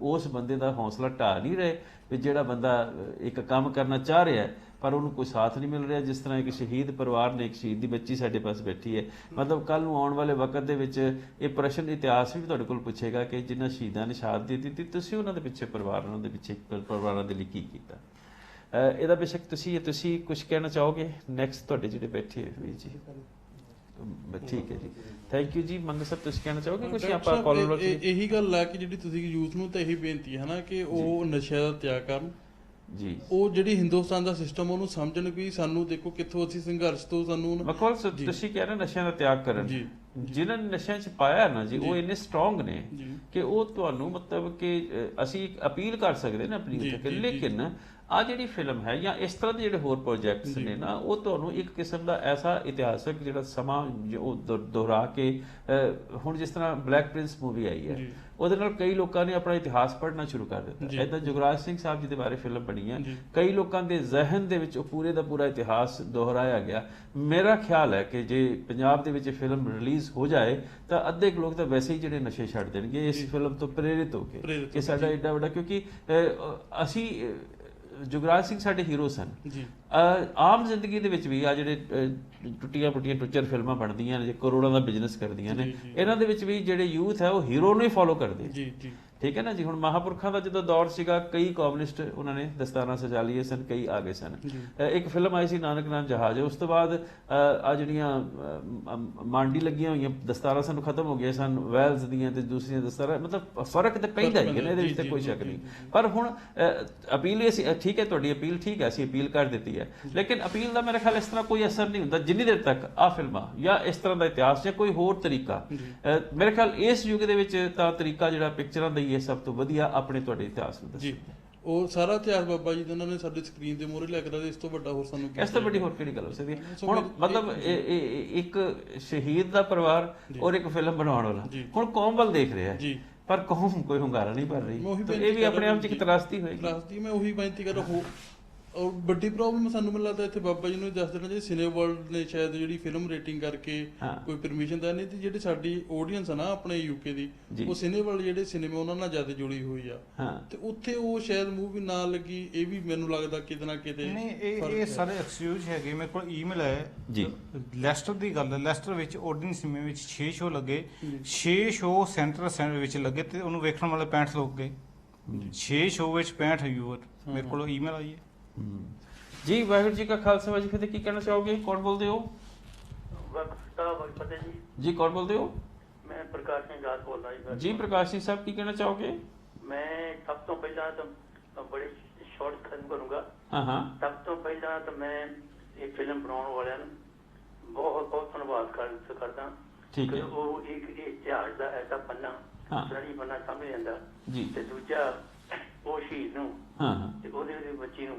ਉਸ ਬੰਦੇ ਦਾ ਹੌਸਲਾ ਢਾਹ ਨਹੀਂ ਰਹੇ ਵੀ ਜਿਹੜਾ ਬੰਦਾ ਇੱਕ ਕੰਮ ਕਰਨਾ ਚਾਹ ਰਿਹਾ ਪਰ ਉਹਨੂੰ ਕੋਈ ਸਾਥ ਨਹੀਂ ਮਿਲ ਰਿਹਾ। ਜਿਸ ਤਰ੍ਹਾਂ ਇੱਕ ਸ਼ਹੀਦ ਪਰਿਵਾਰ ਨੇ, ਇੱਕ ਸ਼ਹੀਦ ਦੀ ਬੱਚੀ ਸਾਡੇ ਪਾਸ ਬੈਠੀ ਹੈ, ਮਤਲਬ ਕੱਲ੍ਹ ਨੂੰ ਆਉਣ ਵਾਲੇ ਵਕਤ ਦੇ ਵਿੱਚ ਇਹ ਪ੍ਰਸ਼ਨ ਇਤਿਹਾਸ ਵੀ ਤੁਹਾਡੇ ਕੋਲ ਪੁੱਛੇਗਾ ਕਿ ਜਿਨ੍ਹਾਂ ਸ਼ਹੀਦਾਂ ਨੇ ਸ਼ਹਾਦਤ ਦਿੱਤੀ ਤੁਸੀਂ ਉਹਨਾਂ ਦੇ ਪਿੱਛੇ ਪਰਿਵਾਰਾਂ ਦੇ ਪਿੱਛੇ ਪਰਿਵਾਰਾਂ ਦੇ ਲਈ ਕੀ ਕੀਤਾ। ਇਹਦਾ ਬੇਸ਼ੱਕ ਤੁਸੀਂ ਕੁਝ ਕਹਿਣਾ ਚਾਹੋਗੇ ਨੈਕਸਟ ਤੁਹਾਡੇ ਜਿਹੜੇ ਬੈਠੇ ਵੀਰ ਜੀ? ਠੀਕ ਹੈ ਜੀ, ਥੈਂਕ ਯੂ ਜੀ। ਮੰਗ ਸਾਹਿਬ ਤੁਸੀਂ ਕਹਿਣਾ ਚਾਹੋਗੇ ਕੁਝ? ਆਪਾਂ ਕਾਲਰ ਇਹੀ ਗੱਲ ਆ ਕਿ ਜਿਹੜੀ ਤੁਸੀਂ ਯੂਥ ਨੂੰ ਤਾਂ ਇਹੀ ਬੇਨਤੀ ਹੈ ਨਾ ਕਿ ਉਹ ਨਸ਼ੇ ਦਾ ਤਿਆਗ ਕਰਨ ਜੀ, ਉਹ ਜਿਹੜੀ ਹਿੰਦੁਸਤਾਨ ਦਾ ਸਿਸਟਮ ਉਹਨੂੰ ਸਮਝਣ ਵੀ ਸਾਨੂੰ ਦੇਖੋ ਕਿੱਥੋਂ ਅਸੀਂ ਸੰਘਰਸ਼ ਤੋਂ ਸਾਨੂੰ ਮਕਬਲ ਤੁਸੀਂ ਕਹਿ ਰਹੇ ਨਸ਼ਿਆਂ ਦਾ ਤਿਆਗ ਕਰਨ ਜੀ, ਜਿਨ੍ਹਾਂ ਨੇ ਨਸ਼ਿਆਂ 'ਚ ਪਾਇਆ ਨਾ ਜੀ ਉਹ ਇੰਨੇ ਸਟਰੋਂਗ ਨੇ ਕਿ ਉਹ ਤੁਹਾਨੂੰ ਮਤਲਬ ਕਿ ਅਸੀਂ ਅਪੀਲ ਕਰ ਸਕਦੇ ਨਾ ਆਪਣੀ ਉੱਥੇ, ਲੇਕਿਨ ਆ ਜਿਹੜੀ ਫਿਲਮ ਹੈ ਜਾਂ ਇਸ ਤਰ੍ਹਾਂ ਦੇ ਜਿਹੜੇ ਹੋਰ ਪ੍ਰੋਜੈਕਟਸ ਨੇ ਨਾ ਉਹ ਤੁਹਾਨੂੰ ਇੱਕ ਕਿਸਮ ਦਾ ਐਸਾ ਇਤਿਹਾਸਕ ਜਿਹੜਾ ਸਮਾਂ ਉਹ ਦੁਹਰਾ ਕੇ ਹੁਣ ਜਿਸ ਤਰ੍ਹਾਂ ਬਲੈਕ ਪ੍ਰਿੰਸ ਮੂਵੀ ਆਈ ਹੈ ਉਹਦੇ ਨਾਲ ਕਈ ਲੋਕਾਂ ਨੇ ਆਪਣਾ ਇਤਿਹਾਸ ਪੜ੍ਹਨਾ ਸ਼ੁਰੂ ਕਰ ਦਿੱਤਾ। ਇੱਦਾਂ ਜੁਗਰਾਜ ਸਿੰਘ ਸਾਹਿਬ ਜੀ ਦੇ ਬਾਰੇ ਫਿਲਮ ਬਣੀ ਹੈ, ਕਈ ਲੋਕਾਂ ਦੇ ਜ਼ਿਹਨ ਦੇ ਵਿੱਚ ਉਹ ਪੂਰੇ ਦਾ ਪੂਰਾ ਇਤਿਹਾਸ ਦੁਹਰਾਇਆ ਗਿਆ। ਮੇਰਾ ਖਿਆਲ ਹੈ ਕਿ ਜੇ ਪੰਜਾਬ ਦੇ ਵਿੱਚ ਫਿਲਮ ਰਿਲੀਜ਼ ਹੋ ਜਾਏ ਤਾਂ ਅੱਧੇ ਲੋਕ ਤਾਂ ਵੈਸੇ ਹੀ ਜਿਹੜੇ ਨਸ਼ੇ ਛੱਡ ਦੇਣਗੇ ਇਸ ਫਿਲਮ ਤੋਂ ਪ੍ਰੇਰਿਤ ਹੋ ਕੇ ਕਿ ਸਾਡਾ ਏਡਾ ਵੱਡਾ, ਕਿਉਂਕਿ ਅਸੀਂ ਜੁਗਰਾਜ ਸਿੰਘ ਸਾਡੇ ਹੀਰੋ ਸਨ। ਆਮ ਜ਼ਿੰਦਗੀ ਦੇ ਵਿੱਚ ਵੀ ਆ ਜਿਹੜੇ ਟੁੱਟੀਆਂ ਪੁੱਟੀਆਂ ਟੁੱਚਰ ਫਿਲਮਾਂ ਬਣਦੀਆਂ ਨੇ, ਜੇ ਕਰੋੜਾਂ ਦਾ ਬਿਜ਼ਨਸ ਕਰਦੀਆਂ ਨੇ, ਇਹਨਾਂ ਦੇ ਵਿੱਚ ਵੀ ਜਿਹੜੇ ਯੂਥ ਹੈ ਉਹ ਹੀਰੋ ਨੂੰ ਹੀ ਫੋਲੋ ਕਰਦੇ। ਠੀਕ ਹੈ ਨਾ ਜੀ। ਹੁਣ ਮਹਾਂਪੁਰਖਾਂ ਦਾ ਜਦੋਂ ਦੌਰ ਸੀਗਾ ਕਈ ਕਮਿਊਨਿਸਟ ਉਹਨਾਂ ਨੇ ਦਸਤਾਰਾਂ ਸਜਾ ਲਈਏ ਸਨ, ਕਈ ਆ ਗਏ ਸਨ। ਇੱਕ ਫਿਲਮ ਆਈ ਸੀ ਨਾਨਕ ਨਾਮ ਜਹਾਜ਼, ਉਸ ਤੋਂ ਬਾਅਦ ਆ ਜਿਹੜੀਆਂ ਮਾਂਡੀ ਲੱਗੀਆਂ ਹੋਈਆਂ ਦਸਤਾਰਾਂ ਸਾਨੂੰ ਖਤਮ ਹੋ ਗਈਆਂ ਸਨ, ਵੈਲਸ ਦੀਆਂ ਤੇ ਦੂਸਰੀਆਂ ਦਸਤਾਰਾਂ, ਮਤਲਬ ਫਰਕ ਤਾਂ ਪੈਂਦਾ ਹੀ ਹੈ ਇਹਦੇ ਵਿੱਚ ਤਾਂ ਕੋਈ ਸ਼ੱਕ ਨਹੀਂ। ਪਰ ਹੁਣ ਅਪੀਲ ਅਸੀਂ ਠੀਕ ਹੈ, ਤੁਹਾਡੀ ਅਪੀਲ ਠੀਕ ਹੈ, ਅਸੀਂ ਅਪੀਲ ਕਰ ਦਿੱਤੀ ਹੈ, ਲੇਕਿਨ ਅਪੀਲ ਦਾ ਮੇਰੇ ਖਿਆਲ ਇਸ ਤਰ੍ਹਾਂ ਕੋਈ ਅਸਰ ਨਹੀਂ ਹੁੰਦਾ ਜਿੰਨੀ ਦੇਰ ਤੱਕ ਆ ਫਿਲਮਾਂ ਜਾਂ ਇਸ ਤਰ੍ਹਾਂ ਦਾ ਇਤਿਹਾਸ ਜਾਂ ਕੋਈ ਹੋਰ ਤਰੀਕਾ, ਮੇਰੇ ਖਿਆਲ ਇਸ ਯੁੱਗ ਦੇ ਵਿੱਚ ਤਾਂ ਤਰੀਕਾ ਜਿਹੜਾ ਪਿਕਚਰਾਂ ਦਾ ਇਹ ਸਭ ਤੋਂ ਵਧੀਆ ਆਪਣੇ ਤੁਹਾਡੇ ਇਤਿਹਾਸ ਨੂੰ ਦੱਸੋ। ਉਹ ਸਾਰਾ ਇਤਿਹਾਸ ਬਾਬਾ ਜੀ ਉਹਨਾਂ ਨੇ ਸਾਡੇ ਸਕਰੀਨ ਦੇ ਮੂਹਰੇ ਲੈ ਕੇ ਦਿੱਤਾ। ਇਸ ਤੋਂ ਵੱਡਾ ਹੋਰ ਸਾਨੂੰ ਇਸ ਤੋਂ ਵੱਡੀ ਹੋਰ ਕਿਹੜੀ ਗੱਲ ਹੋ ਸਕਦੀ ਹੈ? ਹੁਣ ਮਤਲਬ ਇੱਕ ਸ਼ਹੀਦ ਦਾ ਪਰਿਵਾਰ ਔਰ ਇੱਕ ਫਿਲਮ ਬਣਾਉਣ ਵਾਲਾ ਹੁਣ ਕੌਮ ਵੱਲ ਦੇਖ ਰਿਹਾ ਹੈ, ਪਰ ਕੌਮ ਕੋਈ ਹੁੰਗਾਰਾ ਨਹੀਂ ਭਰ ਰਹੀ। ਇਹ ਵੀ ਆਪਣੇ ਆਪ 'ਚ ਇੱਕ ਤਰਾਸਦੀ ਹੋਏਗੀ। ਮੈਂ ਉਹੀ ਬੇਨਤੀ ਕਰ ਰਿਹਾ। ਔਰ ਵੱਡੀ ਪ੍ਰੋਬਲਮ ਸਾਨੂੰ ਮੈਨੂੰ ਲੱਗਦਾ ਇੱਥੇ ਬਾਬਾ ਜੀ ਨੂੰ ਦੱਸ ਦੇਣਾ ਚਾਹੀਦਾ, ਸਿਨੇ ਵਰਲਡ ਨੇ ਸ਼ਾਇਦ ਜਿਹੜੀ ਫਿਲਮ ਰੇਟਿੰਗ ਕਰਕੇ ਕੋਈ ਪਰਮਿਸ਼ਨ ਦਾ ਨਹੀਂ, ਤੇ ਜਿਹੜੀ ਸਾਡੀ ਆਡੀਅנס ਆ ਨਾ ਆਪਣੇ ਯੂਕੇ ਦੀ, ਉਹ ਸਿਨੇ ਵਰਲਡ ਜਿਹੜੇ ਸਿਨੇਮਾ ਉਹਨਾਂ ਨਾਲ ਜ਼ਿਆਦਾ ਜੁੜੀ ਹੋਈ ਆ, ਤੇ ਉੱਥੇ ਉਹ ਸ਼ਾਇਦ ਮੂਵੀ ਨਾ ਲੱਗੀ। ਇਹ ਵੀ ਮੈਨੂੰ ਲੱਗਦਾ ਕਿਤੇ ਨਾ ਕਿਤੇ ਨਹੀਂ, ਇਹ ਸਾਰੇ ਐਕਸਕਿਊਜ਼ ਹੈਗੇ। ਮੇਰੇ ਕੋਲ ਈਮੇਲ ਹੈ ਜੀ, ਲੈਸਟਰ ਦੀ ਗੱਲ ਹੈ। ਲੈਸਟਰ ਵਿੱਚ ਆਡੀਅנס ਸਿਨੇਮੇ ਵਿੱਚ 6 ਸ਼ੋਅ ਲੱਗੇ, 6 ਸ਼ੋਅ ਸੈਂਟਰ ਵਿੱਚ ਲੱਗੇ ਤੇ ਉਹਨੂੰ ਵੇਖਣ ਵਾਲੇ 65 ਲੋਕ ਗਏ। 6 ਸ਼ੋਅ ਵਿੱਚ 65 ਵਿਊਅਰ। ਮੇਰੇ ਕੋਲ ਈਮੇਲ ਆਈ ਹੈ ਜੀ। ਵਾਹਿਗੁਰੂ ਜੀ ਕਾ ਖਾਲਸਾ ਵਾਹਿਗੁਰੂ ਜੀ ਕੀ ਫਤਿਹ। ਕੀ ਕਹਿਣਾ ਚਾਹੋਗੇ? ਕੌਣ ਬੋਲਦੇ ਹੋ? ਜੀ ਕੌਣ ਬੋਲਦੇ ਹੋ? ਮੈਂ ਪ੍ਰਕਾਸ਼ ਸਿੰਘ ਰਾਜ ਬੋਲ ਰਿਹਾ ਜੀ। ਪ੍ਰਕਾਸ਼ ਸਿੰਘ ਸਾਹਿਬ ਕੀ ਕਹਿਣਾ ਚਾਹੋਗੇ? ਮੈਂ ਸਭ ਤੋਂ ਪਹਿਲਾਂ ਤਾਂ ਬੜੀ ਸ਼ਾਰਟ ਖਤਮ ਕਰੂੰਗਾ। ਸਭ ਤੋਂ ਪਹਿਲਾਂ ਤਾਂ ਮੈਂ ਇਹ ਫਿਲਮ ਬਣਾਉਣ ਵਾਲਿਆਂ ਨੂੰ ਬਹੁਤ ਬਹੁਤ ਧੰਨਵਾਦ ਕਰਦਾ ਕਿ ਉਹ ਇੱਕ ਇਤਿਹਾਸ ਦਾ ਐਸਾ ਪੰਨਾ ਸਰੀ ਪੰਨਾ ਸਮਝ ਜਾਂਦਾ, ਤੇ ਦੂਜਾ ਉਹ ਸ਼ਹੀਦ ਨੂੰ ਤੇ ਉਹਦੇ ਬੱਚੀ ਨੂੰ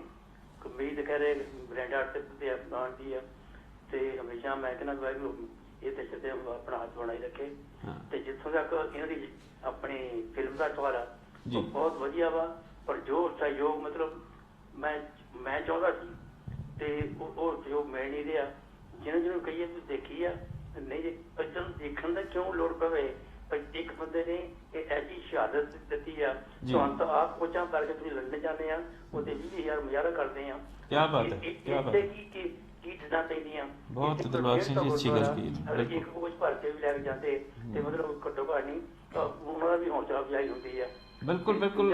ਉਮੀਦ ਕਰੇ ਬ੍ਰੈਂਡਾ ਤੇ ਅਫਗਾਨ ਦੀ ਹੈ, ਤੇ ਹਮੇਸ਼ਾ ਮੈਂ ਕਹਿੰਦਾ ਵਾਹਿਗੁਰੂ ਇਹ ਤੇ ਸਿੱਧੇ ਆਪਣਾ ਹੱਥ ਬਣਾਈ ਰੱਖੇ। ਤੇ ਜਿੱਥੋਂ ਤੱਕ ਇਹਨਾਂ ਦੀ ਆਪਣੀ ਫਿਲਮ ਦਾ ਸਵਾਲ ਬਹੁਤ ਵਧੀਆ ਵਾ, ਪਰ ਜੋ ਸਹਿਯੋਗ ਮਤਲਬ ਮੈਂ ਚਾਹੁੰਦਾ ਸੀ ਤੇ ਉਹ ਸਹਿਯੋਗ ਮਿਲ ਨਹੀਂ ਰਿਹਾ। ਜਿਹਨੂੰ ਕਹੀਏ ਤੁਸੀਂ ਦੇਖੀ ਆ ਨਹੀਂ, ਇੱਧਰ ਦੇਖਣ ਦਾ ਕਿਉਂ ਲੋੜ ਪਵੇ? ਪਰ ਇੱਕ ਬੰਦੇ ਨੇ ਇਹ ਐਸੀ ਸ਼ਹਾਦਤ ਦਿੱਤੀ ਆ, ਤੁਹਾਨੂੰ ਤਾਂ ਆਪ ਕੋਚਾਂ ਕਰਕੇ ਤੁਸੀਂ ਲੰਡਨ ਜਾਂਦੇ ਆ, ਉਹਦੇ 20,000 ਮੁਜ਼ਾਹਰਾ ਕਰਦੇ ਆ। ਕੀ ਬਾਤ ਹੈ, ਕੀ ਬਾਤ ਹੈ। ਕੀ ਡਿੱਡਾਂ ਪੈਂਦੀਆਂ ਬਹੁਤ ਦਿਲਬਾਗ ਸਿੰਘ ਜੀ ਅੱਛੀ ਗੱਲ ਕੀ ਇੱਕ ਕੋਚ ਭਰ ਕੇ ਵੀ ਲੈ ਕੇ ਜਾਂਦੇ ਤੇ ਮਤਲਬ ਘੱਟੋ ਘੱਟ ਨਹੀਂ ਉਹਨਾਂ ਦਾ ਵੀ ਹੌਸਲਾ ਅਫਜ਼ਾਈ ਹੁੰਦੀ ਆ। ਬਿਲਕੁਲ ਬਿਲਕੁਲ,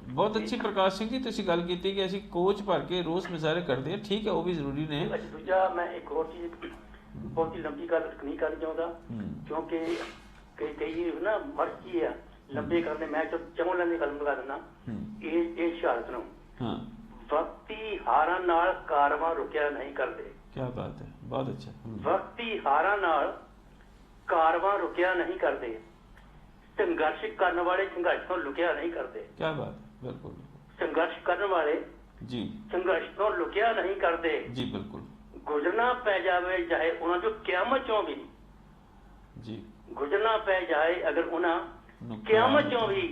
ਬਹੁਤ ਅੱਛੀ ਪ੍ਰਕਾਸ਼ ਸਿੰਘ ਜੀ ਤੁਸੀਂ ਗੱਲ ਕੀਤੀ ਕਿ ਅਸੀਂ ਕੋਚ ਭਰ ਕੇ ਰੋਜ਼ ਮੁਜ਼ਾਹਰੇ ਕਰਦੇ ਹਾਂ, ਠੀਕ ਹੈ, ਉਹ ਵੀ ਜ਼ਰੂਰੀ ਨੇ। ਦੂਜਾ ਮੈਂ ਇੱਕ ਹੋਰ ਚੀਜ਼ ਬਹੁਤੀ ਲੰਬੀ ਗੱਲ ਨਹੀਂ ਕਰਨੀ ਚਾਹੁੰਦਾ, ਕਿਉਂਕਿ ਕਈ ਨਾ ਮਰਜ਼ੀ ਆ ਲੰਬੇ ਕਰਨੇ, ਮੈਂ ਚੌਂ ਲੈਣ ਦੀ ਗੱਲ ਲਗਾ ਦਿੰਦਾ। ਇਹ ਸ਼ਹਾਦਤ ਨੂੰ ਵਕਤੀ ਹਾਰਾਂ ਨਾਲ ਕਾਰਵਾਂ ਰੁਕਿਆ ਨਹੀਂ ਕਰਦੇ। ਕੀ ਬਾਤ ਹੈ, ਬਹੁਤ ਅੱਛਾ। ਵਕਤੀ ਹਾਰਾਂ ਨਾਲ ਕਾਰਵਾਂ ਰੁਕਿਆ ਨਹੀਂ ਕਰਦੇ, ਸੰਘਰਸ਼ ਕਰਨ ਵਾਲੇ ਸੰਘਰਸ਼ ਤੋਂ ਲੁਕਿਆ ਨਹੀਂ ਕਰਦੇ। ਕੀ ਬਾਤ, ਬਿਲਕੁਲ। ਸੰਘਰਸ਼ ਕਰਨ ਵਾਲੇ ਜੀ ਸੰਘਰਸ਼ ਤੋਂ ਲੁਕਿਆ ਨਹੀਂ ਕਰਦੇ ਜੀ, ਬਿਲਕੁਲ। ਗੁਜ਼ਰਨਾ ਪੈ ਜਾਵੇ ਚਾਹੇ ਉਹਨਾਂ ਚੋਂ ਕਿਆਮਤ ਚੋਂ ਵੀ ਜੀ, ਗੁਜ਼ਰਨਾ ਪੈ ਜਾਏ ਅਗਰ ਉਹਨਾਂ ਕਿਆਮਤ ਚੋਂ ਵੀ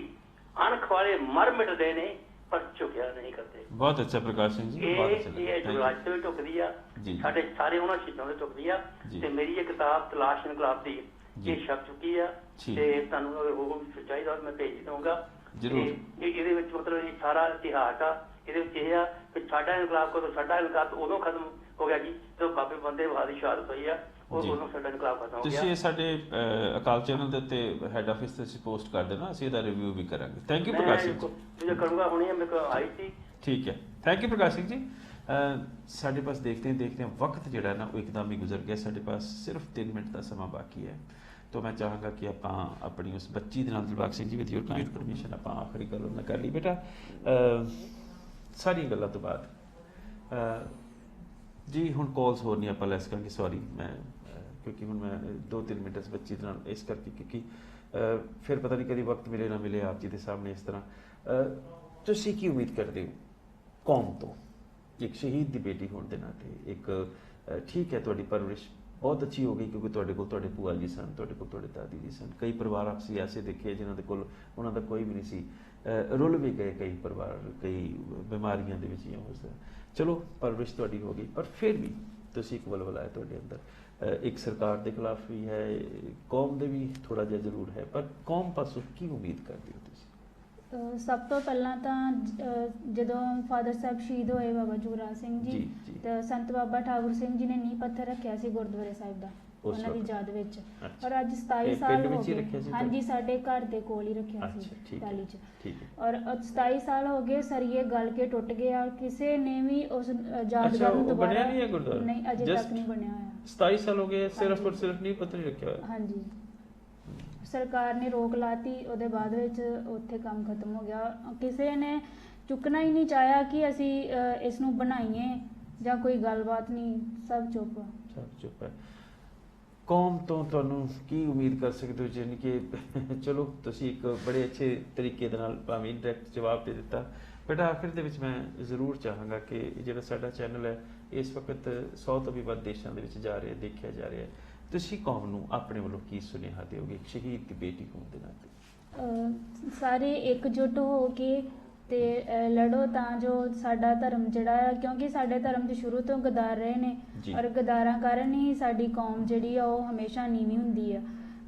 ਅਣਖ ਵਾਲੇ ਮਰ ਮਿਟਦੇ ਨੇ ਪਰ ਝੁਕਿਆ ਨਹੀਂ ਕਰਦੇ। ਬਹੁਤ ਅੱਛਾ ਪ੍ਰਕਾਸ਼ ਸਿੰਘ ਜੀ, ਬਹੁਤ ਅੱਛਾ। ਇਹ ਜੁਗਰਾਜ ਤੋਂ ਵੀ ਢੁਕਦੀ ਆ, ਸਾਡੇ ਸਾਰੇ ਉਹਨਾਂ ਸ਼ਹੀਦਾਂ ਤੋਂ ਢੁਕਦੀ ਆ। ਤੇ ਮੇਰੀ ਇਹ ਕਿਤਾਬ ਤਲਾਸ਼ ਇਨਕਲਾਬ ਦੀ ਇਹ ਛਪ ਚੁੱਕੀ ਆ ਤੇ ਤੁਹਾਨੂੰ ਅਗਰ ਉਹ ਚਾਹੀਦਾ ਮੈਂ ਭੇਜ ਦਊਂਗਾ ਜ਼ਰੂਰ। ਇਹਦੇ ਵਿੱਚ ਮਤਲਬ ਇਹ ਸਾਰਾ ਇਤਿਹਾਸ ਆ, ਇਹਦੇ ਵਿੱਚ ਇਹ ਆ ਕਿ ਸਾਡਾ ਇਨਕਲਾਬ ਕਦੋਂ, ਸਾਡਾ ਇਨਕਲਾਬ ਉਦੋਂ ਖਤਮ ਹੋ ਗਿਆ ਜੀ ਜਦੋਂ ਬਾਬੇ ਬੰਦੇ ਬਹਾਦਰ ਦੀ ਸ਼ਹਾਦਤ ਹੋਈ ਆ, ਉਦੋਂ ਸਾਡਾ ਇਨਕਲਾਬ ਖਤਮ ਹੋ ਗਿਆ। ਤੁਸੀਂ ਸਾਡੇ ਅਕਾਲ ਚੈਨਲ ਦੇ ਉੱਤੇ ਹੈਡ ਆਫਿਸ ਤੇ ਤੁਸੀਂ ਪੋਸਟ ਕਰ ਦੇਣਾ, ਅਸੀਂ ਇਹਦਾ ਰਿਵਿਊ ਵੀ ਕਰਾਂਗੇ। ਥੈਂਕ ਯੂ ਪ੍ਰਕਾਸ਼ ਸਿੰਘ ਜੀ। ਮੈਂ ਕਰੂੰਗਾ, ਹੁਣੇ ਮੇਰੇ ਕੋਲ ਆਈ ਸੀ। ਠੀਕ ਹੈ, ਥੈਂਕ ਯੂ ਪ੍ਰਕਾਸ਼ ਸਿੰਘ ਜੀ। ਸਾਡੇ ਪਾਸ देखते हैं वक्त ਜਿਹੜਾ ਨਾ ਉਹ ਇੱਕਦਮ ਹੀ ਗੁਜ਼ਰ ਗਿਆ। ਸਾਡੇ ਪਾਸ ਸਿਰਫ 3 ਮਿੰਟ ਦਾ ਸਮਾਂ ਬਾਕੀ ਹੈ, तो मैं चाहांगा कि आप अपनी उस बच्ची के नाल Dilbag Singh ji with your kind permission आप आखिरी गल ना कर ली बेटा सारी गल्लां तो बाद जी हुण कॉल्स होर नहीं आप लैस करांगे। सॉरी मैं क्योंकि हुण मैं 2-3 मिनट इस बच्ची दे नाल इस करके क्योंकि फिर पता नहीं कभी वक्त मिले ना मिले आप जी के सामने इस तरह। तुसीं की उम्मीद करते हो कौम तो, एक शहीद की बेटी होने के नाते? एक ठीक है तुहाडी परवरिश बहुत अच्छी हो गई क्योंकि तुहाडे कोल तुहाडे भूआ जी सन, तुहाडे कोल तुहाडे दादी जी सन, कई परिवार आपसी ऐसे देखे जिन्हां दे कोल उन्हां दा कोई भी नहीं सी, रुल भी गए कई परिवार कई बीमारियां दे विच हो सकदा। चलो परवरिश तुहाडी हो गई पर फिर भी तुसीं एक वलवला है तुहाडे अंदर, एक सरकार के खिलाफ भी है, कौम दे भी थोड़ा जिहा जरूर है, पर कौम पासों की उम्मीद करदे हो तुसीं? ਸਭ ਤੋਂ ਪਹਿਲਾਂ ਤਾਂ ਜਦੋਂ ਫਾਦਰ ਸਾਹਿਬ ਸ਼ਹੀਦ ਹੋਏ ਬਾਬਾ ਜੁਗਰਾਜ ਸਿੰਘ ਜੀ ਤੇ ਸੰਤ ਬਾਬਾ ਠਾਕੁਰ ਸਿੰਘ ਜੀ ਨੇ ਨੀਂਹ ਪੱਥਰ ਰੱਖਿਆ ਸੀ ਗੁਰਦੁਆਰੇ ਸਾਹਿਬ ਦਾ ਉਹਨਾਂ ਦੀ ਯਾਦ ਵਿੱਚ, ਔਰ ਅੱਜ 27 ਸਾਲ ਹੋ ਗਏ। ਹਾਂਜੀ, ਸਾਡੇ ਘਰ ਦੇ ਕੋਲ ਹੀ ਰੱਖਿਆ ਸੀ ਟਾਲੀ 'ਚ, ਔਰ 27 ਸਾਲ ਹੋ ਗਏ ਸਰੀਏ ਗਲ ਕੇ ਟੁੱਟ ਗਏ ਔਰ ਕਿਸੇ ਨੇ ਵੀ ਉਸ ਯਾਦਗਾਰ ਨੂੰ ਦੁਬਾਰਾ ਨਹੀਂ ਅਜੇ ਤੱਕ ਨਹੀਂ ਬਣਿਆ ਹੋਇਆ। 27 ਸਾਲ ਹੋ ਗਏ ਸਿਰਫ ਔਰ ਸਿਰਫ ਨੀਂਹ ਪੱਥਰ ਹੀ ਰੱਖਿਆ ਹੋਇਆ। ਹਾਂਜੀ, ਸਰਕਾਰ ਨੇ ਰੋਕ ਲਾਤੀ, ਉਹਦੇ ਬਾਅਦ ਵਿੱਚ ਉੱਥੇ ਕੰਮ ਖਤਮ ਹੋ ਗਿਆ। ਕਿਸੇ ਨੇ ਚੁੱਕਣਾ ਹੀ ਨਹੀਂ ਚਾਹਿਆ ਕਿ ਅਸੀਂ ਇਸ ਨੂੰ ਬਣਾਈਏ ਜਾਂ ਕੋਈ ਗੱਲਬਾਤ ਨਹੀਂ, ਸਭ ਚੁੱਪ ਹੈ। ਕੌਮ ਤੋਂ ਤੁਹਾਨੂੰ ਕੀ ਉਮੀਦ ਕਰ ਸਕਦੇ ਹੋ? ਜਾਨੀ ਕਿ ਚਲੋ ਤੁਸੀਂ ਇੱਕ ਬੜੇ ਅੱਛੇ ਤਰੀਕੇ ਦੇ ਨਾਲ ਭਾਵੇਂ ਇਨਡਾਇਰੈਕਟ ਜਵਾਬ ਦੇ ਦਿੱਤਾ, ਬਟ ਆਖਿਰ ਦੇ ਵਿੱਚ ਮੈਂ ਜ਼ਰੂਰ ਚਾਹਾਂਗਾ ਕਿ ਜਿਹੜਾ ਸਾਡਾ ਚੈਨਲ ਹੈ ਇਸ ਵਕਤ 100 ਤੋਂ ਵੀ ਵੱਧ ਦੇਸ਼ਾਂ ਦੇ ਵਿੱਚ ਜਾ ਰਿਹਾ, ਦੇਖਿਆ ਜਾ ਰਿਹਾ, ਤੁਸੀਂ ਕੌਮ ਨੂੰ ਆਪਣੇ ਵੱਲੋਂ ਕੀ ਸੁਨੇਹਾ ਦਿਓਗੇ ਇੱਕ ਸ਼ਹੀਦ ਦੀ ਬੇਟੀ ਹੋਣ ਦੇ ਨਾਤੇ? ਸਾਰੇ ਇਕਜੁੱਟ ਹੋ ਕੇ ਤੇ ਲੜੋ ਤਾਂ ਜੋ ਸਾਡਾ ਧਰਮ ਜਿਹੜਾ ਹੈ, ਕਿਉਂਕਿ ਸਾਡੇ ਧਰਮ 'ਚ ਸ਼ੁਰੂ ਤੋਂ ਗਦਾਰ ਰਹੇ ਨੇ ਔਰ ਗਦਾਰਾਂ ਕਾਰਨ ਹੀ ਸਾਡੀ ਕੌਮ ਜਿਹੜੀ ਆ ਉਹ ਹਮੇਸ਼ਾ ਨੀਵੀਂ ਹੁੰਦੀ ਆ।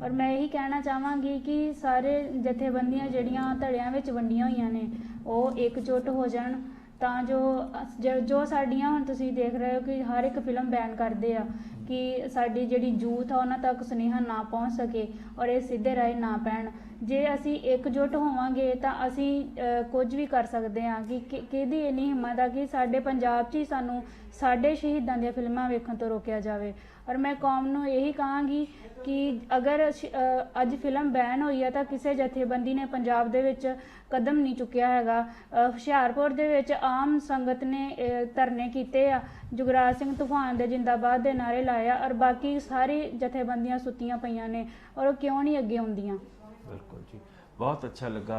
ਔਰ ਮੈਂ ਇਹੀ ਕਹਿਣਾ ਚਾਹਾਂਗੀ ਕਿ ਸਾਰੇ ਜਥੇਬੰਦੀਆਂ ਜਿਹੜੀਆਂ ਧੜਿਆਂ ਵਿੱਚ ਵੰਡੀਆਂ ਹੋਈਆਂ ਨੇ ਉਹ ਇਕਜੁੱਟ ਹੋ ਜਾਣ ਤਾਂ ਜੋ ਸਾਡੀਆਂ ਹੁਣ ਤੁਸੀਂ ਦੇਖ ਰਹੇ ਹੋ ਕਿ ਹਰ ਇੱਕ ਫਿਲਮ ਬੈਨ ਕਰਦੇ ਆ ਕਿ ਸਾਡੀ ਜਿਹੜੀ ਯੂਥ ਆ ਉਹਨਾਂ ਤੱਕ ਸੁਨੇਹਾ ਨਾ ਪਹੁੰਚ ਸਕੇ ਔਰ ਇਹ ਸਿੱਧੇ ਰਾਹ ਨਾ ਪੈਣ। ਜੇ ਅਸੀਂ ਇਕਜੁੱਟ ਹੋਵਾਂਗੇ ਤਾਂ ਅਸੀਂ ਕੁਝ ਵੀ ਕਰ ਸਕਦੇ ਹਾਂ। ਕਿ ਕਿਹਦੀ ਇੰਨੀ ਹਿੰਮਤ ਆ ਕਿ ਸਾਡੇ ਪੰਜਾਬ 'ਚ ਹੀ ਸਾਨੂੰ ਸਾਡੇ ਸ਼ਹੀਦਾਂ ਦੀਆਂ ਫਿਲਮਾਂ ਵੇਖਣ ਤੋਂ ਰੋਕਿਆ ਜਾਵੇ। ਔਰ ਮੈਂ ਕੌਮ ਨੂੰ ਇਹੀ ਕਹਾਂਗੀ ਕਿ ਅਗਰ ਅੱਜ ਫਿਲਮ ਬੈਨ ਹੋਈ ਆ ਤਾਂ ਕਿਸੇ ਜਥੇਬੰਦੀ ਨੇ ਪੰਜਾਬ ਦੇ ਵਿੱਚ ਕਦਮ ਨਹੀਂ ਚੁੱਕਿਆ ਹੈਗਾ। ਹੁਸ਼ਿਆਰਪੁਰ ਦੇ ਵਿੱਚ ਆਮ ਸੰਗਤ ਨੇ ਧਰਨੇ ਕੀਤੇ ਆ, ਜੁਗਰਾਜ ਸਿੰਘ ਤੂਫਾਨ ਦੇ ਜਿੰਦਾਬਾਦ ਦੇ ਨਾਰੇ ਲਾਏ ਆ, ਔਰ ਬਾਕੀ ਸਾਰੀ ਜਥੇਬੰਦੀਆਂ ਸੁੱਤੀਆਂ ਪਈਆਂ ਨੇ ਔਰ ਉਹ ਕਿਉਂ ਨਹੀਂ ਅੱਗੇ ਆਉਂਦੀਆਂ। ਬਿਲਕੁਲ ਜੀ, ਬਹੁਤ ਅੱਛਾ ਲੱਗਾ।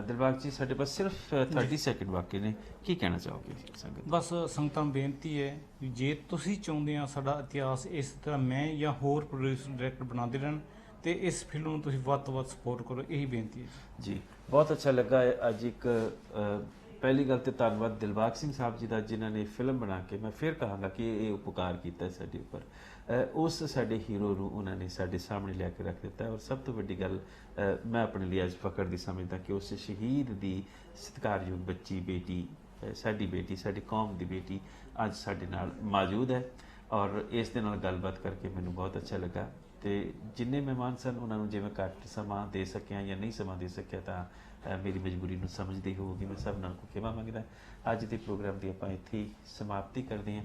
ਦਿਲਬਾਗ ਜੀ ਸਾਡੇ ਪਾਸ ਸਿਰਫ 30 ਸੈਕਿੰਡ ਬਾਕੀ ਨੇ, ਕੀ ਕਹਿਣਾ ਚਾਹੋਗੇ ਸੰਗਤ? ਬਸ ਸੰਗਤਾਂ ਨੂੰ ਬੇਨਤੀ ਹੈ ਜੇ ਤੁਸੀਂ ਚਾਹੁੰਦੇ ਆ ਸਾਡਾ ਇਤਿਹਾਸ ਇਸ ਤਰ੍ਹਾਂ ਮੈਂ ਜਾਂ ਹੋਰ ਪ੍ਰੋਡਿਊਸਰ ਡਾਇਰੈਕਟਰ ਬਣਾਉਂਦੇ ਰਹਿਣ ਤੇ ਇਸ ਫਿਲਮ ਨੂੰ ਤੁਸੀਂ ਵੱਧ ਤੋਂ ਵੱਧ ਸਪੋਰਟ ਕਰੋ, ਇਹੀ ਬੇਨਤੀ ਹੈ ਜੀ। ਬਹੁਤ ਅੱਛਾ ਲੱਗਾ ਅੱਜ ਇੱਕ ਪਹਿਲੀ ਗੱਲ ਤੇ ਧੰਨਵਾਦ ਦਿਲਬਾਗ ਸਿੰਘ ਸਾਹਿਬ ਜੀ ਦਾ, ਜਿਨ੍ਹਾਂ ਨੇ ਫਿਲਮ ਬਣਾ ਕੇ, ਮੈਂ ਫਿਰ ਕਹਾਂਗਾ ਕਿ ਇਹ ਉਪਕਾਰ ਕੀਤਾ ਸਾਡੇ ਉੱਪਰ। ਉਸ ਸਾਡੇ ਹੀਰੋ ਨੂੰ ਉਹਨਾਂ ਨੇ ਸਾਡੇ ਸਾਹਮਣੇ ਲਿਆ ਕੇ ਰੱਖ ਦਿੱਤਾ। ਔਰ ਸਭ ਤੋਂ ਵੱਡੀ ਗੱਲ ਮੈਂ ਆਪਣੇ ਲਈ ਅੱਜ ਫਖਰ ਦੀ ਸਮਝਦਾ ਕਿ ਉਸ ਸ਼ਹੀਦ ਦੀ ਸਤਿਕਾਰਯੋਗ ਬੱਚੀ, ਬੇਟੀ, ਸਾਡੀ ਬੇਟੀ, ਸਾਡੀ ਕੌਮ ਦੀ ਬੇਟੀ ਅੱਜ ਸਾਡੇ ਨਾਲ ਮੌਜੂਦ ਹੈ। ਔਰ ਇਸ ਦੇ ਨਾਲ ਗੱਲਬਾਤ ਕਰਕੇ ਮੈਨੂੰ ਬਹੁਤ ਅੱਛਾ ਲੱਗਾ। ਤੇ ਜਿੰਨੇ ਮਹਿਮਾਨ ਸਨ ਉਹਨਾਂ ਨੂੰ ਜੇ ਮੈਂ ਘੱਟ ਸਮਾਂ ਦੇ ਸਕਿਆ ਜਾਂ ਨਹੀਂ ਸਮਾਂ ਦੇ ਸਕਿਆ ਤਾਂ ਮੇਰੀ ਮਜਬੂਰੀ ਨੂੰ ਸਮਝਦੇ ਹੋਊਗੀ। ਮੈਂ ਸਭ ਨਾਲ ਖਿਮਾ ਮੰਗਦਾ। ਅੱਜ ਦੇ ਪ੍ਰੋਗਰਾਮ ਦੀ ਆਪਾਂ ਇੱਥੇ ਹੀ ਸਮਾਪਤੀ ਕਰਦੇ ਹਾਂ,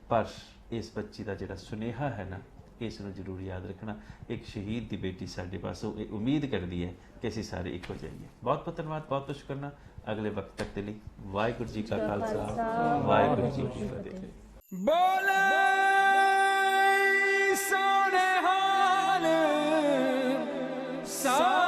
ਪਰ ਇਸ ਬੱਚੀ ਦਾ ਜਿਹੜਾ ਸੁਨੇਹਾ ਹੈ ਨਾ, ਇਸ ਨੂੰ ਜ਼ਰੂਰ ਯਾਦ ਰੱਖਣਾ। ਇੱਕ ਸ਼ਹੀਦ ਦੀ ਬੇਟੀ ਸਾਡੇ ਪਾਸੋਂ ਇਹ ਉਮੀਦ ਕਰਦੀ ਹੈ ਕਿ ਅਸੀਂ ਸਾਰੇ ਇੱਕ ਹੋ ਜਾਈਏ। ਬਹੁਤ ਬਹੁਤ ਧੰਨਵਾਦ, ਬਹੁਤ ਬਹੁਤ ਸ਼ੁਕਰਾਨਾ। ਅਗਲੇ ਵਕਤ ਤੱਕ ਦੇ ਲਈ ਵਾਹਿਗੁਰੂ ਜੀ ਕਾ ਖਾਲਸਾ, ਵਾਹਿਗੁਰੂ ਜੀ ਕੀ ਫਤਿਹ। बोले सोने हाल सा